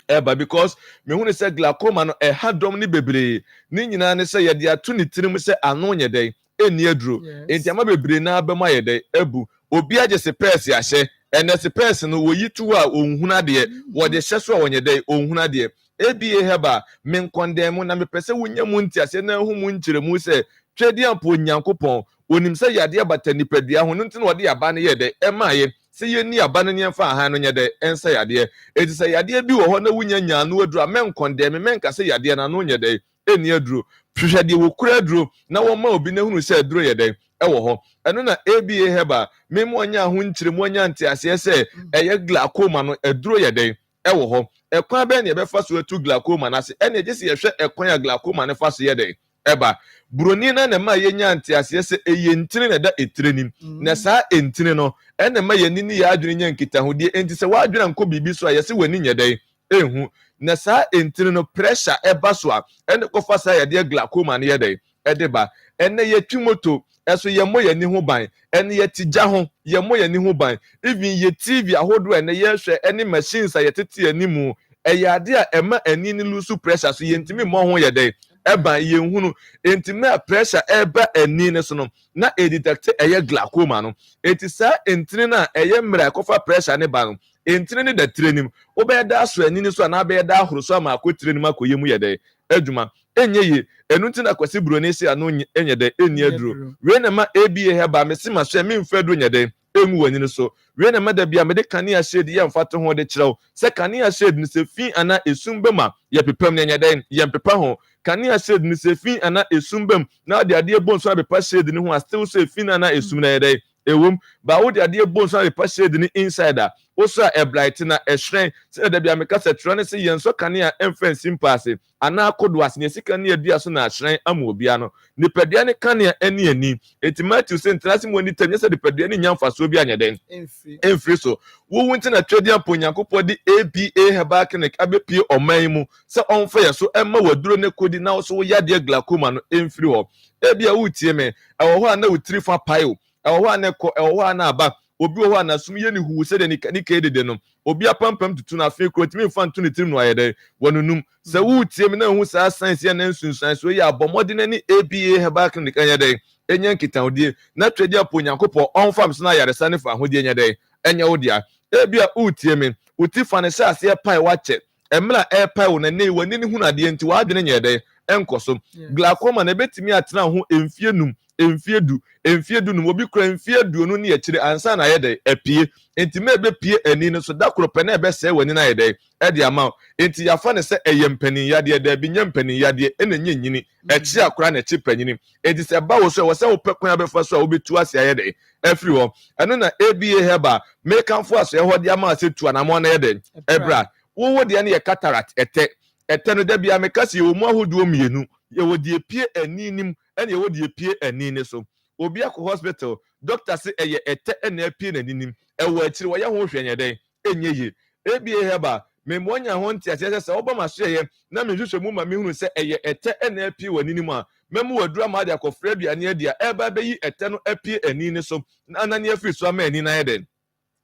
[SPEAKER 4] eba because me hu ne say glaucoma no ha dom ni bebre ni nyina ne say ye de ato ne tirim say ano nye den eni aduro enti ama bebre na ba ma ye den ebu obi agye se purse ahye ene se purse no woyi tu a onhuna de wo de hye so a wonye den onhuna de ebie heba men condemn na me pese wunya mu ntiase na hu mu nkyere mu say twedi ampo nyankopon onim say yade abata nipadua ho nti na wo de aba ne ye den emaye se ye ni aba ne nfa han no nye den ensa yade eti say yade bi wo ho na wunya nyaano aduru men condemn men ka say yade na no nye den eni aduru hwehwe de wo kura aduru na wo ma obi na hunu say aduru ye den ewo ho eno na ABA heba memo anya ho nkyere mu anya ntiase say eye glaucoma no aduru ye den ewo ho ekwan be na ye be fa so atu glaucoma na se ene je se ye hwe ekwan ya glaucoma ne fa so ye den eba broni na ma ye nya ntiase se eye ntire na da etire na saa entire no ene ma ye nini ya adwene nya nkitahode enti se wa adwene nko bibi so a ye se wani nya den ehu na saa entire no pressure eba so a ene ko fa saa ye de glaucoma ne ye den edeba ene ye twimoto eso ye mo ye ni ho ban ene ye tija ho ye mo ye ni ho ban even ye TV ahodo ene ye hwe ene machines a ye tete animu eye ade a ema ani ni lose pressure so ye ntimi mo ho ye den eba ye hunu entime pressure eba ani ne so no na e detect eye glaucoma no eti saa entine na eye mra kofa pressure ne ba no entine ne da trenim obeda so ani ne so na be da ahoro so ma akotrenim akoye mu ye den adwuma enye ye enu ntina kwasi broni si anu enye de eni aduro we na ma ABA heba me si ma so me mfa aduro nye de emu wani no so we na ma da bia me de kania shade ye mfa to ho de kirew se kania shade ni se fi ana esumbema ye pepam nye de ye mpepa ho kania shade ni se fi ana esumbem na de ade bonso abepa shade ni ho a still se fi ana esum na ye de ewom ba wo de ade bonso abepa shade ni insider oso a bright na ehwen se da bia me kasa tro ne se yenso kania emfa simpase ana akodo asne sika ne adua so na ahwen ama obia no nipadua ne kania ani ani eti Matthew se ntrase mo ni tanye se nipadua ne nyamfa so bia anya den emfiri so wo wunti na twedi ampo nyankopɔ de ABA Herbal Clinic abepie ɔman mu se ɔmfa ye so emma waduro ne kodi na so yade glaucoma no emfiri ho ebia wutie me ɛwɔ ho ana wutiri fa paio ɛwɔ ho ana kɔ ɛwɔ ho ana aba obi wo ho ana sum ye ni hu se de ni ka dede no obi apampam tutu na fe krotimi mfa ntu ne tirim no ayede wonunum se wutie me na hu sa science ye na nsunsan so ye abomode na ni ABA Herbal Clinic anya de enya nkitahodie na twedi apo nyankopɔ ɔnfam so na yaresa ne fa hodie nya de enya wodia ebia wutie me uti fa ne sha ase pai wache emla pai wo na nei wani ni hu na de nti wa adwene nya de enkoso glaucoma na betimi atena ho emfie num emfie du num obi kura emfie du no ne yakire ansa na ye de apie enti me be pie ani no so da kro pe na ebe se wani na ye de e de ama enti ya fa ne se eyempani yade de bi nyempani yade ena nyanyini echi akura na echi panyini enti se ba wo so wo se wo pekwan abefa so a wo betu ase ye de afri ho eno na ABA Herbal make am for aso ye ho de ama se tu anamo na ye de ebra wo de ne ye cataract ete no da bia meka se wo mu ahodo mienu ye wo de pie ani nim ene ye wo de pie ani ne so obi akọ hospital doctor say eye ete ena pie na ninim ewo akiri wo ye ho hwenye den enye ye ABA Herbal me monya ho ntiase se oba ma so ye na me hwehwe mu ma me hunu se eye ete ena pie wa ninim a memu wadura ma de akofra aduane adia eba beyi ete no apie ani ne so na anani afiri so ama ani na ye den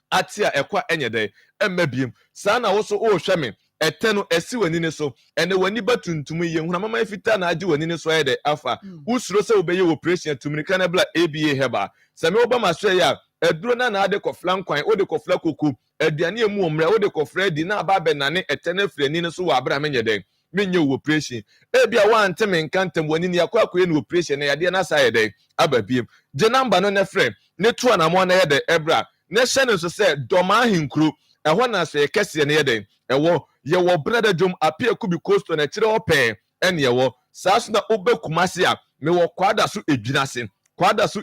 [SPEAKER 4] atia ekwa enye den emmabiem saa na wo so wo hwe me ete no esi wani ne so ene wani batuntum ye huna mama efita na age wani ne so ye de afa usuro se obeye operation tumrika na bla ABA Herbal se me obama so ya eduro na ade kofla nkwan ode kofla koku aduane emu omra ode kofra di na aba be nane ete na frani ne so wa abra menye den menye operation ebia wa ntem nkantem wani ne yakwa akoye no operation na yade na sa ye den ababiem je number no ne frɛ ne to anamo na ye de ebra ne hye ne so se doma hinkro ɛhɔ na so ye kese ne ye den ɛwɔ ye wo brother jom apia kubi costo na kire open ene ye wo saso na obekumase a me wo kwada so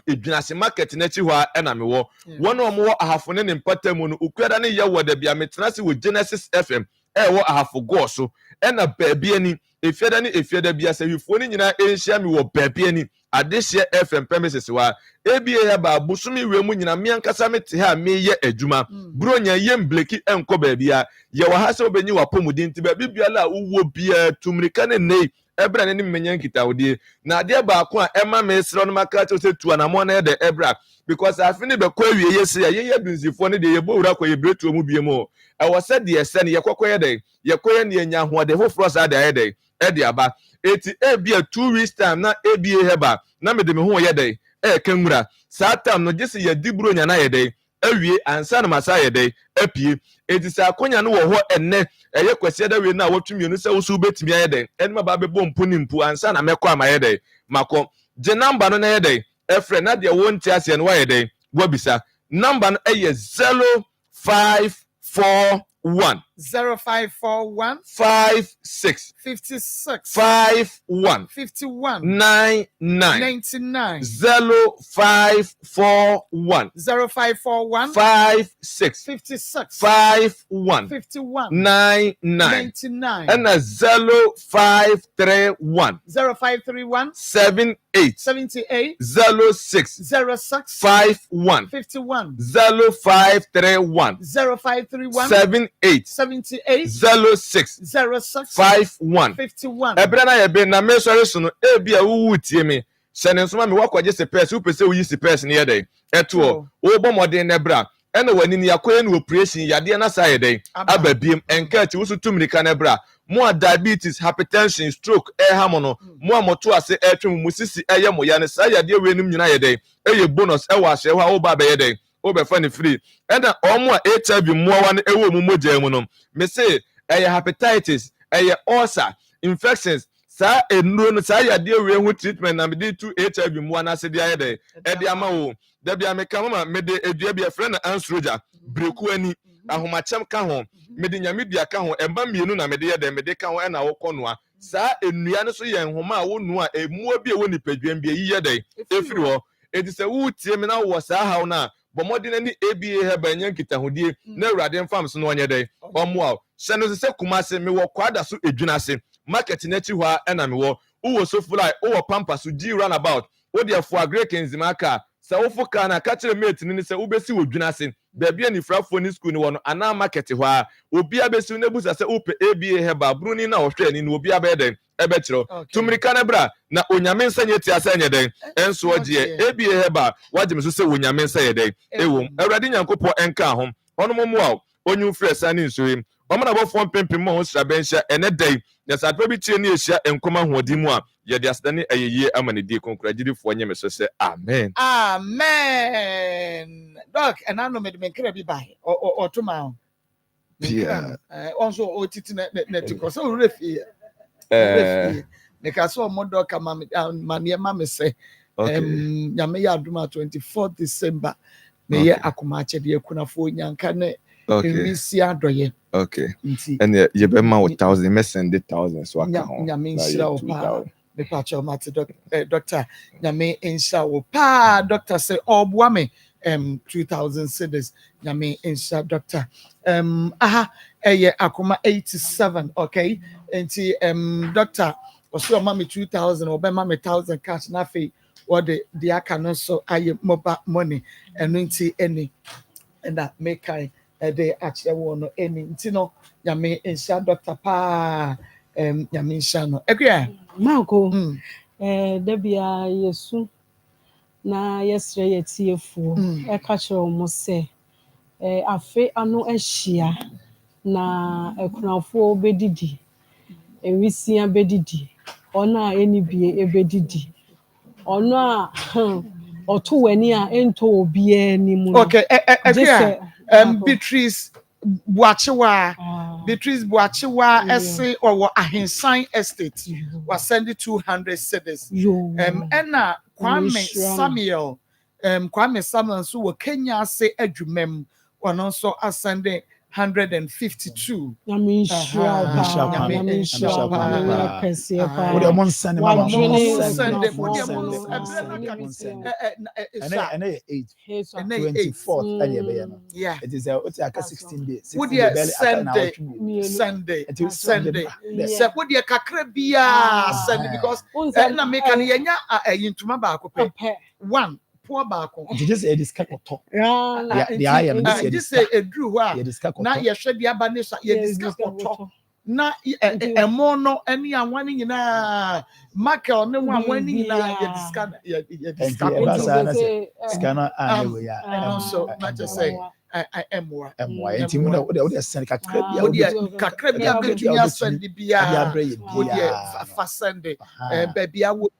[SPEAKER 4] edwinase market na chi ho a ena me wo wono omo wo ahafo ne mpatamu no ukuada ne ye wo da bia metenase wo Genesis FM wo ahafo go so ena baabi ani efiada bia se hifo ni nyina enhia me wo baabi ani adehye FM premises wa ABA Herbal busumi wemu nyina miankasa mete ha me ye adwuma bronya ye mbleki enko baabi a ye wa ha se obenyi wa pomudin ti baabi bia la uwo bia tumrika ne nei ebra ne mmenya nkitawodie na ade baako a ema me esro no maka to se tu anamo na de ebra because afini be kwa wie yesi ya ye dunzifo ne de ye bowura kwa ye bretu mu biemo e wo se de ese ne ye kokoye de ye koye ne nya ho de hofro sa de ye de e de aba eti e bia 2 weeks time na e bia heba na me de me ho ye de e kanwura sa time no gese ye diburo nya na ye de awie ansa na masa ye de apie eti sa akonya no wo ho enne eye kwese da we na wotumi no se wo su betimi ye de enma ba be bompo ni mpu ansa na mekọ ama ye de mako je number no na ye de efre na de wonti ase no ye de wabisa number no eye 0541
[SPEAKER 1] 0541
[SPEAKER 4] 56
[SPEAKER 1] 56
[SPEAKER 4] 51
[SPEAKER 1] 51
[SPEAKER 4] 99 0541
[SPEAKER 1] 0541
[SPEAKER 4] 56
[SPEAKER 1] 56
[SPEAKER 4] 51
[SPEAKER 1] 51
[SPEAKER 4] 99 and 0531
[SPEAKER 1] 0531
[SPEAKER 4] 78
[SPEAKER 1] 78
[SPEAKER 4] 06
[SPEAKER 1] 06
[SPEAKER 4] 51
[SPEAKER 1] 51
[SPEAKER 4] 0531
[SPEAKER 1] 0531
[SPEAKER 4] 78
[SPEAKER 1] 78
[SPEAKER 4] 06
[SPEAKER 1] 06
[SPEAKER 4] 51
[SPEAKER 1] 51
[SPEAKER 4] Ebrana ye be na me sori so no e bia wo tie me sene nso ma me wakwaje se pese wo pese wo yi se pese ne ye den eto wo bo modern na bra ena wani ni yakoye no operation yade na sa ye den ababiem enka ti wo so tumrika na bra mo diabetes hypertension stroke ham no mo amoto ase etwem mu sisi eye mo ya ne sa yade we nim nyina ye den eye bonus e wa hye ho wo ba be ye den wo be fa ne free ena omo a HIV mo wa ne ewo mu mogya mu no me say eye hepatitis eye ulcer infections sa enuro no sa yade we hu treatment na me dey to HIV mu na se dia ye den e dia ma wo da bia me ka mama me de edua bia friend na ansroja breku ani ahomachem ka ho me de nyamedua ka ho emba mienu na me de ye den me de ka ho na wo konoa sa enua no so ye nhoma a wo nu a emuo bi e wo nipadwan bi yi ye den efiri ho edi se wo tie me na wo sa hawo na bomodi na ni ABA heba nya nkitahodie na awurade mfam so no onye den omo se no se kumase me wo kwada so edwuna se market na chi ho a na me wo so fly wo pampa so G runabout wo de afo agrek enzimaka sa wo foka na ka kire mate ni se wo besi wo dwuna se da bia ni frafo ni school ni wo no ana market ho a obi abesi na busa se wo pe ABA heba bruni na wo hwe ni no obi abeden ebe kiro tumrika na bra na onyame nsanye ti asa nye den enso ogie ABA heba wagem so se onyame nsanye den ewom awurade nyankopo enka ho ono momo onyu fresa ni nsohim omana bo fon pempem mo sra benhia ene dai ya satwa bi tie ni ehia enkoma hoadi mu a ye de asdane ayeye amane die konkuragirifo nyeme so se amen
[SPEAKER 1] amen doc enano me de kra bi bai otuma
[SPEAKER 4] pia
[SPEAKER 1] onso otiti na tiko so refi me ka so mo doc mane ma me se nyame ya aduma 24 December me ye Akoma chede akunafo nyanka ne Emisi adoye.
[SPEAKER 4] Okay. And you be ma 1,000 me send 1,000 so aka ho.
[SPEAKER 1] Nyame nshira wo pa. Me pa cha mate doctor nyame nshira wo pa doctor say oboa me 2,000 cedis nyame nshira doctor. Eye Akoma 87 okay. Enti doctor oso ma me 2,000 obe ma me 1,000 cash na fe what the aka no so aye mobile money enti any and that make kai they actually want any ntino nyame insha doctor pa nyame insha no ekwe
[SPEAKER 10] Marco debia yesu na yesre yetiefu e ka kire o mo se afe ano ehia na ekunafo bedidi ewisia bedidi ona eni bie ebedidi ona oto wani a ento obi ani mu
[SPEAKER 1] okay Beatrice Boachiwa ese or Ahensan estate was sending 200 cedis ena Kwame Samuel so wo Kenya say adwumem one also ascending 152
[SPEAKER 5] It is a 16 days.
[SPEAKER 1] Sunday. Se wo de kakra bia Sunday because na make an yenya yintuma ba ko pe one poor baako
[SPEAKER 5] just a discount to the I am
[SPEAKER 1] just say edru ho a na ye hwe dia ba ne ye discount to na emo no any anwan nyina makel ne wanwan nyina ye discount
[SPEAKER 2] scanner and we are
[SPEAKER 1] and also not just say I am more
[SPEAKER 2] and team would send
[SPEAKER 1] kakra bia betumi send bia would fa send baby I would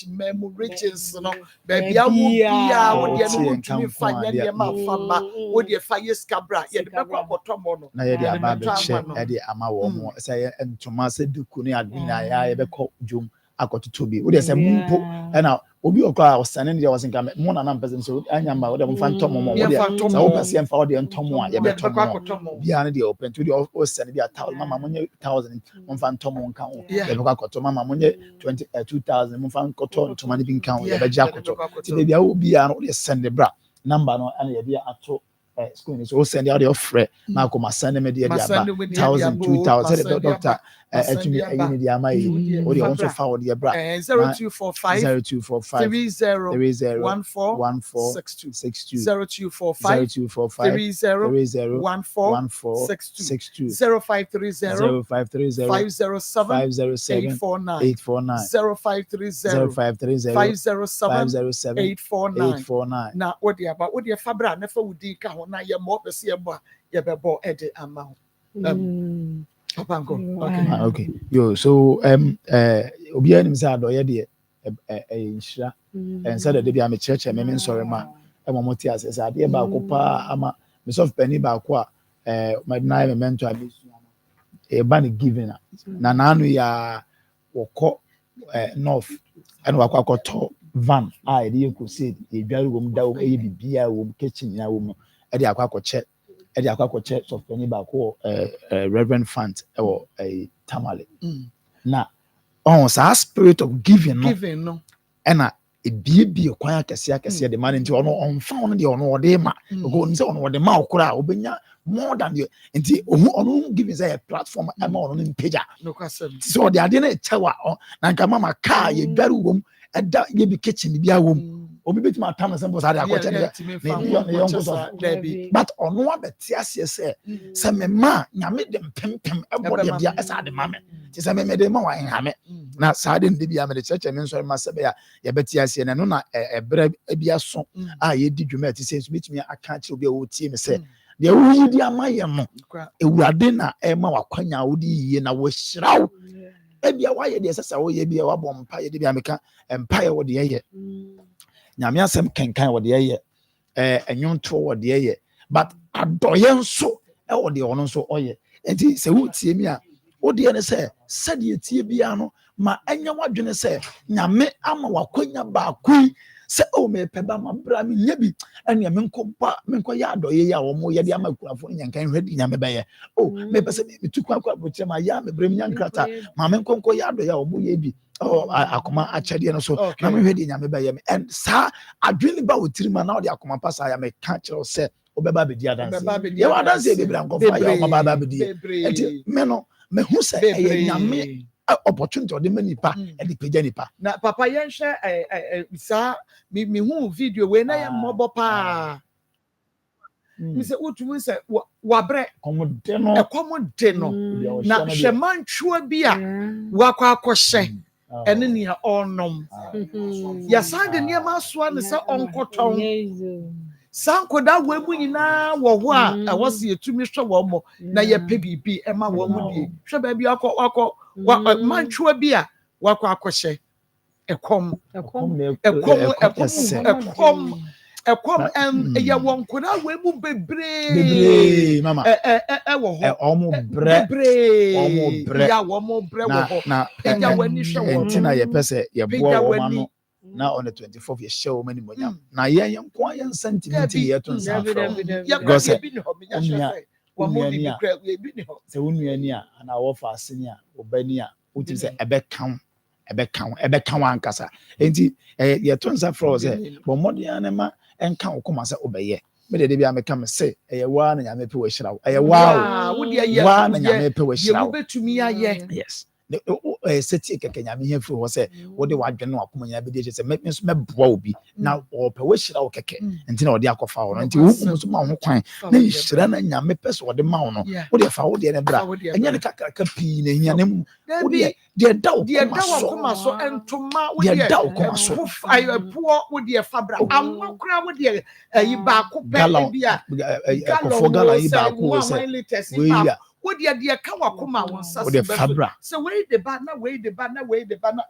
[SPEAKER 1] memo riches no baby I would bia would no ntumi fa nya ma fama would ye fa yes cabra ye de kwa botomo no
[SPEAKER 2] na ye dia ba be che ye de ama wo mo say entoma se duku ne adina ya ye be ko dwom akototo bi would say mpo na obi okwa osane ne was nka mo na na person so anya ma would mfa ntomo mo would say wo person mfa would ntomo a ye be tomo bia ne de open to the osane bia 1000 mama mo 1000 mfa ntomo nka ho ye be kwa koto mama mo 2000 mfa nkoto ntoma ne bi nka ho ye be ja koto ti be bia obi a no would send the bra number no ana ye bia ato school so send out your friend na Akoma send me dia ba 1000 2000 doctor actually any dia mai o dey want to forward your bra
[SPEAKER 1] 0245 30 1462 0245 30 0530 507 849 507 849 na what the fabra na fa wudi ka ho na ye mo pese ye bo ye be bo ede ama ho
[SPEAKER 2] okay yo so obi anim say adoye de nhira and said that be am church me sorry ma e mo moti as say ade ba ko pa ama me soft penny ba ko my nine mentor abisu e ba ni giving na nanu ya woko north and wakwakoto van I dey go say e dwaru wom da e bibia wom kitchen na wom e dey akwakoche soft penny ba ko reverend fund e tamale na on sa spirit of giving no na e bibia kwan akese de man nti ono on fa ono de ono de ma go nse ono de ma okura obenya more than the nti ono giving say a platform ama ono mpaja so the ade na echewa na nka mama car ye dwaru wom eda ye bi kitchen bi awom obi betima atam sembo sa de akoche ne but ono abeti ase se me ma nyame de mpempem ebo de bia esa de mame ti se me de ma wa nyame na sa de ndi bia me de cheche me nso ma sebe ya ye beti ase ne no na ebre bia so a ye di dwuma ti se betimi aka kire obi a wo tie me se de wo di amaye no ewurade na e ma wakwanya wo di yiye na wo hyiraw ebia wa ye de sesa wo ye bia wa bom pa ye de bia meka empire wo de ye nyame asem kenkan wo de ye enwonto wo de ye but adoye nso e wo de ono nso oye enti se wo tie mi a wo de ne se de tie bia no ma enya wadwene se nyame ama wakwanya ba akui se o me peba ma bra mi nyabi ene menko ya adoye ya wo mo ye de ama kurafo nyankan hwedi nyame be ye o me pese me tukwa kwa botre ma ya me brem nyankrata ma menko ya adoye ya wo mo ye bi Akoma achede no so na me hwedi nyame be ye me and sa adwene ba wotirima na wo de Akoma pasa ya me ka kire se obeba be dia dance ye wa dance be bra nkofo ya o ma ba be dia enti me no me hu se ye nyame opportunity or the many pa and the page pa
[SPEAKER 1] na papa yen hwe sa mi hu video we na ye mobo pa mi se utumu se wabre
[SPEAKER 2] komode
[SPEAKER 1] no na hwemantwa bi a wakwa akohye ene ne ya onom ya sande ne ma so ne se onkoton sankoda webu nyina wo ho a wose etumi hwe wo mo na ye pe bibi e ma wo mu die hwe ba bi akọ mantwa bi a wakwa akohye ekom ya wonkoda webu bebre
[SPEAKER 2] mama
[SPEAKER 1] wo ho
[SPEAKER 2] omo bre
[SPEAKER 1] ya wo mo bre wo ho
[SPEAKER 2] na
[SPEAKER 1] ya wani hwe wo
[SPEAKER 2] entina ye pese ye boa wo ma no na on the 24th ye show many monya na ye nko ye sentiment ye to nsa
[SPEAKER 1] because bi ni ho me nya hwe wa mo ni kra bi ni ho
[SPEAKER 2] se wonu ani a na wo fa aseni a obani a uti se ebe kan ankasa enti ye to nsa fro se bo modern na ma enka okoma se obeye me de bia me ka me se eye wa na nyame pe wo hyira wo eye wa wo de ye wa na nyame pe wo hyira wo
[SPEAKER 1] betumi aye
[SPEAKER 2] yes
[SPEAKER 8] seti kekenya me here free say wo de wadwene no akoma nya be de say me so me boa obi na o pe wo hira wo keke nti na wo de akofa wo nti wo kum so ma ho kwan na hira na nya me pese wo de ma wo no wo de fa wo de ne bra enya ne kakaka pi na nya ne mu wo de da wo koma so
[SPEAKER 1] entoma wo
[SPEAKER 8] de da wo koma so
[SPEAKER 1] ayo puo wo de fabra amwa kura wo de yi ba ko pe bia
[SPEAKER 8] akofo gala yi ba ko wo say we ya
[SPEAKER 1] wo de ka wakoma won sase
[SPEAKER 8] be fabra
[SPEAKER 1] so we de ba na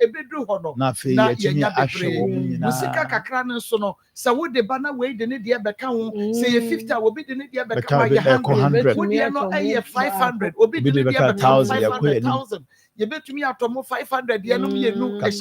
[SPEAKER 1] ebedru ho no
[SPEAKER 8] na fe ya timi ahwe wo nyina
[SPEAKER 1] musika kakra ne so no so wo de ba na we de ne de beka ho say ye 50 obi de ne de beka wa ye 100 wo de no aye 500 obi de ne de beka 1000 ye betumi atomo 500 ye no ye nu e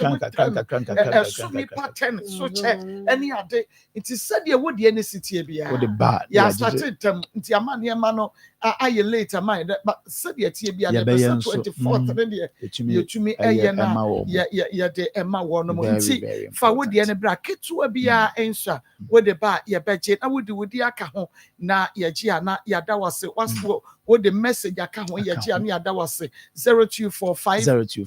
[SPEAKER 1] so mi pattern so che any ade it is said ye wo de ne sitie bia
[SPEAKER 8] wo de ba
[SPEAKER 1] ya started tem nti amane ma no aye later mind but said ye tie bia the 24th ne de ye tumi eye na ye de ema wo no nti fa wo de ne bra ketua bia ensa wo de ba ye beje na wo de aka ho na ye gi ana ya da wase waspo wo the message aka ho ye gi ana ya da wase 0245 30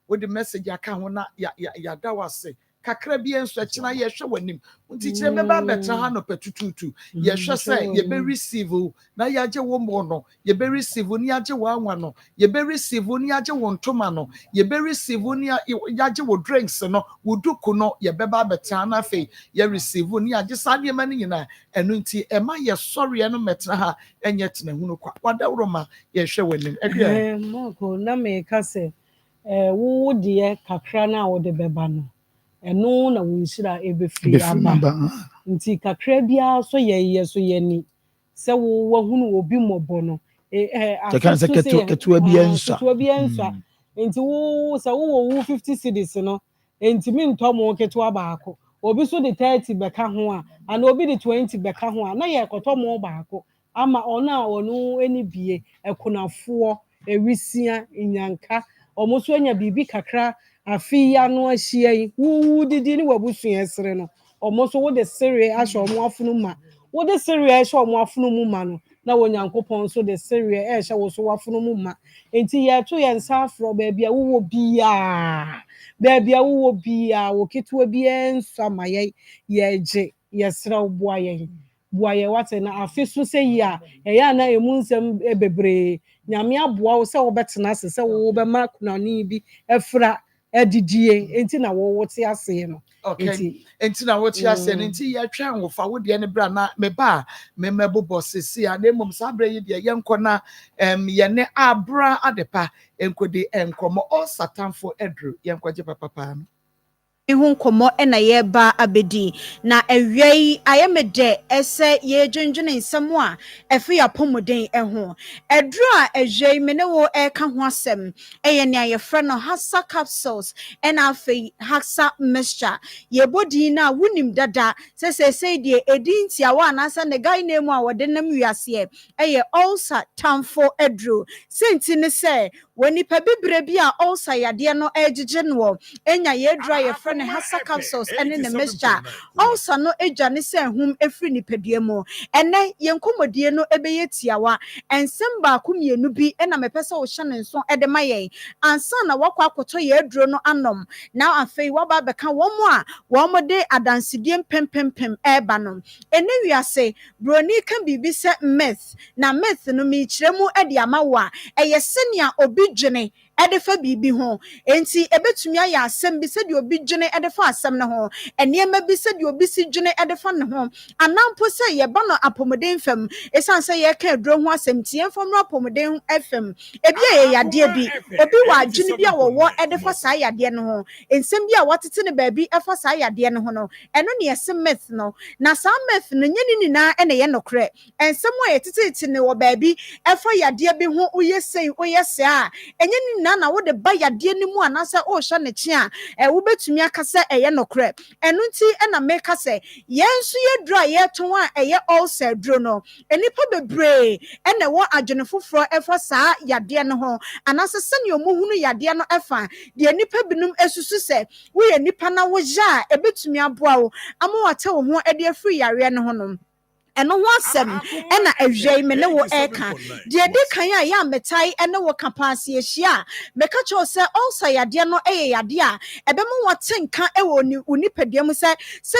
[SPEAKER 1] with the message aka ho na ya da wase kakra bi enso china ye hwe wanim nti kire me ba betra ha no petututu ye hwe say ye be receive na ya je wo mo no ye be receive ni ya je wo anwa no ye be receive ni ya je wo ntoma no ye be receive ni ya je wo drinks no wo duku no ye be ba betra na fe ye receive ni ya je sa de mani nyina enu nti e ma ye sorry no metra ha enye tena hu no kwa wadawro ma ye hwe wanim
[SPEAKER 10] mako na me ka se wo de kakra na wo de beba no eno na wo nshira ebefiri aba nti kakra bia so ye so ye ni se wo hunu obi mobo no
[SPEAKER 8] aso ketua bia ensa
[SPEAKER 10] nti wo se wo 50 cedis no nti mi ntomo ketua baako obi so de 30 beka ho a ana obi de 20 beka ho a na ye kotomo baako ama ona onu eni bie ekunafo ewisia inyanka omo so anya bibi kakra afi ya no ahia yi wu didi ni wabusu esere no omo so wo de sere ahye omo afunu ma wo de sere ahye omo afunu mu ma no na wonyankopon so de sere ahye wo so wafunu mu ma enti ye to ye nsa afro ba bia wo bia wo keto bia nso ma ye je ye sere oboa ye buaye wate na afi so se yi a eya na emu nsem bebre nyame aboa wo se wo betena se wo be ma kunani bi efra edidie enti na wo wote ase no
[SPEAKER 1] enti na wote ase no enti ye twa ngofa wo de ne bra na me ba me mebobo sesi a na mum sabre yi de ye nkona ye ne abra adepa enkodi enkomo all satanfo edru ye nkwaje papa no
[SPEAKER 22] ihu nkomo na yeba abedi na ewiei ayemede ese ye dwendwene nsem a efe ya pomoden eho edru a ewiei me ne wo eka ho asem eye ne ayefra no hasa capsules na afi hasa mixture ye bodi na wunim dada se die edinti awa na asa ne guy name a wode nam wiase eye ulcer tamfo edru senti ne se woni pa bibre bi a ulcer yade no ejije no enya ye dry ye ne hasa capsules ene ne mixture also no eja ne se hum efri ni pedua mu ene ye nkomodie no ebeye tiawa ensem ba komienu bi ena mepese wo hye ne nso ede mayen ansa na wakwa akoto ye aduro no anom na afei waba beka womo a womo de adansedie pempempem eba no ene wiase broni kan bibi se myth na myth no mi kiremu ede amawa eye senia obi dwene ede fa bibi ho enti ebetumi aya asem bi se de obi dwene ede fa asem ne ho enema bi se de obi si dwene ede fa ne ho anampo se ye ba no apomoden fam esan se ye ka aduro ho asem tie fam no apomoden fm ebi ye yade bi obi wa dwene bi a wo ede fa sa yade ne ho ensem bi a watete ne ba bi efa sa yade ne ho no eno ne yese myth no na sa myth no nyeni ni na ene ye nokre ensem wo ye tete ne wo ba bi efa yade bi ho uyesei uyese a enyeni nyina na wo de ba yade ni mu anasa o hye ne kye a wobetumi aka se eye nokre eno nti na meka se yenso yedura yeton a eye ulcer duro no enipa bebre na wo adwene foforo efa saa yade no ho anasa se ne omuhunu yade no efa de nipa binum esusu se wo ye nipa na wo ja ebetumi aboa wo ama wate wo ho e de afiri yare no ho no eno ho asem na awai me ne wo eka de de kan a ya metai ne wo kapase ehia meka cho se ulcer yade no yade a ebemu wotenka e wo nipadua mu se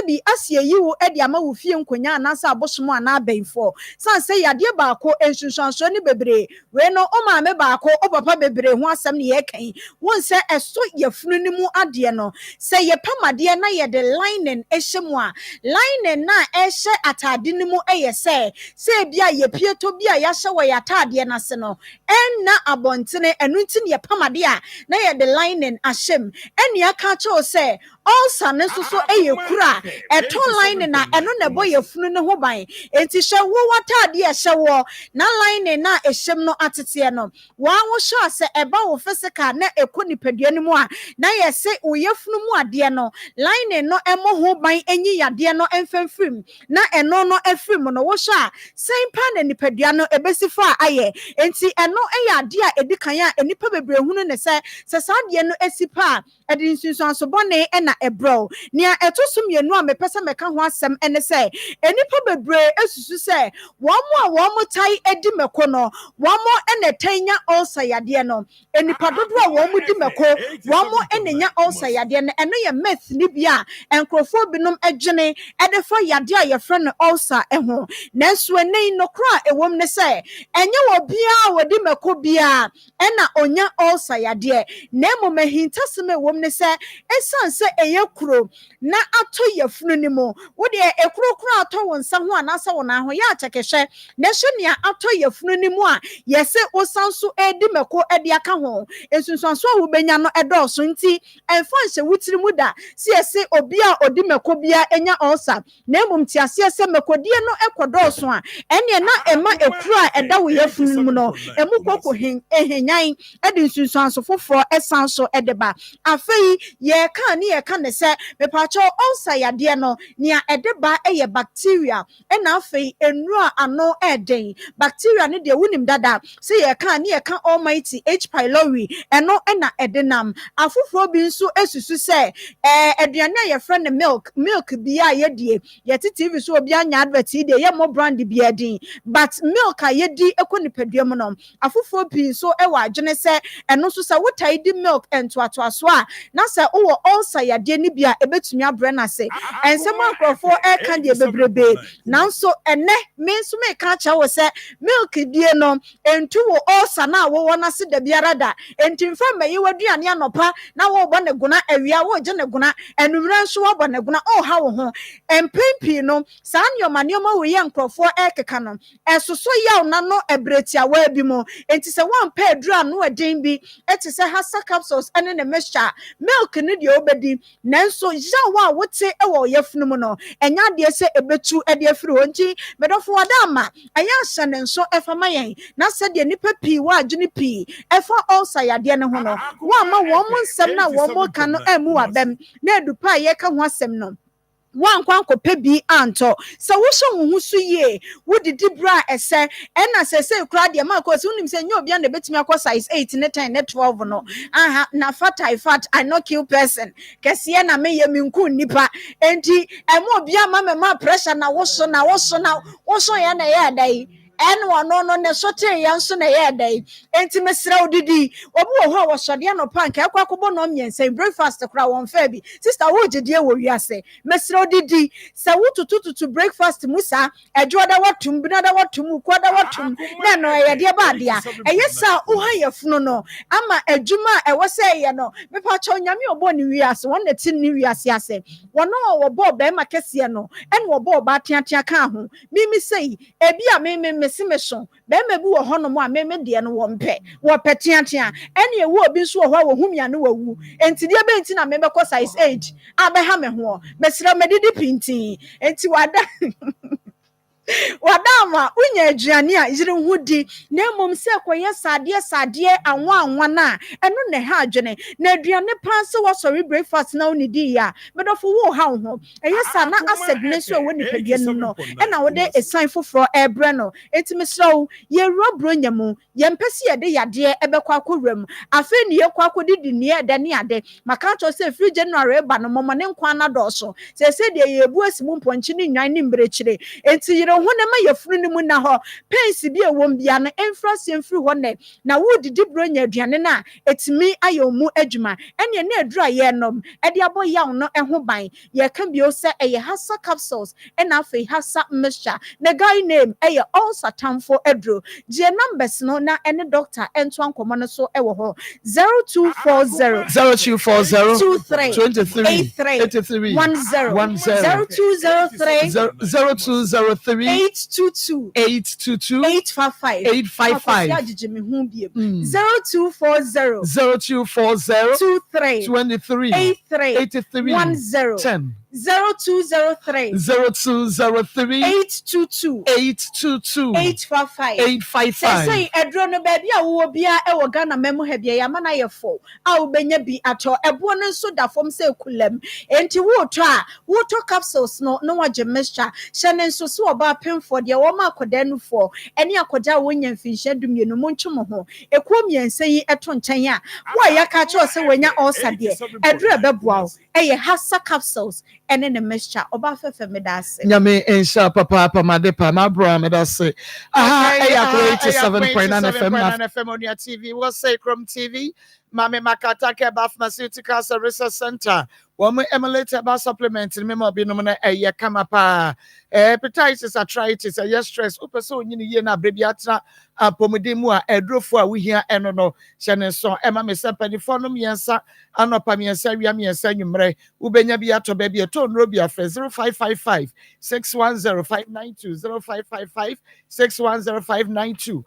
[SPEAKER 22] bi asie yi wo e de ama wo fie nkonya anasa abosomo ana abenfo san se yade baako ensunsuanso ne bebre we no o ma me baako o papa bebre ho asem ne ye kan won se eso yefunu ni mu ade no se ye pamade na ye de lining ehyemu a lining na ehye atade ni mu say bia ye pieto bia ya hye wo ya tade na se no enna abontene enu nti ne pamade a na ye de lining ahyem enu aka cho say ulcer ne so kura eto lining na eno ne boy funu ne ho ban enti hye wo watade a hye wo na lining na ehyem no atete no wa wo hye se eba wo physical na ekoni padua ni mu a na ye se wo yefunu mu ade no lining no emo ho ban enyi yade no emfamfim na eno no afrim no wo hye sen pa na nipadua no ebesifo aye enti eno ade a edikan a enipa bebre hunu ne se saade no esipa edi nsunsuanso bone na ebro nia etoso mienu a mepesa meka ho asem ene se enipa bebre esusu se wo tai edi meko no wo ene tanya ulcer yade no enipa dodo a wo di meko wo enenya ulcer yade no eno ye myth ni bia enkrofo binom edwene edefa yade a ye frɛ no ulcer eho nanso enei no kra ewom ne se enye wo bia wodi meko bia ena onya ulcer yade na momahintaseme ewom ne se esan se eye kuro na ato yefunu ni mu wo de ekuro kuro ato won sa ho anasa won aho ya chekehwe na hwe ne ato yefunu ni mu a yese osanso edi meko edi aka ho ensunsuanso wo benya no edoso nti emfa hye wutiri mu da si yese obi a odi meko bia enya ulcer na mumtiase se mekodie no ekodoso a ene na ema ekuro a eda wo yefunu mu no emu koko ehenyan edi ensunsuanso foforo esanso edeba afei ye kan ni ye kan ne se me pacho ulcer yade no nia edeba eye bacteria na afei enura ano eden bacteria ne de wunim dada se ye kan ni ye kan almighty H pylori eno na edenam afoforo bi nso esusu se aduane a ye friend milk bia ye die ye TV so obi anya advert de ye mo brand bia din but milk a ye di ekoni paduam no afoforo bi nso e wa adwene se eno so se wotai di milk ento aso a na se wo ulcer yade ni bia ebetumi abre na se ensem akrofo e kan de bebrebe nanso ene me nso me ka cha wo se milk die no entu wo ulcer na wo na se da biara da entimfa mayi waduane anopa na wo bo ne guna awia wo je ne guna enumre nso wo bo ne guna o ha wo ho empempi no saa nyoma wo ye nkrofo e keka no esoso yaw na no ebretia wa bi mo enti se wan pa adura no eden bi eti se hasa capsules ene ne mixture milk ni de obedi nanso yawa wote e wo yefunu mu no enya de se ebetu e de afiri honti medofo wadama aya hye nso efama yen na se de nipa pi wa adwene pi efa ulcer yade ne ho no wa ma wo mo nsem na wo mo ka no emu abem na edupa ye ka ho asem no wan kwanko pebi anto so wo hye wo husu ye wo didi bra ese ena sese kura de ma ko so nim se nyo bia na betimi akọ size 8 ne 10 ne 12 no aha na fat I no kill person kese na me ye minku nipa enti emo bia ma pressure na wo so ya na ye dai en wono no ne sote ya nso na ye dai enti mesra odidi obi wo ho wo sode no pank akwa kobo no myense breakfast kura won fa bi sister wo gidie wo wiase mesra odidi sa wo tutu breakfast musa ejoda watum bi na da watum ko da watum na no ye de ba dia eyesa wo ha yefunu no ama adwuma e wo se ye no me pa cho nyame obo ni wiase won na tin ni wiase ase wono wo bo be ma kese no en wo bo ba tiatia ka ho mi sei ebi a me meso be ma bi wo hono mo a me de no wo mpe wo petiatia ene ewu obi nso wo ho wo humia no wawu enti de be enti na me be ko size 8 abeha me ho mesra medidi pinti enti wada wadama unya aduane a yire ho di na mmom se koye sade anwa na eno ne ha adwene na aduane pan se wo sorry breakfast na oni di ya medofo wo ha ho eye sa na acid ne so wo nipadua no e na wo de esan foforo ebre no etimi sro ye robro nyamu ye mpese ye de yade ebekwa akowram afi ne ye kwa akodidi ne de ne ade maka cho se free January ba no momo ne nkwa na doso se de ye bu asimu mponchi ne nwan ne mbrechire enti yire ho ne ma ye furu ne mu na ho pensi bi ewom bia no emfrasi emfiri ho ne na wo didi bro nya aduane na etimi ayomu adwuma ene na adura ye nom e de abo yaw no ho ban ye ka bi o se eye hasa capsules ena afi hasa mixture na guy name eye all satamfo adro je numbers no na ene doctor ento ankomo no so e wo ho 0240
[SPEAKER 1] 0240
[SPEAKER 22] 23
[SPEAKER 1] 83
[SPEAKER 22] 10 0203
[SPEAKER 1] 0203
[SPEAKER 22] 822 855
[SPEAKER 1] 855
[SPEAKER 22] ajije hu biem 0240
[SPEAKER 1] 23
[SPEAKER 22] 83 10 0203 822 855 say edro no ba bia wo bia e wo Ghana memu ha bia ya mana ye fo a wo benya bi ato ebo no nso da fom say kulam enti wo to capsules no waje mixture hyene nso so oba pemfo de wo ma akoda nu fo ene akoda wo nya mfinhye dumienu mo ntwemo ho ekom yense yi eto nkyɛn a wo ya ka cho se wonya ulcer de edro ebeboa wo eye hasa capsules ene ne mixture oba fefe medase
[SPEAKER 1] nyame ensha papa madepa ma bro medase aha 87.9 FM on your TV was Sacrum TV Mame Makatake Ba Pharmaceutical Research Center Woman emulator ba supplement memo bi no na eye kama pa hepatitis arthritis stress upeso nyini ye na brebi atra apomudemu a edrofo a wohia eno no hyene so ema mesempanifo no miensa anopa miensa wia miensa nwumre ubenya bi ato ba bi eto nro bi afre 0555 610592 0555 610592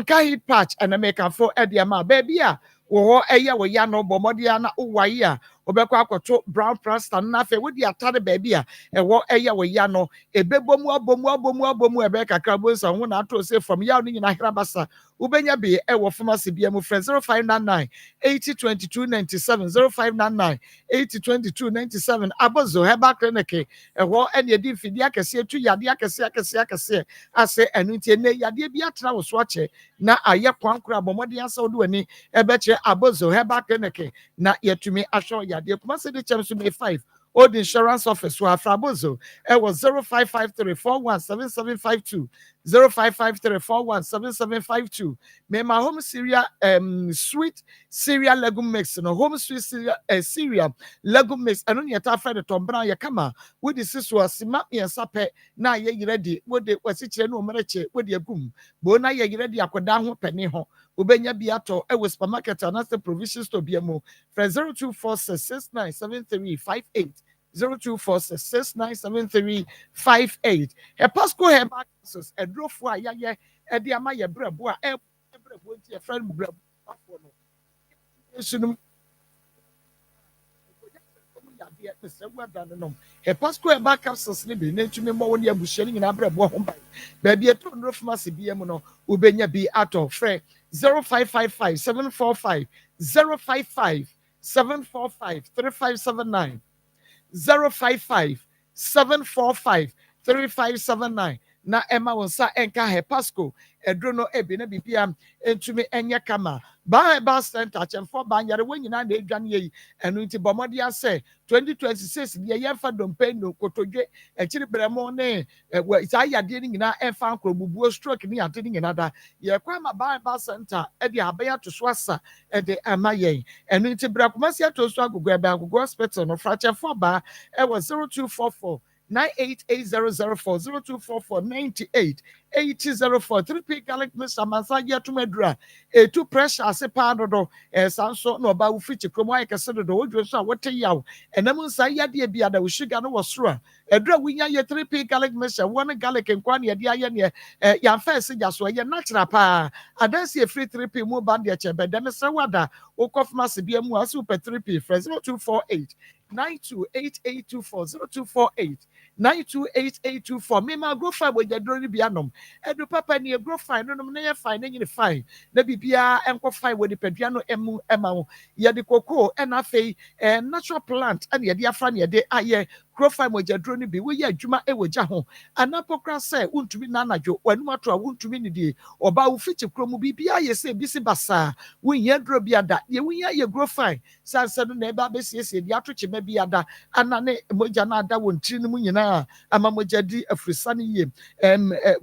[SPEAKER 1] kai patch and make am for ediama baby a wo eye wo ya no bomodia na uwaye a obekwa akoto brown plaster na fe wodi atade baby a ewo eye wo ya no ebebomu abomu ebe kakra bonsa ho na ato se from ya no nyina herabasa ubenya bi ewo pharmacy bi am friend 0599 802297 0599 802297 abozo heba clinic ewo ene edi mfidi akese tu yade akese ase enu tie ne yade bi atena wo so ache na aye kwankura bomode asa odo ani ebeche abozo heba clinic na yetumi asho yade kuma se de chemso me 5 old insurance office wa frabozo it was 0553417752 0553417752 me my home cereal sweet cereal legume mix no home sweet cereal legume mix eno ne ta fa de tombra ye kama we de siso asima ye sape na ye ready we de wasi kire no mereche we de agum bo na ye ready akoda ho peni ho obenya bi ato e we supermarket and the provision store bi mo for 0246697358 0246697358 e pasco he backers e drofo a ye e de ama ye brebo a e brebo nti e friend brebo afo no sunum e pasco e backers ne bi n'entumi mo woni abuhye ni nyina brebo ho bai ba bi eto ndro pharmacy bi em no ubenya bi ato frɛ 0555 745 055 745 3579 055 745 3579 na Emma wonsa enka he pasco edro no ebi na bibia entumi enye kama ba center chemfo ba nyare wanyina na edwane yi enu nti bomodi ase 2026 de ye fa dompe no kotodwe ekiri bremo ne isa yade ni nyina enfa nkrobubuo stroke ni yade ni nyina da ye kwa ma ba center e de abaya to so asa e de amaye enu nti brakomasi ato so agogo ebe agogo hospital no fra chemfo ba e was 0244 988004 0244 988004 3P Garlic Mr. Mansaya Tumedra to pressure sepa do sanso no ba ufichi kromo ay kase do wodwo so a wote yaw enam nsaya de bia da ushiga no wosoro edra winya ye 3P Garlic Mr. one garlic nkwa ne de aye ne ya first jaso ye natural pa adansi e free 3P mu band ye chebe dem se wada ukofma se bia mu asu pe 3P 0248 928824 0248 928824 me ma grow fine with your ni bianom edu papa ni grow fine no na fine na nyine fine na bibia enko fine with the pedua no emu ema ye de koko na afei natural plant and ye de afra ne de aye grow fine with your ni bi we ye adwuma e wogya ho anapokra say untumi na anadwo wanu ato a untumi ni die oba wo fiti kromu bibia ye say bisi basa we ye dro bia da ye we ye grow fine sanse no na eba besiesie de ato chema bia da anane moja na ada wontiri no mu nyina ama moja di afrisa ne ye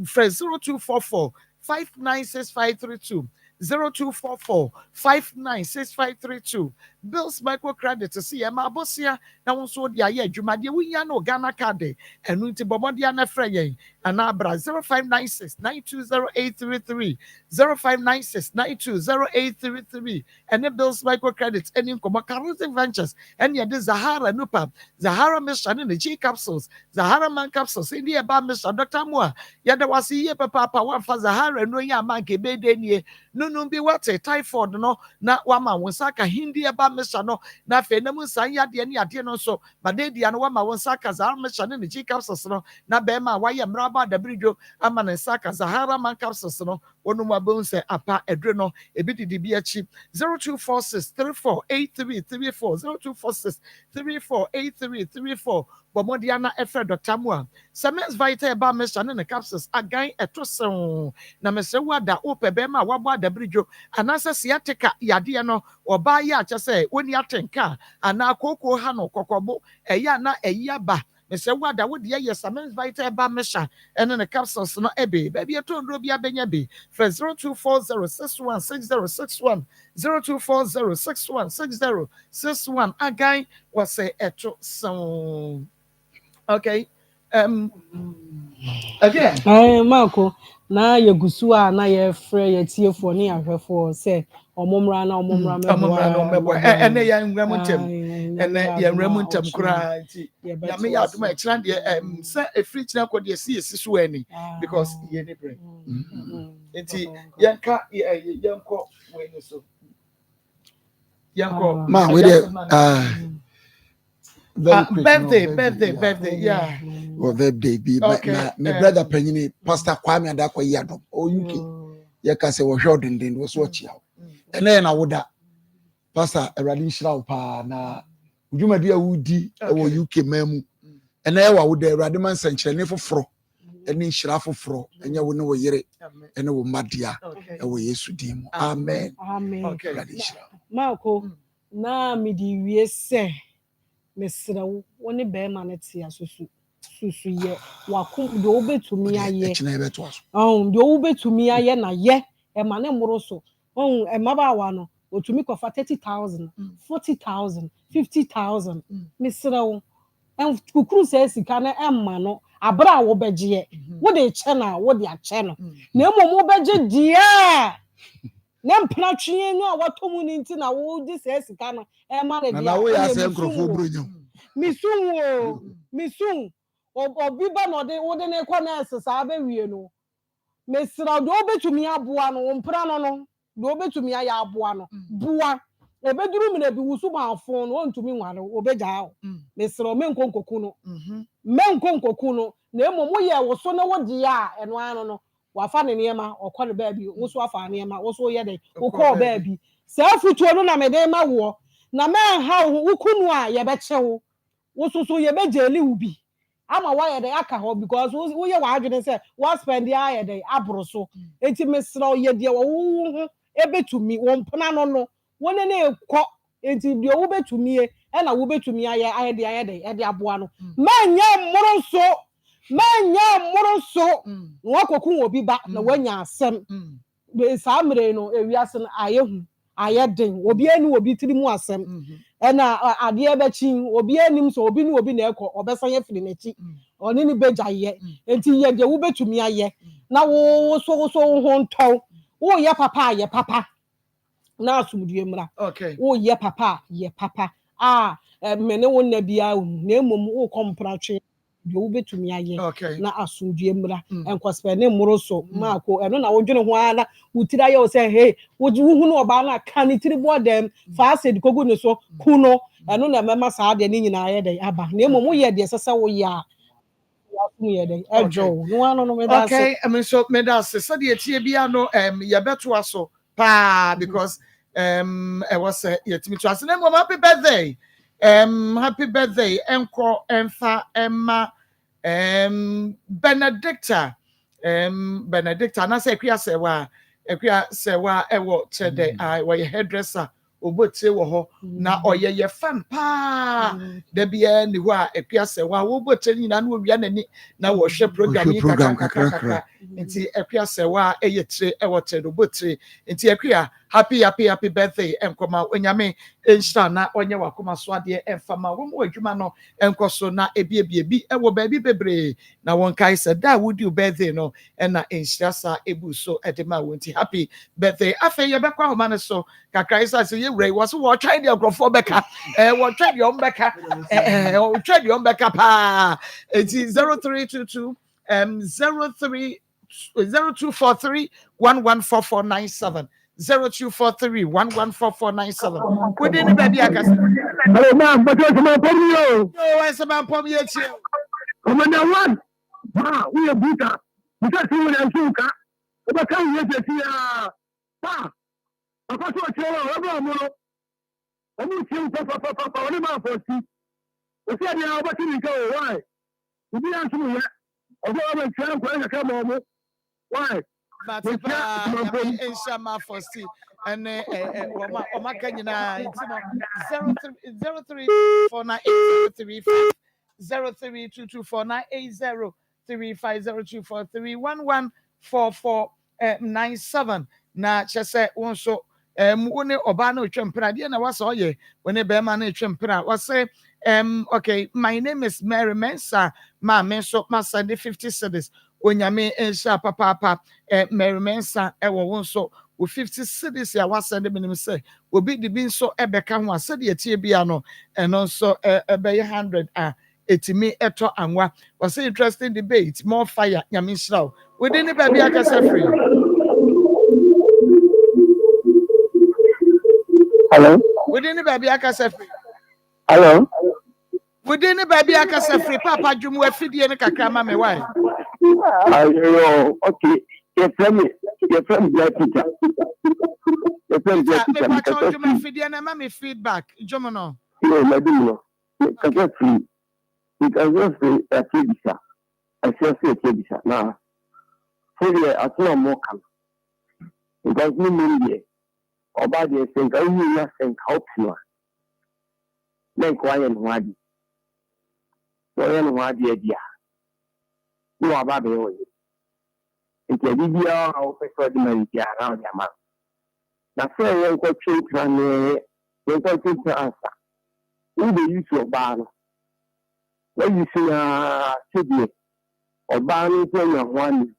[SPEAKER 1] fresh 0244 596532 0244 596532 bills microcredit to see ma bosia na won so dia ye adwuma de winya no Ghana card enu nti bomodia na frɛ yen ana bra 0596 920833 0596 920833 and bills microcredit any Carroting Ventures and ye Zahara Nupa Zahara Mission in the G capsules Zahara man capsules in the about Mr. Dr. Moore yada was ye papa one for Zahara no ya man ke be denye no be what a typhoid no na wama wonsaka hindi aba Mr. no na fe na mun san ya de ni ade no so but de dia no wama wonsaka Zahara Mission in the G capsules no na be ma why mraba da bridge ama na saka Zahara man capsules no onu ma bon se apa edre no ebi di bi achi 0246 348334 0246 348334 Bomodiana Efred Dr. Moa Semens Vita ba Mr. ne capsules again etoson na mesewa da opebe ma wabo da bridge anasa siateka yade no oba ya cha say oni atenka ana koko ha no kokobo eya na eya ba mesewa da wo de ye Semens Vita ba Mr. ene ne capsules no ebe baby to ndro bia benya be 0240616061 0240616061 again was say etoson. Okay. Again.
[SPEAKER 10] Marco, na yegusu a na ye frɛ ye tiefo ne ahwɛfo sɛ omomra na omomra
[SPEAKER 1] mebo ene ya nwram ntem ene ya nwram ntem kura nti ya me ya adoma e kira de se efri kira kɔ de si so ani because ye ne bre nti yanka yanko we ni so yanko
[SPEAKER 5] ma we dey
[SPEAKER 1] birthday, yeah.
[SPEAKER 5] Well, birthday be my brother Penny, Pastor Kwame and Aqua Yadom, oh, UK. Yakase was short and then was watching out. And then I would that Pastor a Radin Shraupa na Juma dear Woody or UK memo. And now I would the Radiman Sanchez for fro, and then Shrafo fro, and you will know yere, and no Madia, and we used to dim. Amen.
[SPEAKER 10] Amen.
[SPEAKER 5] Okay,
[SPEAKER 10] Marco, na me di say. Mesra woni be ma na tia susu ye wakum de obetumi aye
[SPEAKER 5] de
[SPEAKER 10] obetumi aye na ye e ma ne moro so e ma ba wa no otumi kofa 30,000 40,000 50,000 mesra wo en kukuru se sika na e ma no abra wo beje wo de che na wo de ache no na mo beje die na mpna twie no a watomu ni nti na wo di se sika no e ma de
[SPEAKER 5] na wo ya se nkrofo bronyo
[SPEAKER 10] misun obi ba no de wo de ne kwa na sesa ba wie no mesra do obetumi aboa no mpra no do obetumi ya aboa no boa ebeduru mi na bi wusu ma afon no ntumi nware obeja mesra menkonkoku no na emo mo ye wo so na wo di ya eno ano no wafa ne niema okọ ne baabi wo so afa niema wo so ye de wo kọ baabi se afutuo no na me de ma wo na me ha wo kunu a ye be chewo wo so ye be jeli ubi ama wa ye de aka ho because wo ye wa adwene se wo spend ya ye de abro so enti mesra ye de wo ho ebetumi wo mpona no wo ne ekọ enti de wo betumi e na wo betumi aye de aboa no manya mmoro so wakoku obi ba na wanya asem be samre no ewiase no ayeden obi eni obi tiri mu asem na ade e bachi obi enim so obi ni obi na ekọ obesan ye firi nachi oni ni beja ye enti ye de wo betumi aye na wo so ho ntow wo ye papa na asumdue mra wo ye papa mene won na bia na emom wo kompratwe de wo betumi aye na asumdue mra enkwaspe ne moro so maako eno na wodwene ho ana wutira ye wo say hey wohu no oba na ka ni tiri bodem fa acid kogu ne so kuno eno na mema saa de ni nyina aye de aba na emom wo ye de sese wo ya
[SPEAKER 1] Okay, I mean so medals so the tie bia no yebeto aso pa because I was yetimi to ase na happy birthday. Happy birthday enko emfa emma Benedicta Benedicta na say kwia sewa ewo chede I hairdresser obotie wo ho na oyeye fan pa da bia ni ho a ekwia sewa wo botie nyina na owia nani na wo hwe program kakra nti ekwia sewa eyetire ewo chede obotie nti ekwia happy birthday enkoma onyame enhira na onye wakoma so ade emfama wo mo adwuma no enkoso na ebi ewo baabi bebre na won kai se da wudi birthday no na enhira sa ebu so edema wonti happy birthday afa ye bekwa homa ne so kakra isa se ye wure wo so wo try the agrofo beka wo try the ombeka wo try the ombeka pa enti 0322 0243 114497 0243 114497 within the baby akas
[SPEAKER 12] hello ma'am but what's my problem yo
[SPEAKER 1] what's my problem yet
[SPEAKER 12] commander one we are buta because we will answer o kan ye je ti pa akoso o che o ba mo no o mu ti pa o ni ma fo si o se dia o ba ti nka o why o bi answer mo ya o ba try ko ka mo why
[SPEAKER 1] but Inshallah for see and Oma Kanyina 03498035 na chese wonso wone oba na otwempra de na wasa oye wone be ma na otwempra wase okay my name is Mary Mensa ma menso ma send 50 cedis onyame ensha papa Mary Mensa ewo wonso wo 50 cedis ya wasende minim say obi di bi nso ebeka ho asede etie bia no eno nso ebe 100 etimi eto anwa was interesting debate more fire nyame nshraw within the baby akasa free.
[SPEAKER 12] Hello
[SPEAKER 1] within the baby akasa free.
[SPEAKER 12] Hello
[SPEAKER 1] within the baby akasa free papa dwumu afidie ne kakra ma me why
[SPEAKER 12] okay your friend black teacher your friend black teacher
[SPEAKER 1] me patch dwumu afidie na ma me feedback dwumu no
[SPEAKER 12] no my dwumu kaka free because just a tibisa I say tibisa na so yeah I feel more calm because me mean oba de think I you na think help you then kwaya no adi so ya no adi dia no aba be o nke bibia o peso di mari dia na o ma na so ya ko twa ne ko twa asa we dey use your bar when you see today oba ni so na one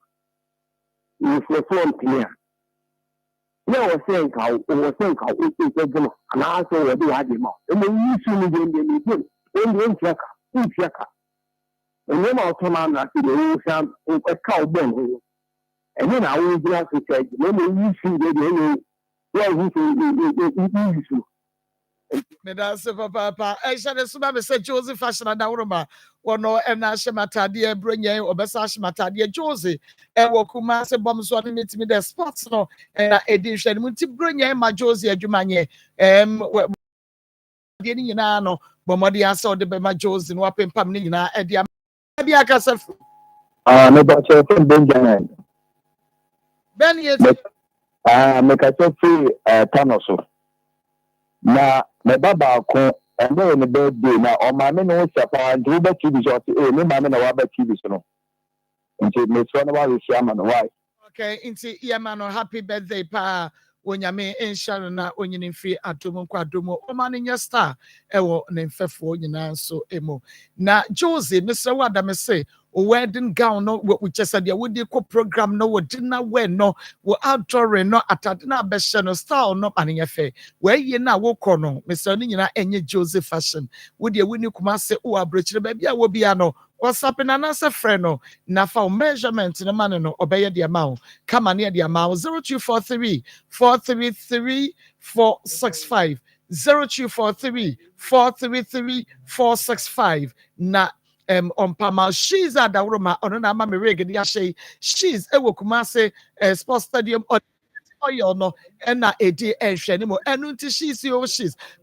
[SPEAKER 12] you for phone clear no was saying how it and also we do have him and when you see me when check and then I'll come on that the ocean a cow bone and then I will just say when you see the well you
[SPEAKER 1] me da se papa sha de suba me se Joseph fashion da woroma wono na hyematade ebronye obesa hyematade Jose wo kuma se bom so ne mitimi the sports no na edi hwe mu ti bronye ma Jose adwumanye de ni nyina no bomode asa ode be ma Jose no apempam ni nyina edi abi akasa
[SPEAKER 12] me ba che Benjamin
[SPEAKER 1] ben yet
[SPEAKER 12] me ka che Tanoso na me baba ko endo ne birthday na o ma me no sapa ndu ba TV so me ma me na wa ba TV so no nti me so na wa we share man why
[SPEAKER 1] okay nti yema no happy birthday pa onyame enshare na onyini mfi adomo kwadomo o ma ne star ewo ne mfefo nyina so emo na Jose Mr. Wada me say o wedding gown no we just said ya wodi ko program no we dinner wear no we outdoor no atade na be no style no anye fe we ye na wo kọ no Mr. ni nyina enye Jose fashion wodi wini kuma se o abrochire ba bia wo bia no WhatsApp na na se frɛ no na fa measurement no man no obeye de amount kama ne de amount 0243 433 465 0243 433 465 na on Pama, she's at the Roma, on an Ama Rig, she's a Kumase sports stadium. Oyo no na edi ehwe ni mo enu nti she's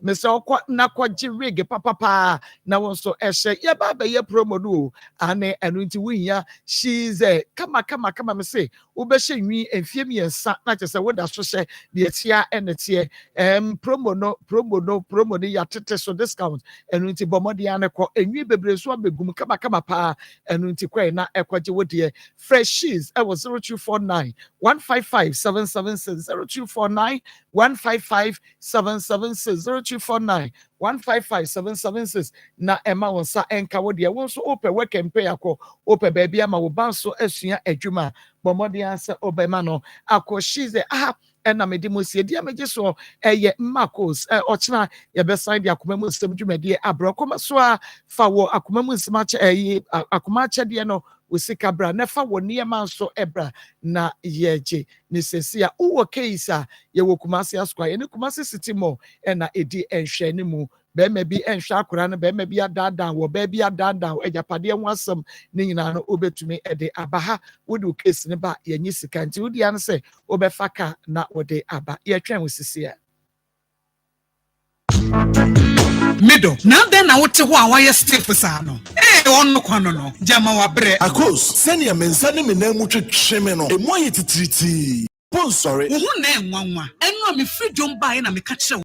[SPEAKER 1] Mr. Okwa nakwaji rig papa na won so ehwe ye ba be ye promo no ane enu nti winya she's kama me say wo be hwe nwi enfie miensa na chese wo da so hwe de etia enetie promo no ya tete so discount enu nti bomode ane ko enwi bebre so abegum kama pa enu nti kwai na ekwaje wo de fresh she's e was 0249 155 776 0249 155 776 0249 155 776 na Emma wonsa enka wo de won so ope work and pay akọ ope baby ama wo ban so asua adwuma bomode ansa obema no akọ she's ena me di mo sie dia me so eye makos ochina ye be sign dia akoma mu nsem dwumade abrokoma so a fa wo akoma mu nsem ache akoma ache de no usika bra na fa wo niema so ebra na yeje ni sesi a uwo case a ye wo Kumasi askwa ye ni Kumasi city mo na edi enhwe ni mu be me bi enhwe akora no be me bi adadan wo be bi adadan ejapade ho asem ni nyina no obetumi ede abaha wodu case ne ba ye nyi sika nti wodi an se obefa ka na wode aba ye twen wosisi a
[SPEAKER 17] Middle. Now then, I would say why you stay for Sano. On no corner, no. Jama wa bre.
[SPEAKER 7] Akos, send your men, send him in name which shemeno. A moye to treaty. Sorry.
[SPEAKER 17] Who name one? And no, me free jump by and I catch